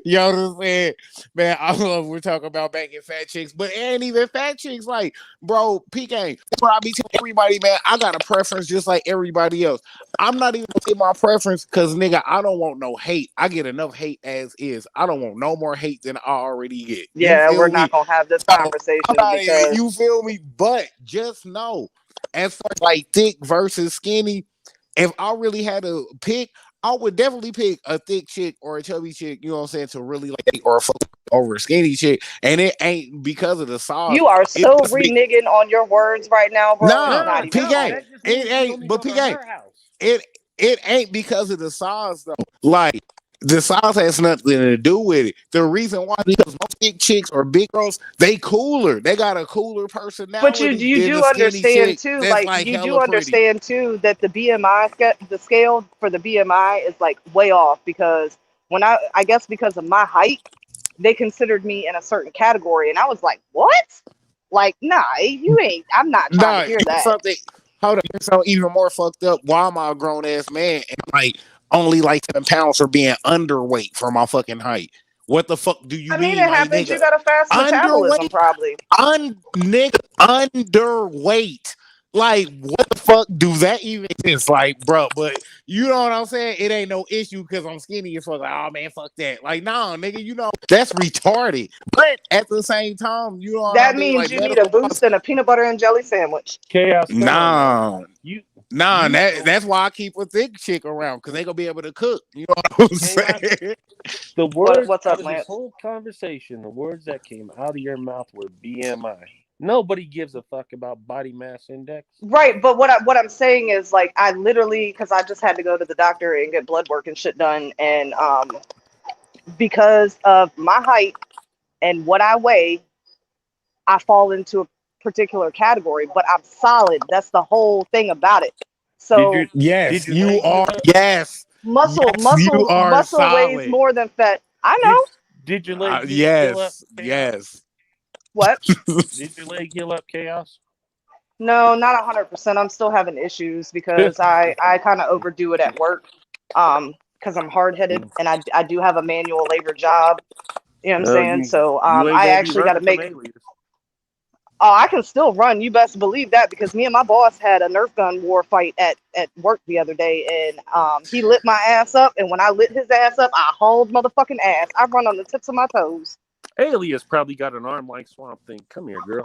You know what I'm saying? Man, I love we're talking about banging fat chicks, but it ain't even fat chicks. Like, bro, PK, that's what I be telling everybody, man. I got a preference just like everybody else. I'm not even gonna say my preference because nigga, I don't want no hate. I get enough hate as is. I don't want no more hate than I already get. You Yeah, we're feel me? not gonna have this So, conversation because you feel me? But just know, as far as like thick versus skinny, if I really had to pick, I would definitely pick a thick chick or a chubby chick, you know what I'm saying, to really like or over a skinny chick. And it ain't because of the sauce. you are It's so just reneging on your words right now, bro. It's nah, not Nah, even no, PK. funny. that just It means you don't ain't, need to but go to PK, her house. it ain't because of the sauce though. Like the sauce has nothing to do with it. The reason why because most big chicks or big girls, they cooler. They got a cooler But personality you than do the skinny understand chick too, that's like like you do hella pretty. understand too that the the scale for the BMI is like way off because when I guess because of my height, they considered me in a certain category, and I was like, what? Like, nah, you ain't. I'm not trying to Nah, hear here's that. something. Hold on, here's something even more fucked up. Why am I a grown ass man and like only like 7 pounds for being underweight for my fucking height? What the fuck do you I mean, mean, it like happens. nigga? You got a fast metabolism, Underweight? probably. Nigga, underweight. Like, what the fuck do that even exist? Like, bro, but you know what I'm saying? It ain't no issue because I'm skinny as fuck. Like, oh man, fuck that. Like, nah, nigga, you know, that's retarded. But at the same time, you know what I That mean? means Like you need a medical boost and a peanut butter and jelly sandwich. Chaos, come on now. nah. You Nah, you that's why I keep a thick chick around because they gonna be able to cook. You know what I'm chaos. saying? The words What's out up, of this Lance? whole conversation, the words that came out of your mouth were BMI. Nobody gives a fuck about body mass index. Right, but what I'm saying is like I literally because I just had to go to the doctor and get blood work and shit done, and because of my height and what I weigh, I fall into a particular category, but I'm solid. That's the whole thing about it. Did your So did Yes, your you leg are. heal up? Yes, yes, you are muscle weighs solid. more than fat. I Did know did your leg heal up? Yes, Chaos. yes. what. Did your leg heal up? Chaos. No, not 100%. I'm still having issues because I kind of overdo it at work. Because I'm hard headed and I do have a manual labor job. You know what I'm saying? You So you ain't I gonna be actually got to running from make. aliens. Oh, I can still run. You best believe that because me and my boss had a Nerf gun war fight at work the other day, and he lit my ass up, and when I lit his ass up, I hauled motherfucking ass. I run on the tips of my toes. Alias probably got an arm like Swamp Thing. Come here, girl.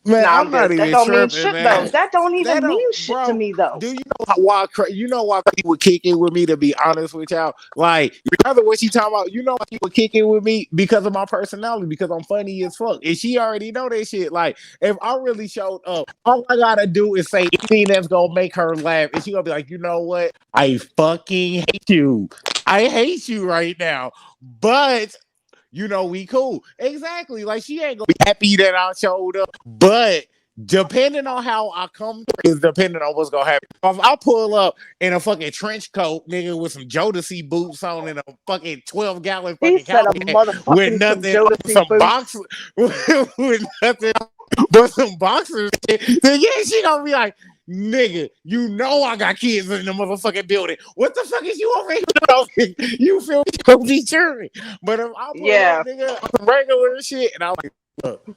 Man, Nah, I'm I'm not good. That even don't mean tripping, shit though. man. That don't That even don't, mean shit to bro. me though. Do you know why? You know why people kick in with me? To be honest with y'all, like regardless of what she talking about, you know why people kick in with me because of my personality, because I'm funny as fuck, and she already know that shit. Like if I really showed up, all I gotta do is say anything that's gonna make her laugh, and she gonna be like, you know what? I fucking hate you. I hate you right now, but you know, we cool. Exactly. Like she ain't gonna be happy that I showed up. But depending on how I come through is depending on what's gonna happen. If I pull up in a fucking trench coat, nigga, with some Jodeci boots on and a fucking 12-gallon He fucking said a Cadillac with motherfucking some nothing, Jodeci some boots. boxers with nothing but some boxers, then yeah, she gonna be like, nigga, you know I got kids in the motherfucking building. What the fuck is you over here? You feel me? You gonna be cheering. But if I pull up, Yeah. nigga, on regular shit, and I'm like, look,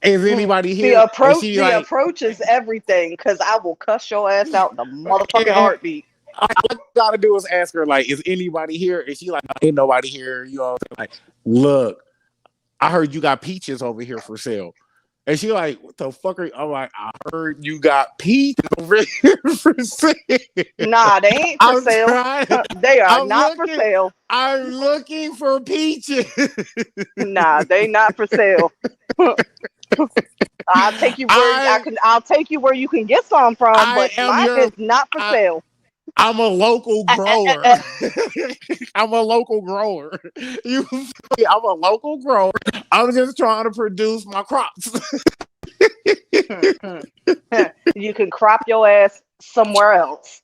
is anybody The here? And approach she the like, approach is everything because I will cuss your ass out in the motherfucking and heartbeat. all I gotta do is ask her, like, is anybody here? And she like, ain't nobody here. You know what I'm saying? Like, look, I heard you got peaches over here for sale. And she like, what the fuck are you? I'm like, I heard you got peaches over here for sale. Nah, they ain't for I'm sale. trying. They are I'm not for looking. sale. I'm looking for peaches. Nah, they not for sale. I'll take you where I I'll take you where you can get some from, I but am mine your is not for I, sale. I'm a local grower. Eh. I'm a local grower. You feel me? I'm a local grower. I'm just trying to produce my crops. You can crop your ass somewhere else.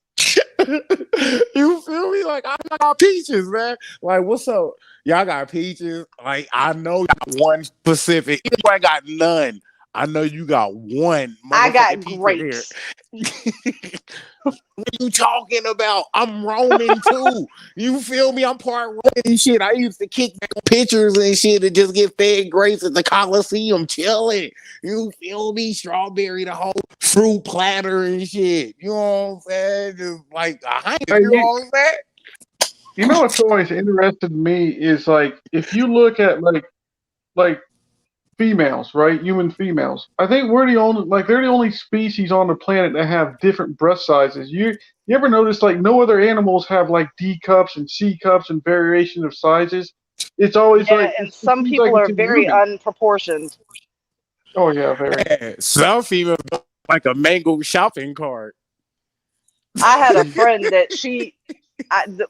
You feel me? Like I got peaches, man. Like, what's up? Y'all got peaches. Like, I know you got one specific. I got none. I know you got one I got motherfucking peach here. grapes. What you talking about? I'm Roman too. You feel me? I'm part Roman and shit. I used to kick back pictures and shit and just get fed grapes at the Coliseum chilling. You feel me? Strawberry, the whole fruit platter and shit. You know what I'm saying? Just like a hike. Hey, You know what I'm saying? you know what's always interested me is like if you look at like females, right? Human females. I think we're the only they're the only species on the planet that have different breast sizes. You ever notice like no other animals have like D cups and C cups and variation of sizes? It's always Yeah, like and it some seems like people it's are in very women. unproportioned. Oh yeah, very. Yeah, some females like a mango shopping cart. I had a friend that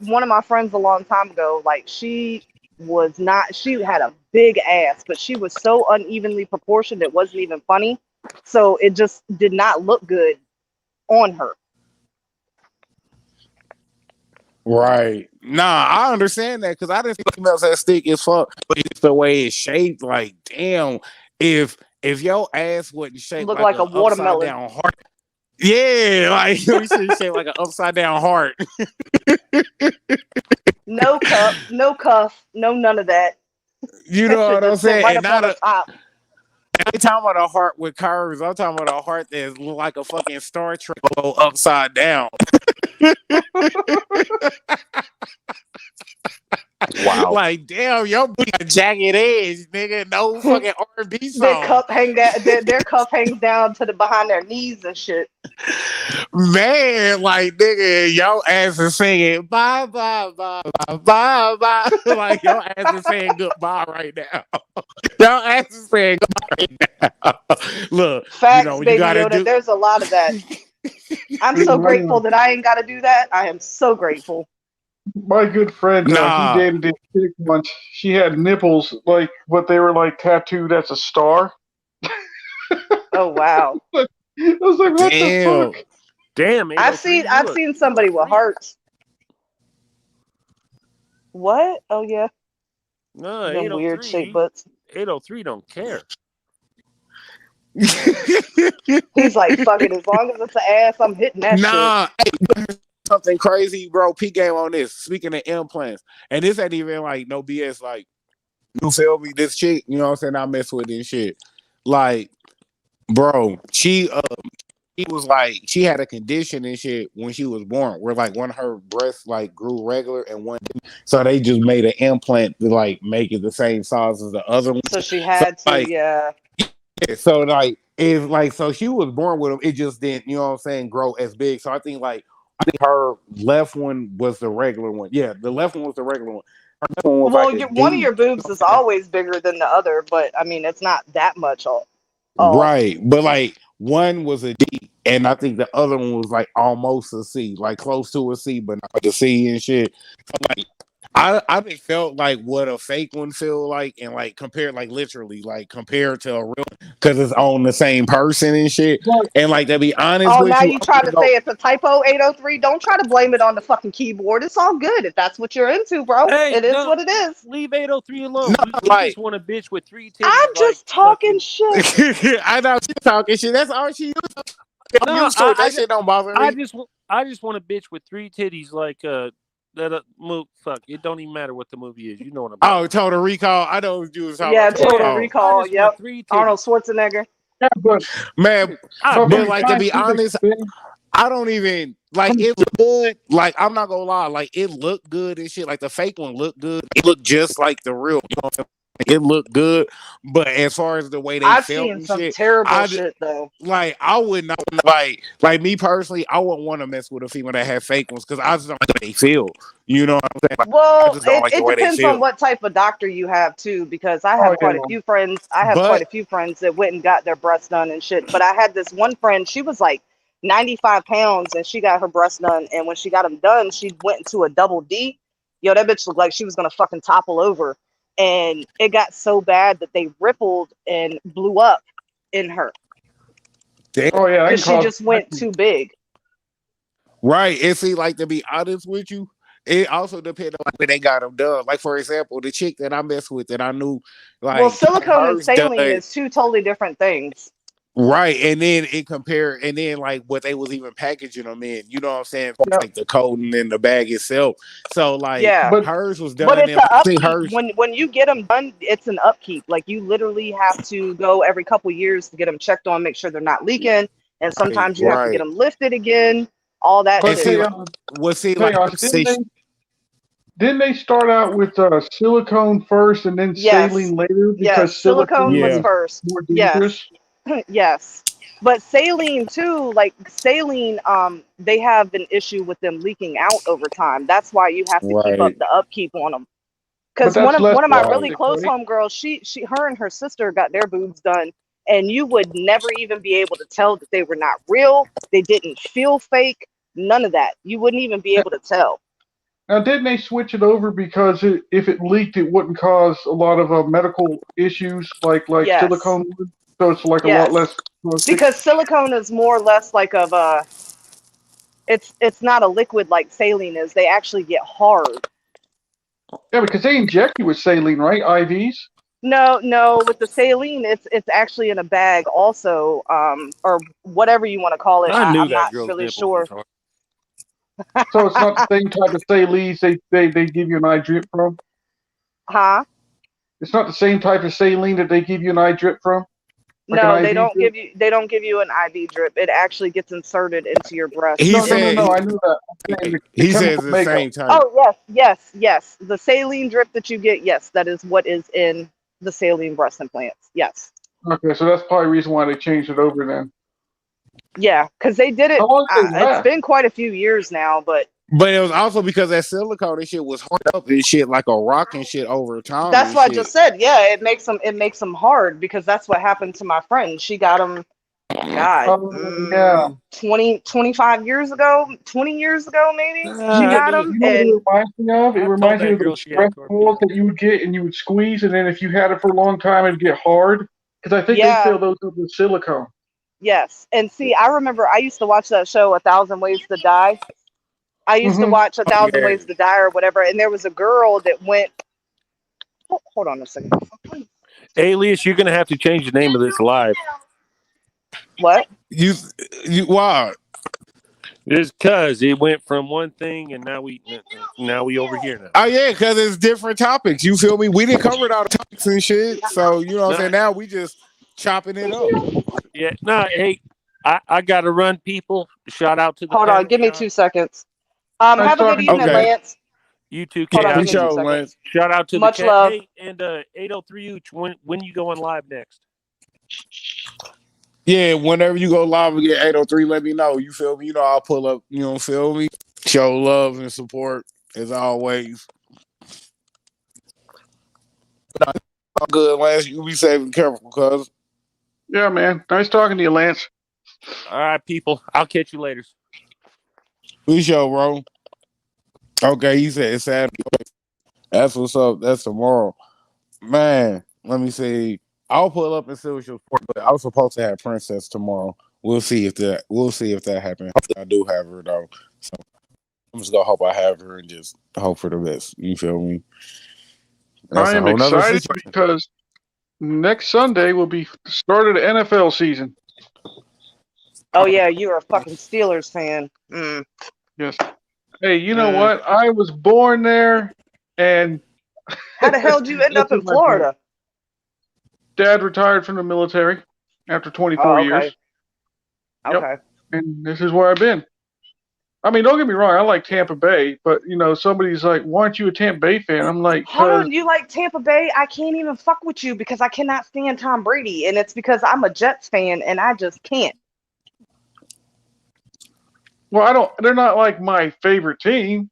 one of my friends a long time ago, like she had a big ass, but she was so unevenly proportioned it wasn't even funny. So it just did not look good on her. Right. Nah, I understand that because I didn't think females that stick as fuck, but it's the way it's shaped. Like, damn, if your ass wasn't shaped Look like like a an upside watermelon. down heart, yeah, like we should shape like an upside down heart. No cup, no cuff, no none of that. You That know shit what I'm just sit saying? right And up on not the a top. I ain't talking about a heart with curves. I'm talking about a heart that's look like a fucking Star Trek logo upside down. Wow. Like, damn, your booty got jagged edge, nigga. No fucking R&B Their song. cup hang down. Their cuff hangs down to the behind their knees and shit. Man, like nigga, your ass is singing bye bye bye bye bye bye. Like your ass is saying goodbye right now. Your ass is saying goodbye right now. Look, you know Facts, what you baby gotta Yoda. do. There's a lot of that. I'm Dude, so grateful that I ain't got to do that. I am so grateful. my good friend, he Nah, dated this chick once. She had nipples like what they were like tattooed as a star. Oh wow. I was like, what the damn. fuck? Damn, I've 803, seen somebody with hearts. What? Oh yeah, No, them weird shaped 803, butts. 803 don't care. He's like, fuck it. As long as it's an ass, I'm hitting that shit. Nah, hey, something crazy, bro. P game on this. Speaking of implants, and this ain't even like no BS. Like, you feel me? This chick, you know what I'm saying? I mess with this shit. Like, bro, she was like she had a condition and shit when she was born where like one of her breasts like grew regular and one didn't. So they just made an implant to like make it the same size as the other one. So she had to, like, yeah. So like if like so she was born with them, it just didn't, you know what I'm saying, grow as big. So I think her left one was the regular one. Yeah, the left one was the regular one. Her left one was Well, like a one of D. your boobs is always bigger than the other, but I mean, it's not that much off. Right. But like one was a D and I think the other one was like almost a C, like close to a C, but not like a C and shit. So like I just felt like what a fake one feel like, and like compared, like literally, like compared to a real, because it's on the same person and shit. But And like to be honest Oh, with now you, you I'm try gonna to go. say it's a typo 803. Don't try to blame it on the fucking keyboard. It's all good if that's what you're into, bro. Hey, It is no, what it is. leave 803 alone. No, We like just want a bitch with 3 titties. I'm like just talking fucking. shit. I know she's talking shit. That's all she used. I'm No, used to it. That shit don't bother I me. just want a bitch with 3 titties like that move. Fuck, it don't even matter what the movie is. You know what I'm talking Oh, Total Recall. I know what you was talking Yeah, about. Total Total Yeah, Recall. I Recall. just want Yep. 3 titties. Arnold Schwarzenegger. yeah, but Man, I but but from like to be scientific honest, thing, I don't even like it looked good. Like I'm not gonna lie, like it looked good and shit. Like the fake one looked good. It looked just like the real. You know what I'm saying? It looked good, but as far as the way they I've felt seen and some shit, terrible shit though. like I would not like me personally. I wouldn't want to mess with a female that had fake ones because I just don't like the way they feel. You know what I'm saying? Like, I Well, just don't like the it way they depends on feel. what type of doctor you have too, because I Oh have yeah. quite a few friends. I have quite But a few friends that went and got their breasts done and shit. But I had this one friend. She was like 95 pounds, and she got her breasts done. And when she got them done, she went into a double D. Yo, that bitch looked like she was gonna fucking topple over. And it got so bad that they rippled and blew up in her damn, Oh yeah. I can because she cause. just went too big. right, and see, like to be honest with you, it also depends on when they got them done. Like for example, the chick that I messed with that I knew, Well, like silicone and hers done. saline is two totally different things. Right, and then it compare, and then like what they was even packaging them in, you know what I'm saying? Yeah. Like the coating in the bag itself. So like Yeah. But hers was But done it's in, an like, I think upkeep. hers. When you get them done, it's an upkeep. Like you literally have to go every couple years to get them checked on, make sure they're not leaking, and sometimes you have to get Right, them lifted again. All that and but shit. see, hey, like, well, see, like chaos. Didn't they start out with silicone first and then Yes, saline later yes. because Silicone silicone was yeah, is first. more Yes, dangerous? yes. But saline too, like saline, they have an issue with them leaking out over time. That's why you have to keep up right, the upkeep on them. But Because that's less one of my really right, toxic, close right? homegirls, her and her sister got their boobs done, and you would never even be able to tell that they were not real. They didn't feel fake. None of that. You wouldn't even be able to tell. Now, didn't they switch it over because if it leaked, it wouldn't cause a lot of medical issues like Yes, silicone would? So it's like a lot yes. less toxic. Because silicone is more or less like of a. It's not a liquid like saline is. They actually get hard. Yeah, because they inject you with saline, right? IVs. No, no. With the saline, it's actually in a bag also, or whatever you want to call it. I knew I'm that not girl's really nipples was sure. hard. So it's not the same type of saline they give you an eye drip from. Huh? It's not the same type of saline that they give you an eye drip from, like an No, IV drip. they don't give you an IV drip. It actually gets inserted into your breast. he No, no, no, said no. I knew that. I'm saying the he says chemical the makeup. same type. Oh, yes, yes, yes. The saline drip that you get, yes, that is what is in the saline breast implants. Yes. Okay, so that's probably the reason why they changed it over then. Yeah, because they did How it. long did they It's last? been quite a few years now, but But it was also because that silicone and shit was hard up and shit like a rock and shit over time that's and what I just shit. said. Yeah, it makes them hard because that's what happened to my friend. She got them, God, Yeah. 25 years ago, 20 years ago, maybe. She I got knew. them, You know what and it reminds me of? It I told reminds me that of girl those she had stress balls scorpions. that you would get and you would squeeze, and then if you had it for a long time, it'd get hard. Because I think they yeah, fill those up with silicone. yes. And see, I remember I used to watch that show, A Thousand Ways to Die. I used to Mm-hmm. watch A Thousand Yeah. Ways to Die or whatever, and there was a girl that went. Hold on a second. Alias, you're gonna have to change the name of this live. What? You wow. Just cause it went from one thing and now we over here now. Oh yeah, because it's different topics. You feel me? We didn't cover all the topics and shit. So you know what I'm No, saying? Now we just chopping it up. yeah, no, hey, I gotta run, people. Shout out to the Hold on. panel Give me shot. 2 seconds. Nice Have a good talking to you, evening, Okay. man. Lance. You too, Hold on. For Give chaos. me two sure, seconds. Lance. Shout out to the Much cat. love. Hey, and 803 Ooch, when you going live next? Yeah, whenever you go live and get 803, let me know. You feel me? You know, I'll pull up, you know, feel me? Show love and support as always. All good, Lance. You be safe and careful, cuz. Yeah, man. Nice talking to you, Lance. All right, people. I'll catch you later. We show, bro. Okay, he said it's Saturday. That's what's up. That's tomorrow. Man, let me see. I'll pull up and see what you're for, but I was supposed to have Princess tomorrow. We'll see if that happens. I do have her though. So I'm just gonna hope I have her and just hope for the best. You feel me? That's I a am whole nother excited situation. because next Sunday will be the start of the NFL season. Oh yeah, you're a fucking Steelers fan. Yes. Hey, you know Mm. what? I was born there, and How the hell did you end that's up in in my blood. Florida? Dad retired from the military after 24 Oh, years. okay. Yep. Okay. and this is where I've been. I mean, don't get me wrong, I like Tampa Bay, but somebody's like, "Why aren't you a Tampa Bay fan?" I'm like, Hold "Cause on, you like Tampa Bay? I can't even fuck with you because I cannot stand Tom Brady, and it's because I'm a Jets fan and I just can't. well, I don't. They're not like my favorite team,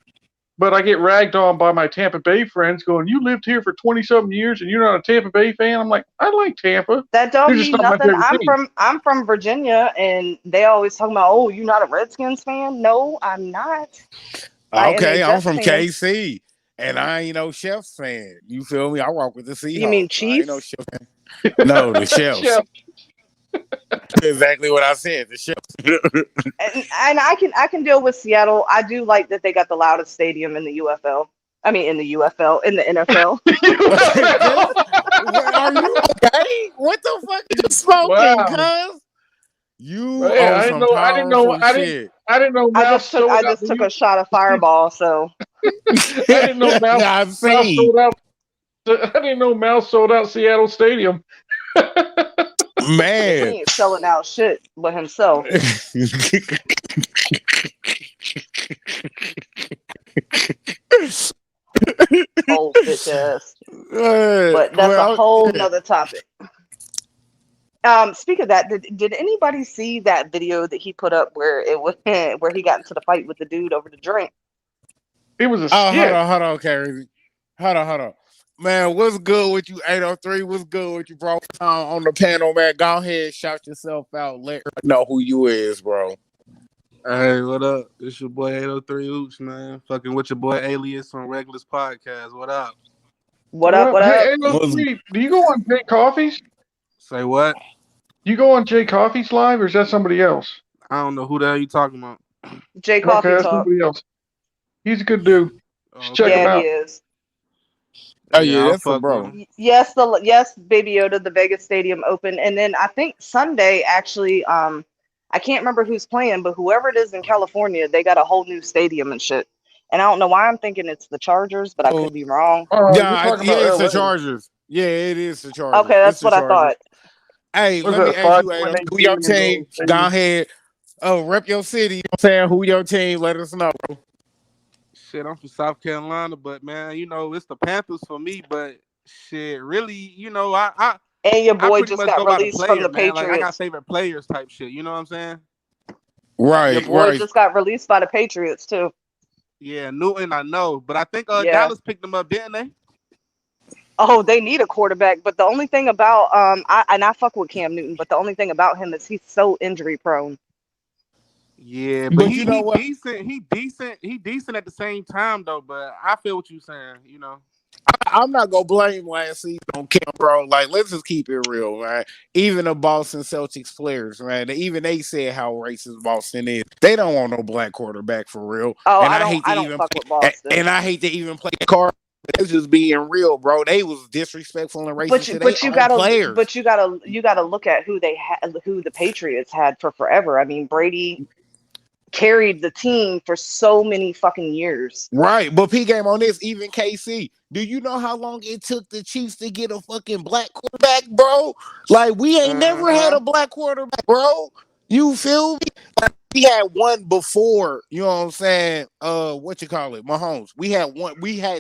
but I get ragged on by my Tampa Bay friends, going, "You lived here for 20-something years and you're not a Tampa Bay fan." I'm like, I like Tampa. That They're don't just mean not my nothing. favorite team. I'm from Virginia, and they always talk about, oh, you're not a Redskins fan? No, I'm not. I am a Okay, I'm Jets from fan. KC, and I ain't no Chefs fan. You feel me? I walk with the You mean Seahawks. So I ain't no Chiefs? Chefs fan. No, the Chefs. Yeah. Exactly what I said. The Chefs. And I can deal with Seattle. I do like that they got the loudest stadium in the UFL. I mean, in the UFL, in the NFL. Are you okay? What the fuck are you smoking, Wow. cuz? You Yeah, on some powerful shit. I didn't know I Mouse sold out. just took a shot of Fireball. So I didn't know Mouse I've seen. sold out. I didn't know Mouse sold out Seattle Stadium. he Man. ain't selling out shit but himself. Old bitch ass. But that's a whole nother topic. Speaking of that, did anybody see that video that he put up where it was where he got into the fight with the dude over the drink? It was a skit. Hold on, Carrie. Hold on. Man, what's good with you, 803? What's good with you, bro? On the panel, man. Go ahead, shout yourself out. Let her know who you is, bro. Hey, what up? It's your boy 803 Ooch, man. Fucking with your boy Alias on Regulus Podcast. What up? What up? Hey, do you go on Jay Coffee's? Say what? You go on Jay Coffee's live, or is that somebody else? I don't know who the hell you talking about. Jay Coffee that's talk. somebody else. He's a good dude. Check him Yeah, out. he is. Oh yeah, that's I'll a bro. Yes, Baby Yoda, the Vegas Stadium open, and then I think Sunday actually. I can't remember who's playing, but whoever it is in California, they got a whole new stadium and shit. And I don't know why I'm thinking it's the Chargers, but I could be wrong. Yeah, it's the Chargers. Yeah, it is the Chargers. Okay, that's what I thought. Hey, let me ask you, who your team? Go ahead. Oh, rep your city. You know what I'm saying? Who your team? Let us know, bro. Shit, I'm from South Carolina, but man, it's the Panthers for me. But shit, really, I and your boy I just got released from the Patriots. Like, I got favorite players type shit. You know what I'm saying? Right. Your boy just got released by the Patriots too. Yeah, Newton, I know, but I think Dallas picked him up, didn't they? Oh, they need a quarterback, but the only thing about I fuck with Cam Newton, but the only thing about him is he's so injury prone. Yeah, but he decent. He decent at the same time though. But I feel what you're saying. I'm not gonna blame last season on Cam, bro. Like, let's just keep it real, man. Even the Boston Celtics players, man, even they said how racist Boston is. They don't want no black quarterback for real. Oh, and I don't fuck with Boston. And I hate to even play the card. It's just being real, bro. They was disrespectful and racist. But you gotta look at who they had, who the Patriots had for forever. I mean, Brady carried the team for so many fucking years. Right, but P game on this, even KC. Do you know how long it took the Chiefs to get a fucking black quarterback, bro? Like, we ain't never had a black quarterback, bro. You feel me? Like, we had one before, you know what I'm saying? What you call it? Mahomes. We had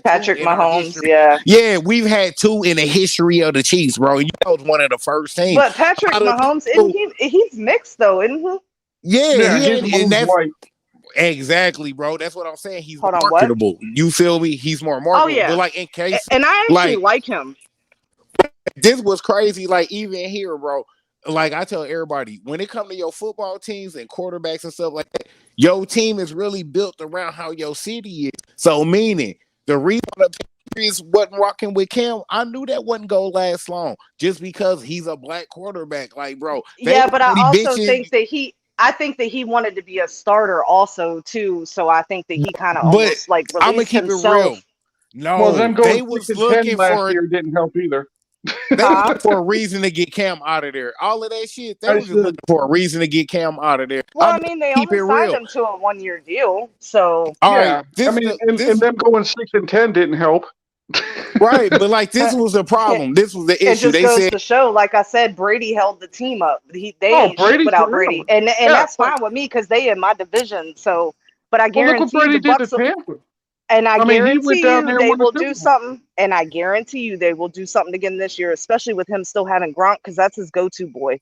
Patrick two in Mahomes, yeah. Yeah, we've had two in the history of the Chiefs, bro. You know, it's one of the first teams. But Patrick Mahomes, he's mixed though, isn't he? Yeah, and that's white. Exactly, bro. That's what I'm saying. He's more marketable. You feel me? He's more marketable. Oh, yeah. But like in case, and I actually like him. This was crazy. Like even here, bro. Like I tell everybody, when it comes to your football teams and quarterbacks and stuff like that, your team is really built around how your city is. So meaning the reason the Patriots wasn't rocking with Cam, I knew that wasn't gonna last long just because he's a black quarterback. Like, bro. Yeah, but I also think that he wanted to be a starter also too. So I think that he kind of almost like released I'm gonna keep himself. It real. No, them they going was 6 and looking 10 last for year didn't help either. They were looking for a reason to get Cam out of there. All of that shit, they were just looking for a reason to get Cam out of there. Well, I mean, they only signed him to a 1-year deal, so all right. I mean, and them going 6 and 10 didn't help. Right, but like this was the problem. This was the It issue. just They goes said to show, like I said, Brady held the team up. They Oh, ain't shit Brady's without for real. Brady, and Yeah, that's fine with me because they in my division. So, but I well, look what guarantee you Brady the did to Bucks, Tampa. and I I mean, he went guarantee down you there and they won the will Super do Bowl. something, and I guarantee you they will do something again this year, especially with him still having Gronk because that's his go-to boy.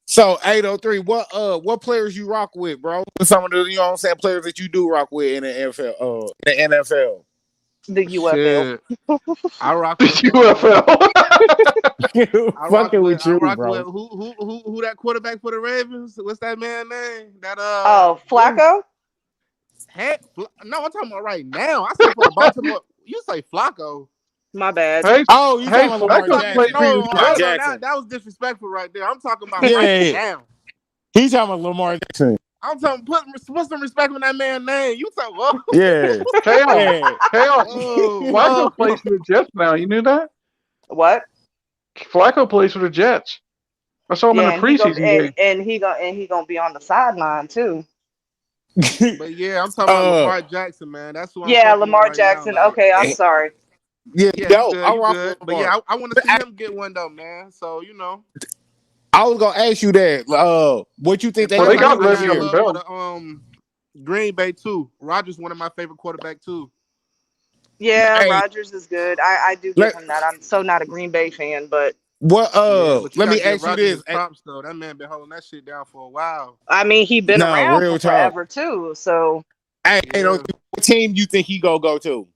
so 803. What players you rock with, bro? Some of the you know what I'm saying players that you do rock with in the NFL. The NFL. The UFL. Shit, I rock The with UFL. Fucking with I you, rock with bro. who that quarterback for the Ravens? What's that man name? That Oh, dude. Flacco. No, I'm talking about right now. I said for the Baltimore. You say Flacco. My bad. hey, Oh, you hey, talking about I'm Lamar Flacco talking played Jackson? for you. no, Lamar hold on. Jackson. That was disrespectful right there. I'm talking about right Yeah, now. he's talking about Lamar Jackson. I'm talking put some respect on that man's name. You talking Yeah, Kale, yeah. Kale. oh, Flacco plays for the Jets now. You knew that? What? Flacco plays for the Jets. I saw him in Yeah, the and he gonna preseason game. and he gonna be on the sideline too. but yeah, I'm talking about uh, Lamar Jackson, man. That's who I'm Yeah, fucking with Lamar right now. Jackson. Like, Okay, I'm sorry. yeah, yeah, yo, I you rock good. with But Lamar. yeah, I want to see him get one though, man. So you know, I was gonna ask you that. What you think and they Well, plus they gonna I do got still this got Le'Veon year? love for Bell. the Green Bay too. Rodgers one of my favorite quarterback too. Yeah, Hey, Rodgers is good. I do give let him that. I'm so not a Green Bay fan, but what? Yeah, but you Let gotta me give ask you Rodgers this. his props though. That man been holding that shit down for a while. I mean he been No, around for real talk. forever too. So Hey, Yeah. what team you think he gonna go to?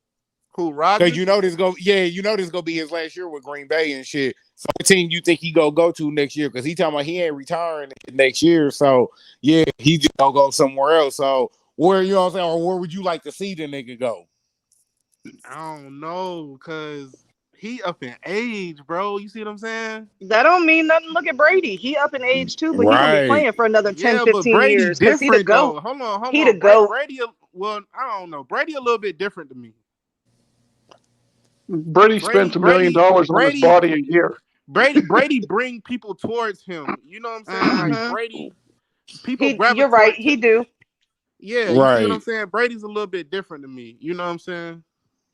Who Because Rodgers? you know this gonna be his last year with Green Bay and shit. So what team you think he gonna go to next year? Because he talking about he ain't retiring next year. So yeah, he just gonna go somewhere else. So where you know what I'm saying, or where would you like to see the nigga go? I don't know, cause he up in age, bro. You see what I'm saying? that don't mean nothing. Look at Brady. He up in age too, but he gonna be Right. playing for another 10, Yeah, but 15 Brady years because he the different GOAT. though. Hold He the on. GOAT. Brady, well, I don't know. Brady a little bit different to me. Brady spends $1 million on his Brady, body a year. Brady bring people towards him. You know what I'm saying? Like Hmm Brady, people You're right. gravitate to. He do. Yeah, you see what I'm Right. saying? Brady's a little bit different to me. You know what I'm saying?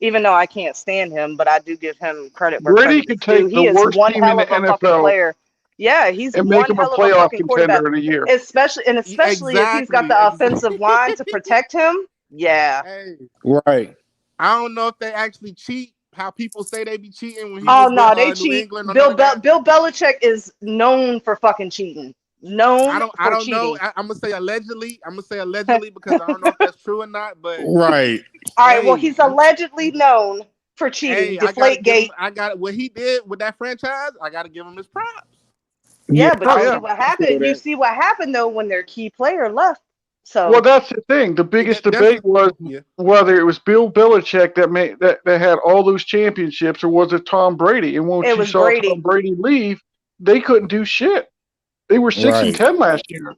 Even though I can't stand him, but I do give him credit where Brady credit is could due. take the He is worst one team in hell the of a fucking NFL player. Yeah, he's and make one him a hell of a playoff fucking quarterback. contender in a year. Especially if he's got Exactly. the offensive line to protect him. Yeah. Hey, Right. I don't know if they actually cheat. How people say they be cheating when he Oh was with no, they New cheat. England or none of that. Bill Belichick is known for fucking cheating. Known I for don't know. cheating. I'm gonna say allegedly. I'm gonna say allegedly because I don't know if that's true or not. But Right. All right, well, hey, he's allegedly known for cheating. hey, I gotta Deflate give him. gate. I got what he did with that franchise. I gotta give him his props. Yeah. Yeah, but Oh you yeah. see what I feel happened. You that. see what happened though when their key player left. Well, So that's the thing. The biggest That's debate was yeah. whether it was Bill Belichick that had all those championships, or was it Tom Brady? And once it you was saw Tom Brady. Brady leave, they couldn't do shit. They were 6 and Right. 10 last year.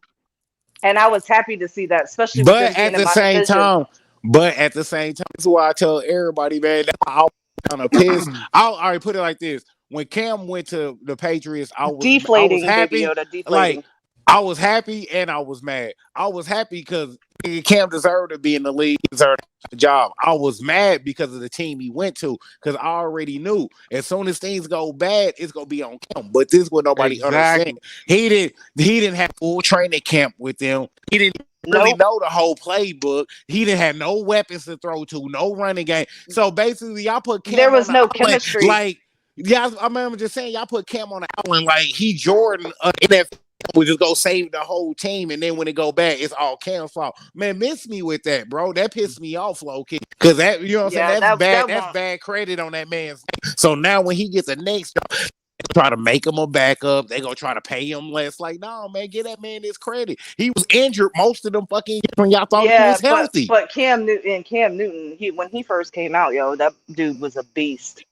And I was happy to see that, especially with them But being at in the my same division. time, that's why I tell everybody, man, that I kind of pissed. I'll already put it like this: when Cam went to the Patriots, I was Deflating, Baby happy. Yoda, Like deflating. I was happy and I was mad. I was happy because Cam deserved to be in the league, he deserved the job. I was mad because of the team he went to, because I already knew as soon as things go bad, it's gonna be on Cam. But this is what nobody understand. Exactly. He didn't have full training camp with them. He didn't really Nope. know the whole playbook. He didn't have no weapons to throw to, no running game. So basically, y'all put There Cam on was the no island chemistry. like. Yeah, I remember just saying y'all put Cam on the island like he Jordan in that would just go save the whole team, and then when it go back, it's all Cam's fault. Man, miss me with that, bro. That pissed me off, low key. Cause that, you know what I'm saying? Yeah, That's bad. that That's won't. bad credit on that man's name. So now when he gets the next job, they try to make him a backup. They gonna try to pay him less. Like, no, man, give that man his credit. He was injured most of them fucking years when y'all thought he Yeah, was healthy. but Cam Newton, when he first came out, yo, that dude was a beast.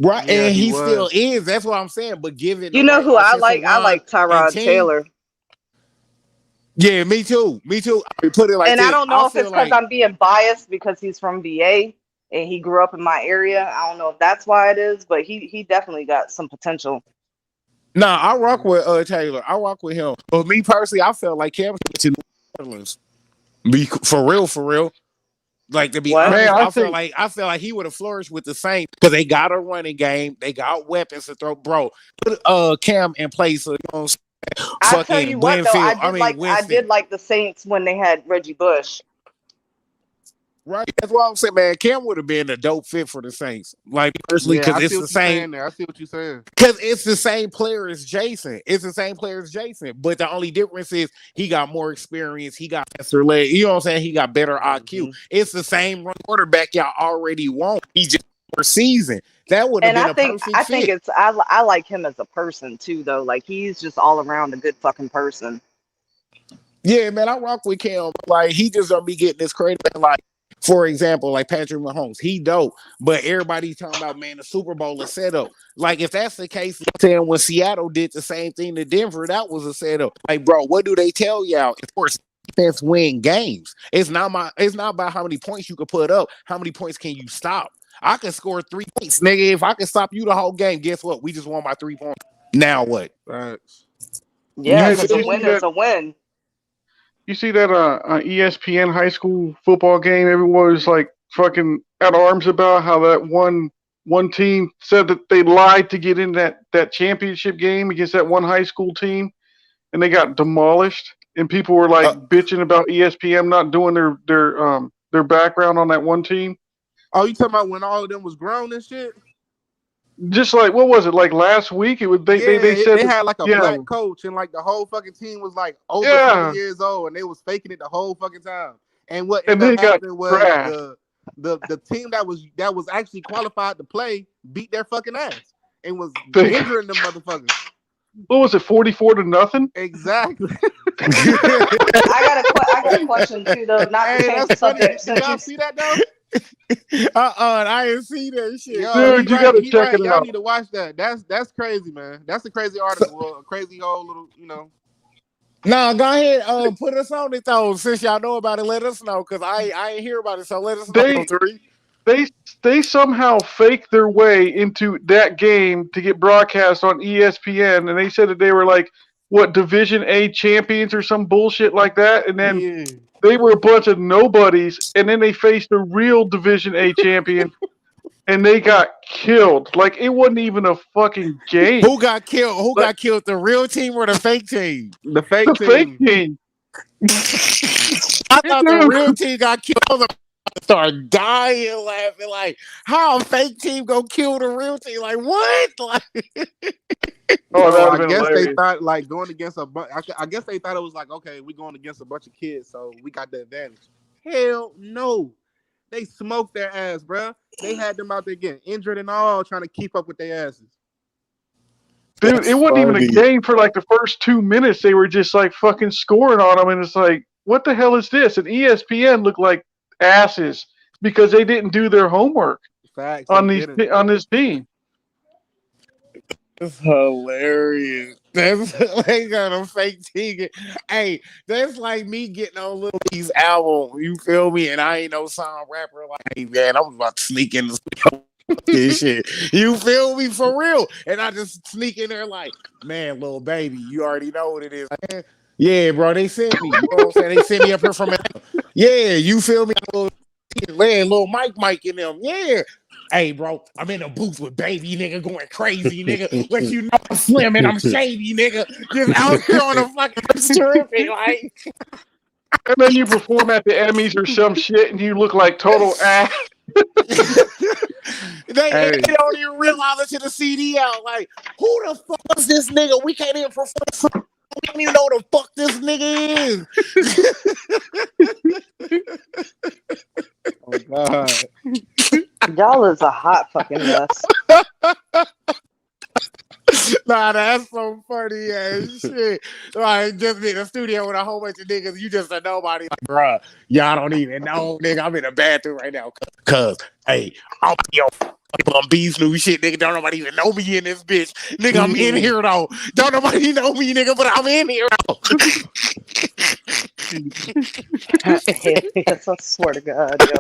Right, Yeah, and he he still was. is. That's what I'm saying. But given You the know right who I offensive like? I line like and Tyrod team, Taylor. yeah, me too. Me too. I put it like And I this. don't I know if feel it's because like I'm being biased because he's from VA and he grew up in my area. I don't know if that's why it is, but he definitely got some potential. nah, I rock with Taylor. I rock with him. But me personally, I felt like Cam to New Orleans. Be for real, for real. Like, to be What? honest, Man, I I feel like he would have flourished with the Saints because they got a running game, they got weapons to throw. Bro, put Cam in place of I tell you fucking what though, I Winston. did like the Saints when they had Reggie Bush. Right, that's what I'm saying, man. Cam would have been a dope fit for the Saints, like personally, Yeah, because I it's see the what you're same. saying there. I see what you're saying. Because it's the same player as Jason. It's the same player as Jason. But the only difference is he got more experience. He got faster leg. You know what I'm saying? He got better IQ. It's the same quarterback y'all already want. He just more seasoned. That would have And been I a think perfect fit. it's I like him as a person too though. Like he's just all around a good fucking person. Yeah, man, I rock with Cam. Like, he just don't be getting this credit. Like, for example, like Patrick Mahomes, he dope, but everybody talking about, man, the Super Bowl is set up. Like, if that's the case, saying when Seattle did the same thing to Denver, that was a setup. Like, bro, what do they tell y'all? Of course, defense win games. It's not about how many points you can put up. How many points can you stop? I can score 3 points, nigga. If I can stop you the whole game, guess what? We just won by 3 points. Now what? Thanks. Yeah, Hey, because did a you win see is that? a win. You see that ESPN high school football game? Everyone was like fucking at arms about how that one team said that they lied to get in that championship game against that one high school team, and they got demolished. And people were like bitching about ESPN not doing their background on that one team. Oh, you talking about when all of them was grown and shit? Just like, what was it, like last week? It was they said They had like a yeah, black coach, and like the whole fucking team was like over 20 yeah, years old, and they was faking it the whole fucking time. And what and ended they up got happening was crashed. the team that was actually qualified to play beat their fucking ass and was They, injuring them motherfuckers. what was it, 44-0? Exactly. I got a question too though, not to Hey, change that's the funny. subject Did y'all since see that though? I didn't see that shit. Yo, Dude, you gotta he check right. it Y'all out. need to watch that. That's crazy, man. That's a crazy article. A crazy whole little, Nah, go ahead. Put us on it though. Since y'all know about it, let us know. Cause I ain't hear about it. So let us know. They somehow faked their way into that game to get broadcast on ESPN, and they said that they were like what Division A champions or some bullshit like that, and then Yeah. they were a bunch of nobodies, and then they faced a real Division A champion, and they got killed. Like, it wasn't even a fucking game. Who got killed? Who Like, got killed? The real team or the fake team? The fake the fake team. team. I thought the Dude. real team got killed. I was about to start dying laughing. Like, how a fake team gonna kill the real team? Like, what? Like, Oh, that So would I have been guess they hilarious. thought like going against a bunch. I guess they thought it was like, okay, we're going against a bunch of kids, so we got the advantage. Hell no, they smoked their ass, bruh. They had them out there getting injured and all, trying to keep up with their asses. Dude, it wasn't even a game for like the first 2 minutes. They were just like fucking scoring on them, and it's like, what the hell is this? And ESPN looked like asses because they didn't do their homework Facts. on They these didn't. on this team. That's hilarious. That's they got a fake ticket. Hey, that's like me getting on Lil B's album. You feel me? And I ain't no song rapper. Like, hey man, I'm about to sneak in the studio. This shit. You feel me for real? And I just sneak in there like, man, little baby, you already know what it is. Man. Yeah, bro, they sent me. You know what I'm saying? They sent me up here from Atlanta. Yeah, you feel me? Little Mike in them. Yeah. Hey, bro, I'm in the booth with baby nigga going crazy, nigga. Let you know I'm slim and I'm shady, nigga. Just out here on a fucking stripping, like. And then you perform at the Emmys or some shit, and you look like total ass. They don't even realize it to the CD out. Like, who the fuck is this nigga? We can't even perform. We don't even know who the fuck this nigga is. Oh God. y'all is a hot fucking mess. Nah, that's some funny ass shit. Like, just in a studio with a whole bunch of niggas, you just a nobody. Like, bruh, y'all don't even know, nigga. I'm in the bathroom right now. Cause, hey, I'm on B's new shit, nigga. Don't nobody even know me in this bitch. Nigga, I'm in here though. Don't nobody know me, nigga, but I'm in here though. Yes, I swear to God, yo.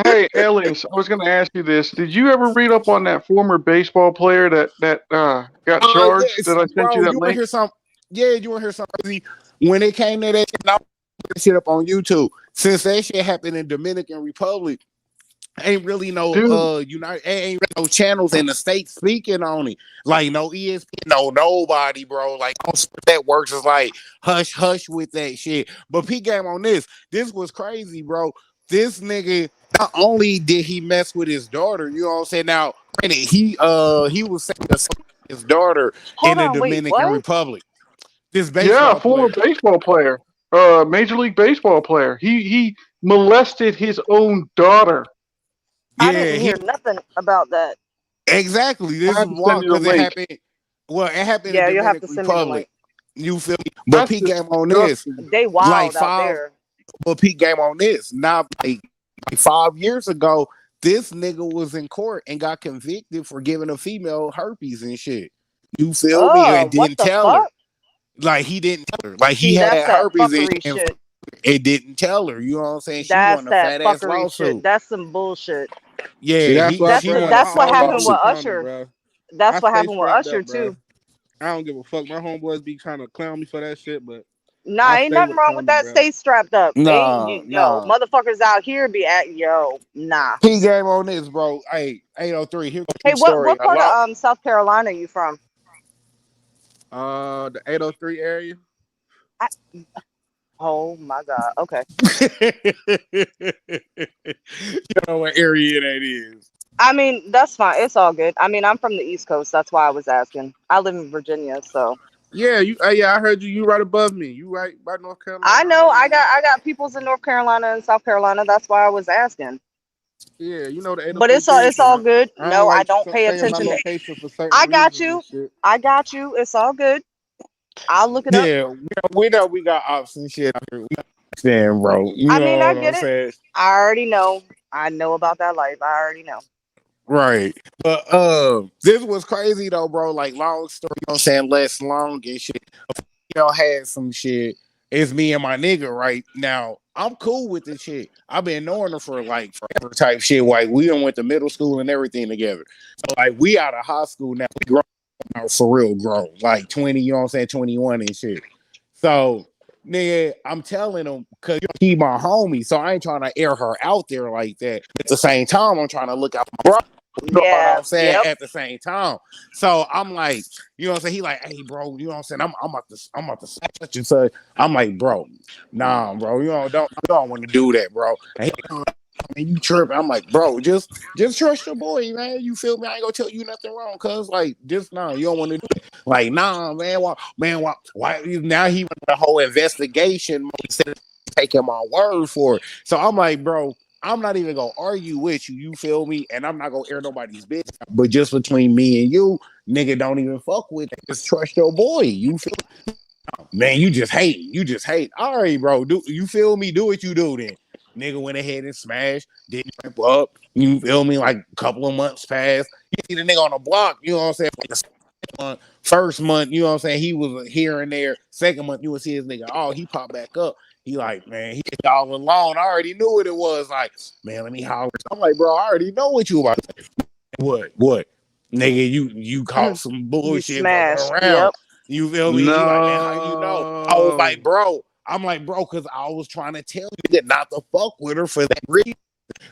Hey, Elias, I was going to ask you this. Did you ever read up on that former baseball player that got charged? Yes, That I sent bro, you that you want to link? hear something? Yeah, you want to hear something crazy? When it came to that shit, I put that shit up on YouTube. since that shit happened in Dominican Republic, ain't really no Dude, ain't really no channels in the state speaking on it. Like no ESPN, no nobody, bro. Like all networks is like hush hush with that shit. But P game on this. This was crazy, bro. This nigga, not only did he mess with his daughter, you know what I'm saying? Now, granted, he was saying his daughter in Hold the on, wait, Dominican what? Republic. This yeah, baseball former player. baseball player, Major League Baseball player. He molested his own daughter. I Yeah, didn't he hear nothing about that. exactly. I This is have to send wild you the because it link. happened. Well, it happened in Yeah, you'll have to Dominican send me the Republic. link. You feel me? But That's Pete game on this, disgusting. They like wild out five. there. But Pete game on this. Now, like 5 years ago, this nigga was in court and got convicted for giving a female herpes and shit. You feel me? And What didn't the tell her. fuck? Like he didn't tell her. Like he See, that's had that herpes fuckery and shit. it didn't tell her. You know what I'm saying? She That's won a that fat ass fuckery shit. lawsuit. That's some bullshit. See, Yeah, that's why, That's she bro. the, won a that's I what fat always happened with keep lawsuit. pounding, Usher. bro. That's I what stay happened with strapped Usher up, bro. too. I don't give a fuck. My homeboys be trying to clown me for that shit, but Nah, I ain't stay nothing with wrong with Tony, that. bro. Stay strapped up. Ain't Nah, you, yo, nah. motherfuckers out here be at nah. P game on this, bro. Hey, 803. Here goes Hey, the story. what A part of lot. South Carolina are you from? The 803 area. I, oh my god. Okay. You know what area that is. I mean, that's fine. It's all good. I mean, I'm from the East Coast. That's why I was asking. I live in Virginia, so Yeah, you. Yeah, I heard you. You right above me. You right by North Carolina. I I know know where you at. I got peoples in North Carolina and South Carolina. That's why I was asking. Yeah, you know the But 803 it's jurisdiction. all good. I don't No, I like don't pay saying my attention to. location for certain I got reasons and you. shit. I got you. It's all good. I'll look it up. Yeah, we know we got ops and shit out here. We understand, bro. You I mean, know I what I'm get it. saying? I already know. I know about that life. I already know. Right. But this was crazy though, bro. Like long story, you know what I'm saying, less long and shit. Had some shit. It's me and my nigga right now. I'm cool with this shit. I've been knowing her for like forever type shit. Like we done went to middle school and everything together. So like we out of high school now. We grown out for real grown. Like 20, you know what I'm saying, 21 and shit. So nigga, I'm telling him because he my homie. So I ain't trying to air her out there like that. At the same time, I'm trying to look out for my bro. You know what Yeah. I'm saying? Yep. At the same time. So I'm like, you know what I'm saying? He like, hey, bro, you know what I'm saying? I'm about to such and such. I'm like, bro, nah, bro, don't want to do that, bro. And he like, man, you tripping. I'm like, bro, just trust your boy, man. You feel me? I ain't gonna tell you nothing wrong, cuz like just nah, you don't want to do it. Like, nah, man, why now he went the whole investigation mode instead of taking my word for it. So I'm like, bro, I'm not even gonna argue with you. You feel me? And I'm not gonna air nobody's business. But just between me and you, nigga, don't even fuck with it. Just trust your boy. You feel man? You just hate. You just hate. All right, bro. Do you feel me? Do what you do then. Nigga went ahead and smashed. Didn't ramp up. You feel me? Like a couple of months passed. You see the nigga on the block. You know what I'm saying? Like first month, you know what I'm saying? He was here and there. Second month, you would see his nigga. Oh, he popped back up. He like, man, he all alone. I already knew what it was. Like, man, let me holler. I'm like, bro, I already know what you about to say. What? Nigga, you caught some You bullshit fucking smashed. around. Yep. You feel me? He like, man, how you know? I was No. like, bro. I'm like, bro, because I was trying to tell you not to fuck with her for that reason.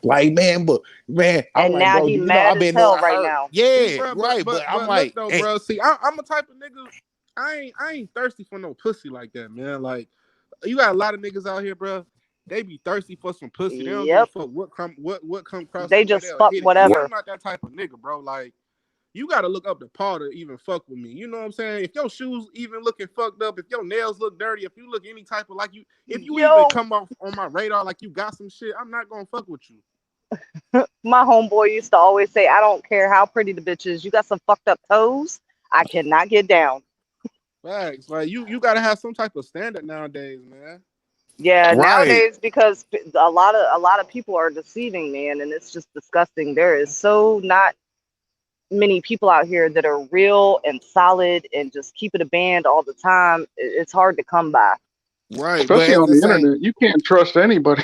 Like, man, but man, I'm And like, now bro, he do you know mad I've as been hell knowing right her? now. See, Yeah, bro, right. But I'm look like, though, hey, bro. See, I'm a type of nigga. I ain't thirsty for no pussy like that, man. Like, you got a lot of niggas out here, bro. They be thirsty for some pussy. They don't give a Yep. fuck what come across They their way. just They'll fuck hit it. And I'm whatever. not that type of nigga, bro. Like, you gotta look up to Paul to even fuck with me. You know what I'm saying? If your shoes even looking fucked up, if your nails look dirty, if you look any type of like you, if you even Yo, come off on my radar like you got some shit, I'm not gonna fuck with you. my homeboy used to always say, I don't care how pretty the bitch is. You got some fucked up toes. I cannot get down. Facts. Like you gotta have some type of standard nowadays, man. Yeah, right, nowadays because a lot of people are deceiving, man, and it's just disgusting. There is so not many people out here that are real and solid and just keep it a band all the time. It's hard to come by. right. But Especially at on the the same, internet, you can't trust anybody.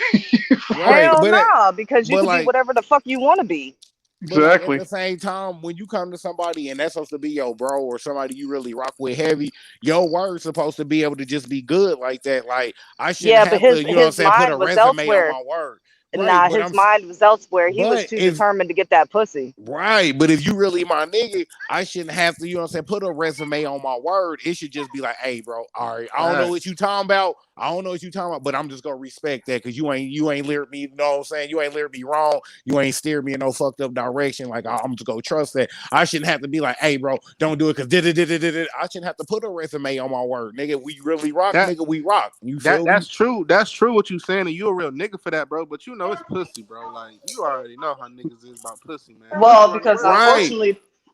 right, Hell nah, because you but could be like, whatever the fuck you want to be. But like at Exactly. the same time, when you come to somebody and that's supposed to be your bro or somebody you really rock with heavy, your word's supposed to be able to just be good like that. Like I shouldn't Yeah, but have to, you know what I'm his saying, put mind a was resume on elsewhere. my word. Right. Nah, his mind was elsewhere. He was But too if determined to get that pussy. Right, but if you really my nigga, I shouldn't have to, you know what I'm saying, put a resume on my word. It should just be like, hey, bro, all right, I don't know what you Facts. talking about. I don't know what you talking about, but I'm just gonna respect that because you ain't leered me, you know what I'm saying? You ain't leered me wrong. You ain't steered me in no fucked up direction. Like I'm just gonna trust that. I shouldn't have to be like, hey, bro, don't do it because I shouldn't have to put a resume on my word. Nigga, we really rock, That nigga, we rock. You that feel me? that's true. That's true what you saying, and you a real nigga for that, bro. But you know it's pussy, bro. Like you already know how niggas is about pussy, man. Where Well, you run the because world, bro. Right.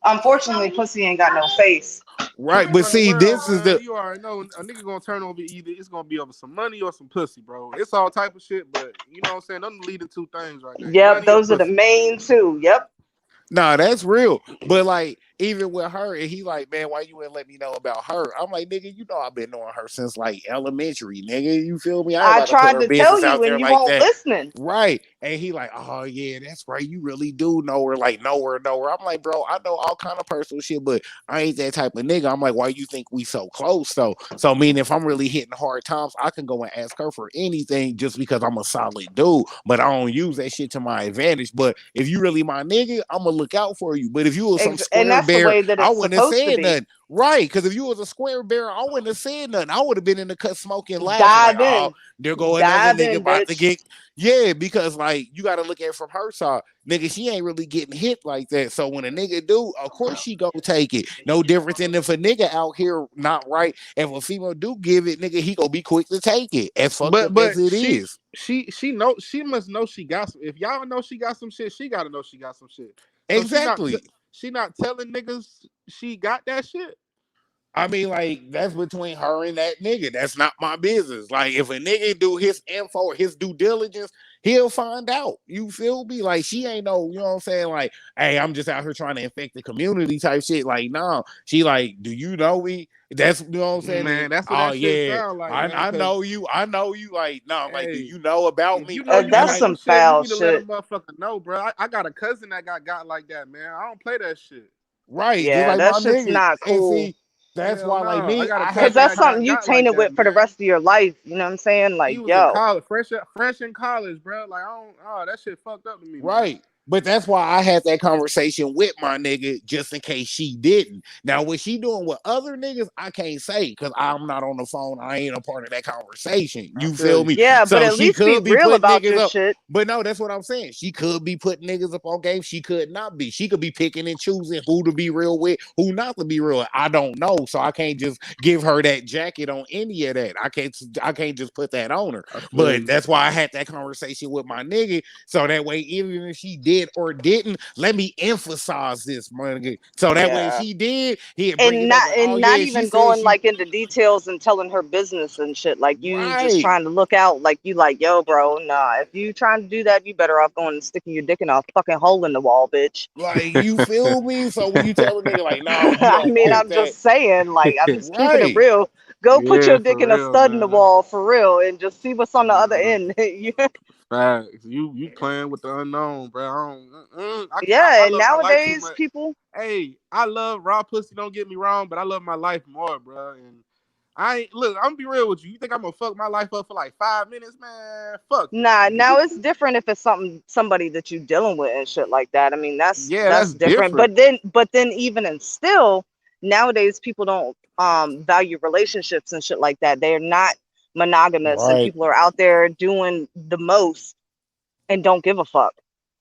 unfortunately, pussy ain't got no face. Where Right. you But run the see, world, this is man. the You already know a nigga gonna turn over either it's gonna be over some money or some pussy, bro. It's all type of shit, but you know what I'm saying? Them the leading two things right there. Yep, Money or those are the pussy. main two. Yep. Nah, that's real. But like, even with her, and he like, man, why you ain't let me know about her? I'm like, nigga, you know I've been knowing her since like elementary, nigga. You feel me? I ain't I about to put tried her to tell business you out and there you like won't that. listening. Right. And he like, oh yeah, that's right. You really do know her, like know her. I'm like, bro, I know all kind of personal shit, but I ain't that type of nigga. I'm like, why you think we so close though? So I mean, if I'm really hitting hard times, I can go and ask her for anything just because I'm a solid dude. But I don't use that shit to my advantage. But if you really my nigga, I'm gonna look out for you. But if you was some And square that's the bear, way that I it's wouldn't have supposed to said be. nothing. Right. Because if you was a square bear, I wouldn't have said nothing. I would have been in the cut smoking, laughing, like, Dive oh, in. there go another Dive nigga in, about to bitch. get. Yeah, because like you gotta look at it from her side. Nigga, she ain't really getting hit like that. So when a nigga do, of course she go take it. No different than if a nigga out here not right. If a female do give it, nigga, he gonna be quick to take it. As fucked up But as it she is. she know she must know she got some. If y'all know she got some shit, she gotta know she got some shit. So Exactly. she not telling niggas she got that shit. I mean, like, that's between her and that nigga. That's not my business. Like, if a nigga do his info or his due diligence, he'll find out. You feel me? Like, she ain't no, you know what I'm saying? Like, hey, I'm just out here trying to infect the community type shit. Like, no. She like, do you know me? That's, you know what I'm saying? And, Man, that's what oh that shit yeah, sound like, man. I Cause know you. I know you. Like, no, I'm like, do hey, you know about if me? you know you And That's got like, some some shit, you foul need to let a shit. motherfucker know, bro. I got a cousin that got like that, man. I don't play that shit. right, just Yeah, like that my shit's nigga. not And cool. see, that's Hell why, like no. I me, got a I Cause had cousin that that's that con- something you got like tainted that, with for the man. rest of your life. You know what I'm saying? He Like, was in yo, college, fresh in college, bro. Like I don't that shit fucked up to me, man. Right. But that's why I had that conversation with my nigga just in case she didn't. Now, what she doing with other niggas, I can't say because I'm not on the phone. I ain't a part of that conversation. I You feel feel you. me? yeah, but So at she least be could be real putting about niggas your up. shit. But no, that's what I'm saying. She could be putting niggas up on game. She could not be. She could be picking and choosing who to be real with, who not to be real with. I don't know. So I can't just give her that jacket on any of that. I can't just put that on her. I feel But you. that's why I had that conversation with my nigga. So that way, even if she did or didn't, let me emphasize this, man. So that way, if Yeah. she did, he'd bring it up like, oh And not yeah, she even said going she like into details and telling her business and shit. Like you just right. trying to look out like you like, yo, bro, nah. If you trying to do that, you better off going and sticking your dick in a fucking hole in the wall, bitch. Like you feel me? So when you tell a nigga like, no, you I don't mean, want I'm that, just saying, like, I'm just keeping it right? real. Go put Yeah, your dick for in a real, stud in the man. wall for real and just see what's on the other Mm, end. facts. You playing with the unknown, bro. I Yeah, and love my life too nowadays much. people, Hey, I love raw pussy. Don't get me wrong, but I love my life more, bro. And I ain't look. I'm gonna be real with you. You think I'm gonna fuck my life up for like 5 minutes, man? Fuck that, nah, nigga. now it's different if it's somebody that you dealing with and shit like that. I mean, Yeah, that's that's different. different. But then even and still, nowadays people don't value relationships and shit like that. They're not monogamous and Right. people are out there doing the most and don't give a fuck.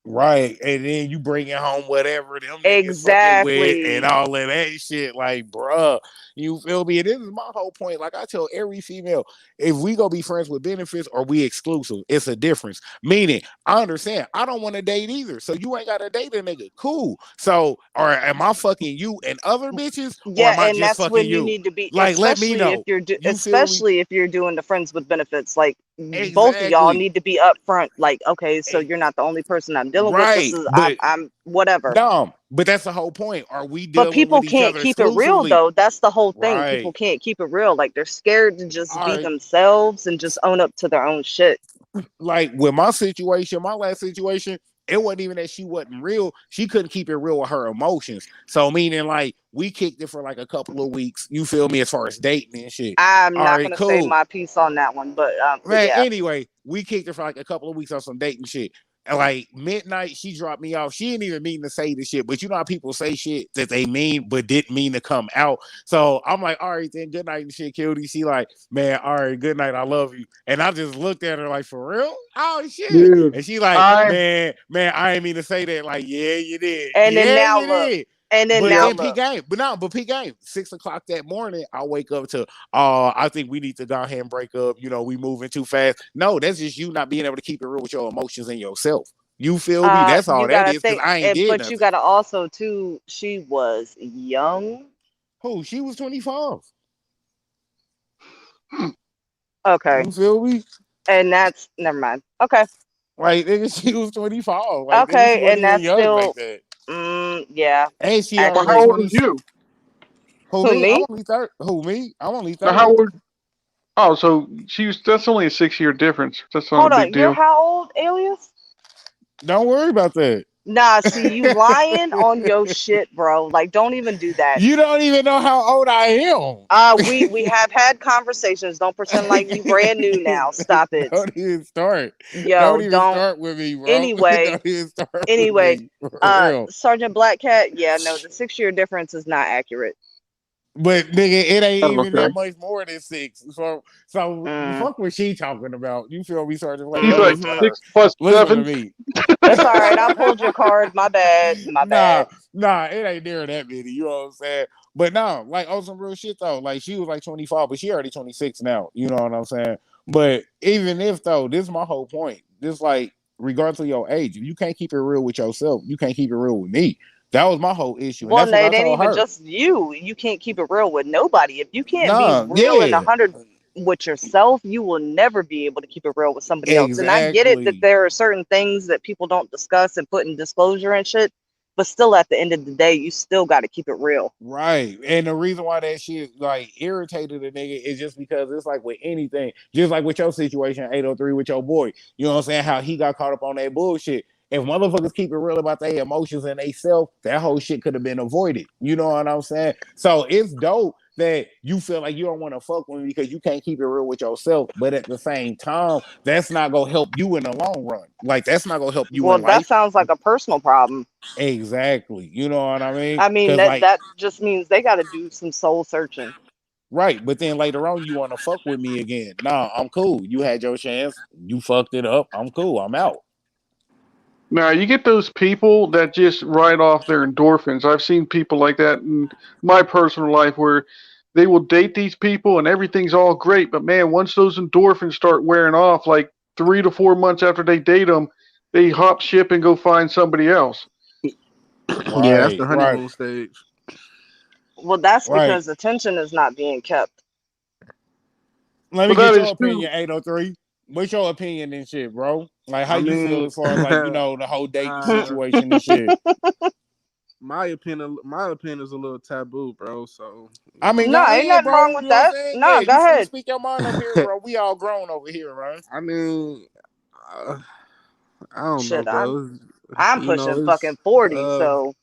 Right. And then you bring it home whatever them niggas fucking with and Exactly. all of that shit. Like, bruh, you feel me? And this is my whole point. Like I tell every female, if we gonna be friends with benefits or we exclusive, it's a difference. Meaning, I understand I don't want to date either. So you ain't gotta date a nigga. Cool. So, or am I fucking you and other bitches, or Yeah, am I and just that's fucking when you you? need to be, Like, let me know. You feel me? especially if you're doing the friends with benefits. Like both of y'all Exactly. need to be upfront. Like, okay, so Eh, you're not the only person I'm dealing with. This Right. is But I'm whatever. no, but that's the whole point. Are we But dealing people with each can't other keep it real exclusively? though. That's the whole thing. People Right. can't keep it real. Like they're scared to just All be right. themselves and just own up to their own shit. Like with my situation, my last situation, it wasn't even that she wasn't real. She couldn't keep it real with her emotions. So meaning like we kicked it for like a couple of weeks. You feel me? As far as dating and shit. I'm All not right, gonna say cool. my piece on that one, but Man, yeah. anyway, we kicked it for like a couple of weeks on some dating shit. And like midnight, she dropped me off. She didn't even mean to say the shit, but you know how people say shit that they mean but didn't mean to come out. So I'm like, all right, then good night and shit, cutie. She like, man, all right, good night, I love you. And I just looked at her like, for real? Oh shit. Dude, And she like, I man, I ain't mean to say that. Like, yeah, you did. And then Yeah, now you look. did. And then But now then P look. game, but P game, 6 o'clock that morning, I wake up to, I think we need to go ahead and break up. You know, we moving too fast. No, that's just you not being able to keep it real with your emotions and yourself. You feel me? That's all You that gotta is because think, I ain't did but you nothing. gotta also too. She was young. Who? She was 25. Okay, You feel me? and that's never mind. Okay, Like, nigga, she was 25. Like, nigga, she okay, wasn't and even that's young like still, that. yeah. And she Well, already how Actually, old are 20. you? Who, who me? I'm me? only 30. Who, me? I'm only Now, 30. how old? Oh, so that's only a 6-year difference. That's not a Hold big on, you're deal. how old, Alias? Don't worry about that. Nah, see, you lying on your shit, bro. Like, don't even do that. You don't even know how old I am. We have had conversations. Don't pretend like we brand new now. Stop it. Don't even start. Yo, Don't even don't. start with me, bro. Anyway, Don't even start with anyway, me. For real. Sergeant Black Cat, yeah, no, the 6-year difference is not accurate. But nigga, it ain't Oh, even okay. that much more than 6. So Mm, fuck what she talking about. You feel me, Sergeant? Like, She's don't like listen to hmm her. 6 plus Listen to 7. me. That's all right. I pulled your card. My bad. My nah, bad. it ain't near that many. You know what I'm saying? But no, like on some real shit though. Like she was like 25, but she already 26 now. You know what I'm saying? But even if though, this is my whole point. This like, regardless of your age, if you can't keep it real with yourself, you can't keep it real with me. That was my whole issue, and Well, that's no, what I it ain't told even her. just you. You can't keep it real with nobody. If you can't be Nah, real and yeah, 100 with yourself, you will never be able to keep it real with somebody else. And I get it that exactly. there are certain things that people don't discuss and put in disclosure and shit, but still, at the end of the day, you still got to keep it real. Right. And the reason why that shit like irritated a nigga is just because it's like with anything, just like with your situation, 803 with your boy. You know what I'm saying? How he got caught up on that bullshit. If motherfuckers keep it real about their emotions and they self, that whole shit could have been avoided. You know what I'm saying? So it's dope that you feel like you don't want to fuck with me because you can't keep it real with yourself. But at the same time, that's not gonna help you in the long run. Like that's not gonna help you Well, in that life. sounds like a personal problem. Exactly. You know what I mean? I mean, Because that like, that just means they got to do some soul searching. right, but then later on you want to fuck with me again. Nah, I'm cool. You had your chance. You fucked it up. I'm cool. I'm out. Now, you get those people that just write off their endorphins. I've seen people like that in my personal life where they will date these people and everything's all great, but man, once those endorphins start wearing off, like 3 to 4 months after they date them, they hop ship and go find somebody else. Yeah, that's the Right, right, honeymoon stage. Well, that's right. because attention is not being kept. Let me But get that your is true. opinion, 803. What's your opinion and shit, bro? Like how I you feel mean, as far as like, the whole dating uh, situation and shit. my opinion is a little taboo, bro. So I mean, No, go ain't ahead, nothing bro. wrong You with know what I'm that. saying? Yeah, No, go you free to ahead. speak your mind up here, bro. We all grown over here, right? I mean, uh, I don't know, Shit, I'm bro. I'm You know, pushing it's fucking 40, uh, so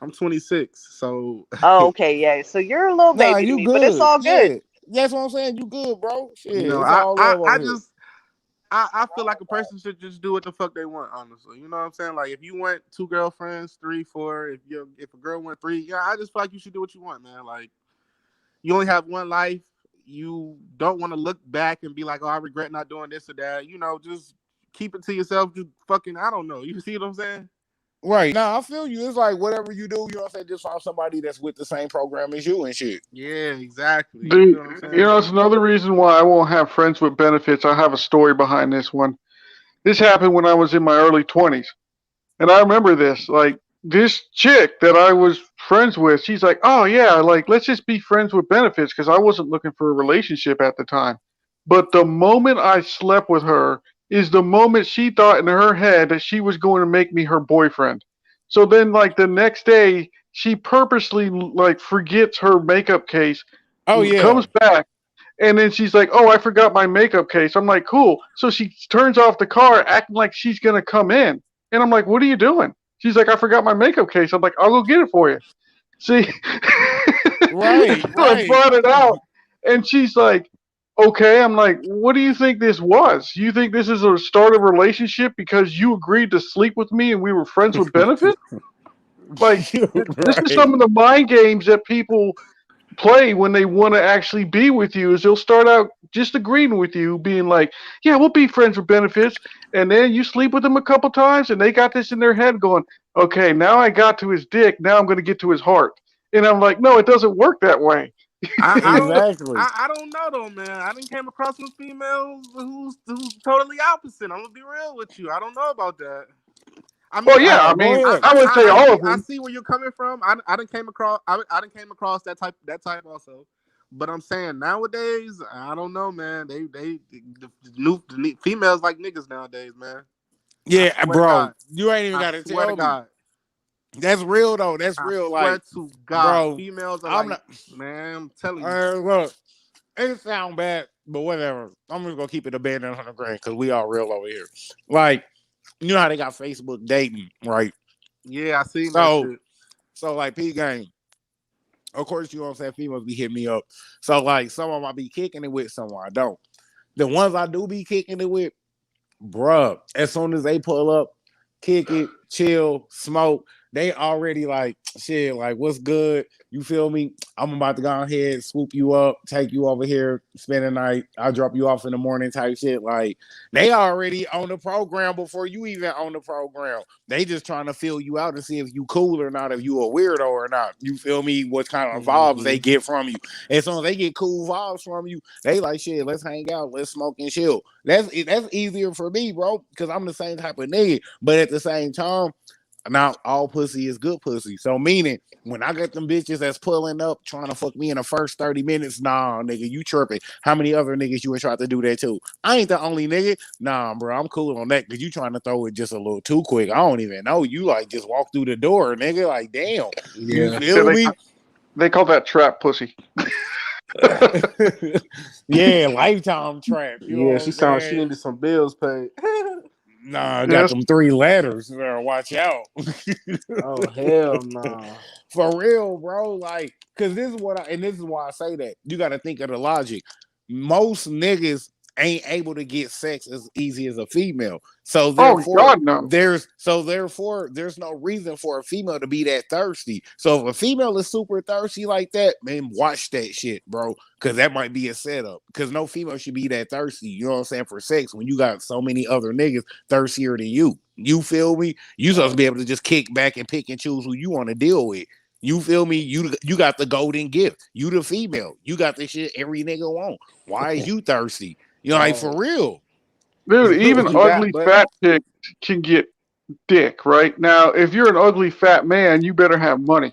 I'm 26, so oh, okay, yeah. So you're a little Nah, baby to you me, but it's good. all good. Yeah. That's what I'm saying. You good, bro. Shit, you know, it's I all I love I over here. just I feel like a person should just do what the fuck they want, honestly. You know what I'm saying? Like if you want 2 girlfriends, 3, 4, if a girl want 3, yeah, I just feel like you should do what you want, man. Like you only have one life. You don't want to look back and be like, oh, I regret not doing this or that. You know, just keep it to yourself. Just fucking, I don't know. You see what I'm saying? Right. Now I feel you. It's like whatever you do, you know what I'm saying? Just find somebody that's with the same program as you and shit. Yeah, exactly. You Dude, feel what I'm you saying? know, it's another reason why I won't have friends with benefits. I have a story behind this one. This happened when I was in my early 20s. And I remember this. Like, this chick that I was friends with, she's like, oh, yeah, like, let's just be friends with benefits because I wasn't looking for a relationship at the time. But the moment I slept with her is the moment she thought in her head that she was going to make me her boyfriend. So then, like, the next day, she purposely, like, forgets her makeup case, Oh yeah. comes back, And then she's like, "Oh, I forgot my makeup case." I'm like, "Cool." So she turns off the car, acting like she's gonna come in, and I'm like, "What are you doing?" She's like, "I forgot my makeup case." I'm like, "I'll go get it for you." See, Right, so I right. brought it out, and she's like, "Okay." I'm like, "What do you think this was? You think this is a start of a relationship because you agreed to sleep with me and we were friends with benefits? Like, this is Right. some of the mind games that people play when they want to actually be with you. Is they'll start out just agreeing with you, being like, yeah, we'll be friends with benefits, and then you sleep with them a couple times and they got this in their head going, okay, now I got to his dick, now I'm going to get to his heart. And I'm like, no, it doesn't work that way. I don't Exactly. I don't know though, man. I didn't came across some females who's totally opposite. I'm gonna be real with you. I don't know about that. I Well, mean, yeah, I Go mean, ahead. I wouldn't say all of I them. see where you're coming from. I didn't came across I didn't came across that type also. But I'm saying nowadays, I don't know, man. The females like niggas nowadays, man. I Yeah, swear to bro. God. You ain't even I gotta swear to tell me. God. That's real though. That's I real. swear Like, to God. bro, Females are I'm like, not man, I'm telling you. look, it sound bad, but whatever. I'm just gonna keep it abandoned 100 grand because we all real over here. Like, you know how they got Facebook dating, right? Yeah, I seen that So shit. like P game. Of course, you know what I'm saying? Females be hitting me up. So like some of them I be kicking it with, some I don't. The ones I do be kicking it with, bruh, as soon as they pull up, kick it, chill, smoke, they already like, shit, like, what's good? You feel me? I'm about to go ahead, swoop you up, take you over here, spend the night. I'll drop you off in the morning type shit. Like, they already on the program before you even on the program. They just trying to feel you out and see if you cool or not, if you a weirdo or not. You feel me? What kind of vibes they Mm-hmm. get from you. As soon as they get cool vibes from you, they like, shit, let's hang out, let's smoke and chill. That's easier for me, bro, because I'm the same type of nigga. But at the same time, now all pussy is good pussy. So meaning when I got them bitches that's pulling up trying to fuck me in the first 30 minutes, nah, nigga, you tripping. How many other niggas you would try to do that too? I ain't the only nigga. Nah, bro, I'm cool on that because you trying to throw it just a little too quick. I don't even know. You like just walk through the door, nigga. Like, damn. You Yeah. Yeah, feel me? they call that trap pussy. Yeah, lifetime trap. You know Yeah, what she I'm sounded she saying? needed some bills paid. Nah, I got Yes. them 3 letters. Watch out. Oh hell no. For real, bro. Like, cause this is what this is why I say that. You gotta think of the logic. Most niggas ain't able to get sex as easy as a female. So Oh therefore, God, no. there's no reason for a female to be that thirsty. So if a female is super thirsty like that, man, watch that shit, bro. Cause that might be a setup. Cause no female should be that thirsty, you know what I'm saying, for sex when you got so many other niggas thirstier than you. You feel me? You supposed to be able to just kick back and pick and choose who you want to deal with. You feel me? You got the golden gift. You the female. You got the shit every nigga want. Why is you thirsty? You know, like for Right. real. Dude, even But you got ugly but fat chicks can get dick, right? Now, if you're an ugly fat man, you better have money.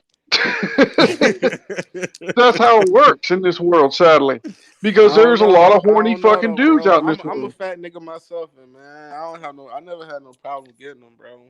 That's how it works in this world, sadly. Because I don't there's a lot know. of I horny don't know fucking though, dudes bro. out in this I'm a world. fat nigga myself, and man, I never had no problem getting them, bro.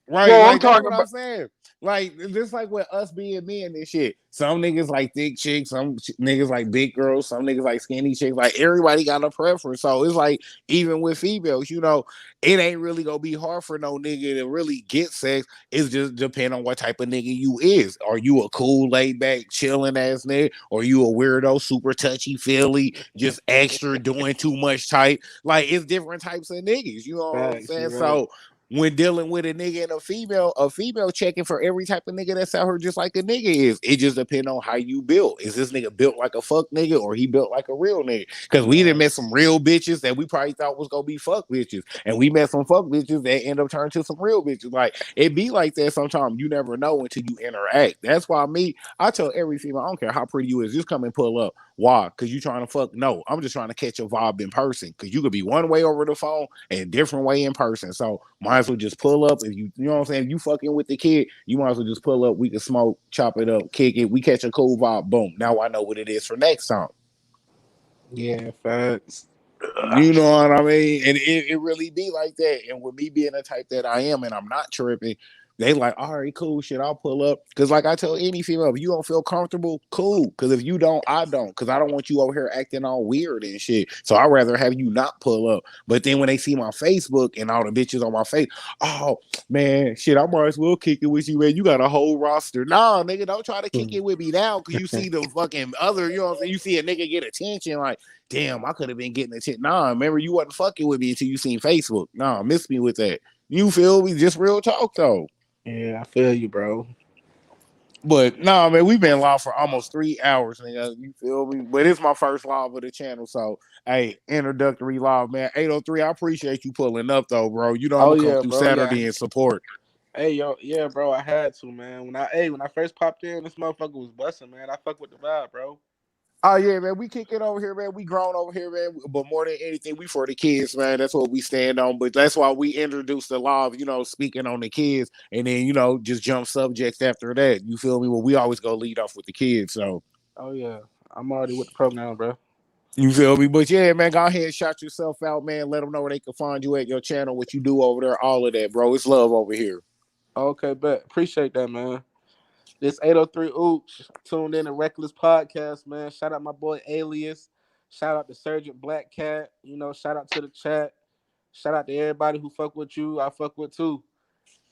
Right, Well, I'm like that's talking what about. I'm saying. Like just like with us being men and shit. Some niggas like thick chicks, some niggas like big girls, some niggas like skinny chicks. Like everybody got a preference. So it's like even with females, you know, it ain't really gonna be hard for no nigga to really get sex. It's just depend on what type of nigga you is. Are you a cool, laid back, chilling ass nigga? Or you a weirdo, super touchy feely, just extra doing too much type? Like it's different types of niggas. You know what I'm Facts, saying? you right. So when dealing with a nigga and a female checking for every type of nigga that's out here just like a nigga is. It just depends on how you built. Is this nigga built like a fuck nigga or he built like a real nigga? Because we didn't Right. met some real bitches that we probably thought was gonna be fuck bitches. And we met some fuck bitches that end up turning to some real bitches. Like it be like that sometimes. You never know until you interact. That's why I tell every female, I don't care how pretty you is, just come and pull up. Why? Because you trying to fuck? No, I'm just trying to catch a vibe in person. Because you could be one way over the phone and different way in person. So might as well just pull up. If you know what I'm saying, if you fucking with the kid, you might as well just pull up. We can smoke, chop it up, kick it. We catch a cool vibe. Boom. Now I know what it is for next time. Yeah, facts. You know what I mean? And it really be like that. And with me being the type that I am, and I'm not tripping, they like, all right, cool, shit, I'll pull up. Cause like I tell any female, if you don't feel comfortable, cool. Cause if you don't, I don't. Cause I don't want you over here acting all weird and shit. So I'd rather have you not pull up. But then when they see my Facebook and all the bitches on my face, oh man, shit, I might as well kick it with you, man. You got a whole roster. Nah, nigga, don't try to kick it with me now. Cause you see the fucking other, you know what I'm saying? You see a nigga get attention, like, damn, I could have been getting attention. Nah, remember you wasn't fucking with me until you seen Facebook. Nah, miss me with that. You feel me? Just real talk though. Yeah, I feel you, bro. But nah, man, we've been live for almost 3 hours, nigga. You feel me? But it's my first live of the channel, so hey, introductory live, man. 803. I appreciate you pulling up though, bro. You know I'm Oh gonna come yeah, through bro. Yeah. Saturday and support. Hey, yo, yeah, bro. I had to, man. When I first popped in, this motherfucker was busting, man. I fuck with the vibe, bro. Oh yeah, man. We kick it over here, man. We grown over here, man. But more than anything, we for the kids, man. That's what we stand on. But that's why we introduced the law of, speaking on the kids, and then just jump subjects after that. You feel me? Well, we always go lead off with the kids, so Oh yeah, I'm already with the program, bro. you feel me? But yeah, man, go ahead and shout yourself out, man. Let them know where they can find you at your channel, what you do over there, all of that, bro. It's love over here. Okay, bet. Appreciate that, man. This 803 Ooch tuned in to Reckless Podcast, man. Shout out my boy Alias. Shout out to Sergeant Black Cat. Shout out to the chat. Shout out to everybody who fuck with you. I fuck with too.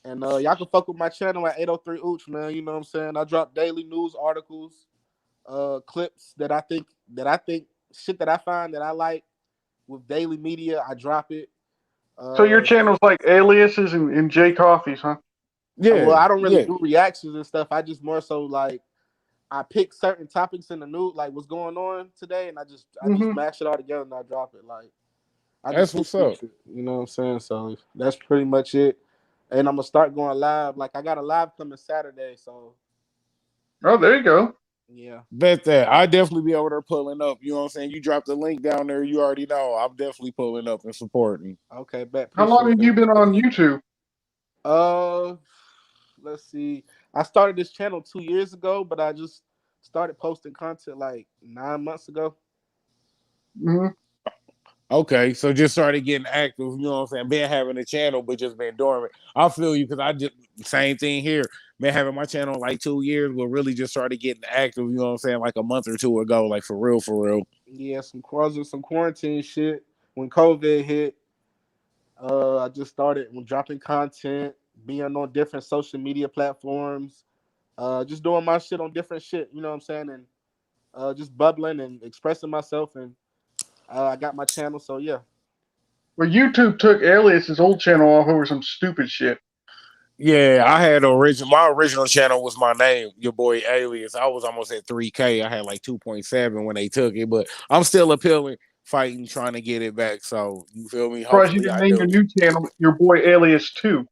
And y'all can fuck with my channel at 803 Ooch, man. You know what I'm saying? I drop daily news articles, clips that I think shit that I find that I like with daily media. I drop it. So your channel's like aliases and J Coffees, huh? Yeah, Well, I don't really yeah. do reactions and stuff. I just more so like I pick certain topics in the news, like what's going on today, and I just mash it all together and I drop it. Like I That's just what's think up. shit, you know what I'm saying? So that's pretty much it. And I'm gonna start going live. Like I got a live coming Saturday, so Oh, there you go. yeah. Bet that. I definitely be over there pulling up. You know what I'm saying? You drop the link down there, you already know. I'm definitely pulling up and supporting. Okay, bet. How long Appreciate have you that. been on YouTube? Let's see. I started this channel 2 years ago, but I just started posting content like 9 months ago. Mm-hmm. Okay, so just started getting active, you know what I'm saying? Been having a channel, but just been dormant. I feel you because I just, same thing here. Been having my channel like 2 years, but really just started getting active, you know what I'm saying? Like a month or two ago, like for real, for real. Yeah, some quarantine shit. When COVID hit, I just started dropping content, being on different social media platforms, just doing my shit on different shit, you know what I'm saying? And just bubbling and expressing myself. And I got my channel, so yeah. Well, YouTube took Alias's old channel off over some stupid shit. Yeah, I had my original channel was my name, your boy Alias. I was almost at 3K. I had like 2.7 when they took it, but I'm still appealing, fighting, trying to get it back. So you feel me? Surprised you Hopefully didn't I name your do. new channel your boy Alias 2.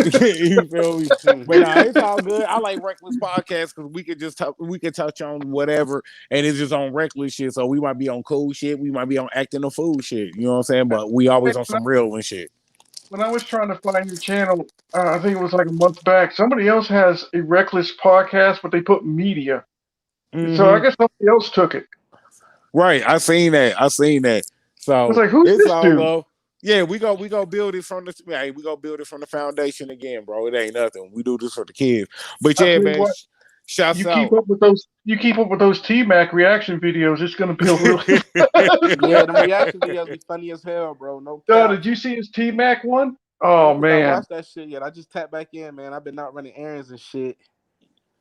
You feel me? But nah, it's all good. I like reckless podcasts because we could just talk, we could touch on whatever, and it's just on reckless shit. So we might be on cool shit, we might be on acting a fool shit. You know what I'm saying? But we always on some real and shit. When I was trying to find your channel, I think it was like a month back, somebody else has a Reckless podcast, but they put media. So I guess somebody else took it. Right, I seen that. So I was like, who's it's this all dude? love. Yeah, we go build it from the hey, we go build it from the foundation again, bro. It ain't nothing. We do this for the kids. But I yeah, tell you man, what, shouts you out. keep up with those T-Mac reaction videos, it's gonna build really. Yeah, the reaction videos be funny as hell, bro. No Oh, cap. did you see his T-Mac one? I Oh don't think I man, watched that shit yet. I just tapped back in, man. I've been out running errands and shit.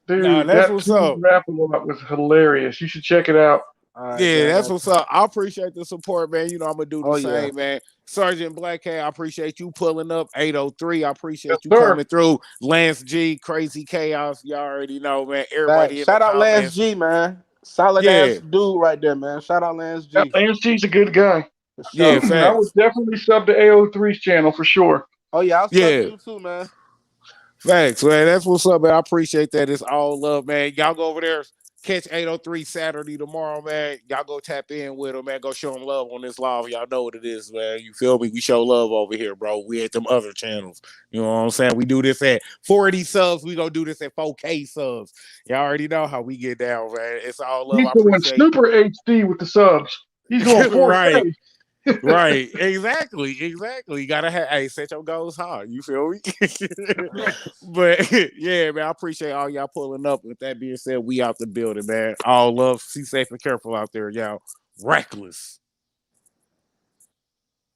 Nah, dude, that's that what's King up. rap a lot was hilarious. You should check it out. All right, Yeah, man. I that's got what's you. up. I appreciate the support, man. You know I'm gonna do the Oh yeah. same, man. Sergeant Black Cat, I appreciate you pulling up 803. I Yes, appreciate you sir. coming through. Lance G, Crazy Chaos. Y'all already know, man. Back. Everybody in the Shout out Lance comments. G, man. Solid Yeah, ass dude right there, man. Shout out Lance Yeah, G. Lance G's a good guy. For yeah, sure. I would facts. definitely sub to AO3's channel for sure. Oh yeah, I'll sub to Yeah. you too, man. Facts, man. That's what's up, man. I appreciate that. It's all love, man. Y'all go over there, catch 803 Saturday tomorrow, man. Y'all go tap in with them, man. Go show them love on this live. Y'all know what it is, man. You feel me? We show love over here, bro. We at them other channels. You know what I'm saying? We do this at 40 subs. We gonna do this at 4K subs. Y'all already know how we get down, man. It's all love. He's I going appreciate super HD with the subs. He's going right. 4K. Right, exactly. You gotta have set your goals high. You feel me? But yeah, man, I appreciate all y'all pulling up. With that being said, we out the building, man. All love, see safe and careful out there, y'all. Reckless.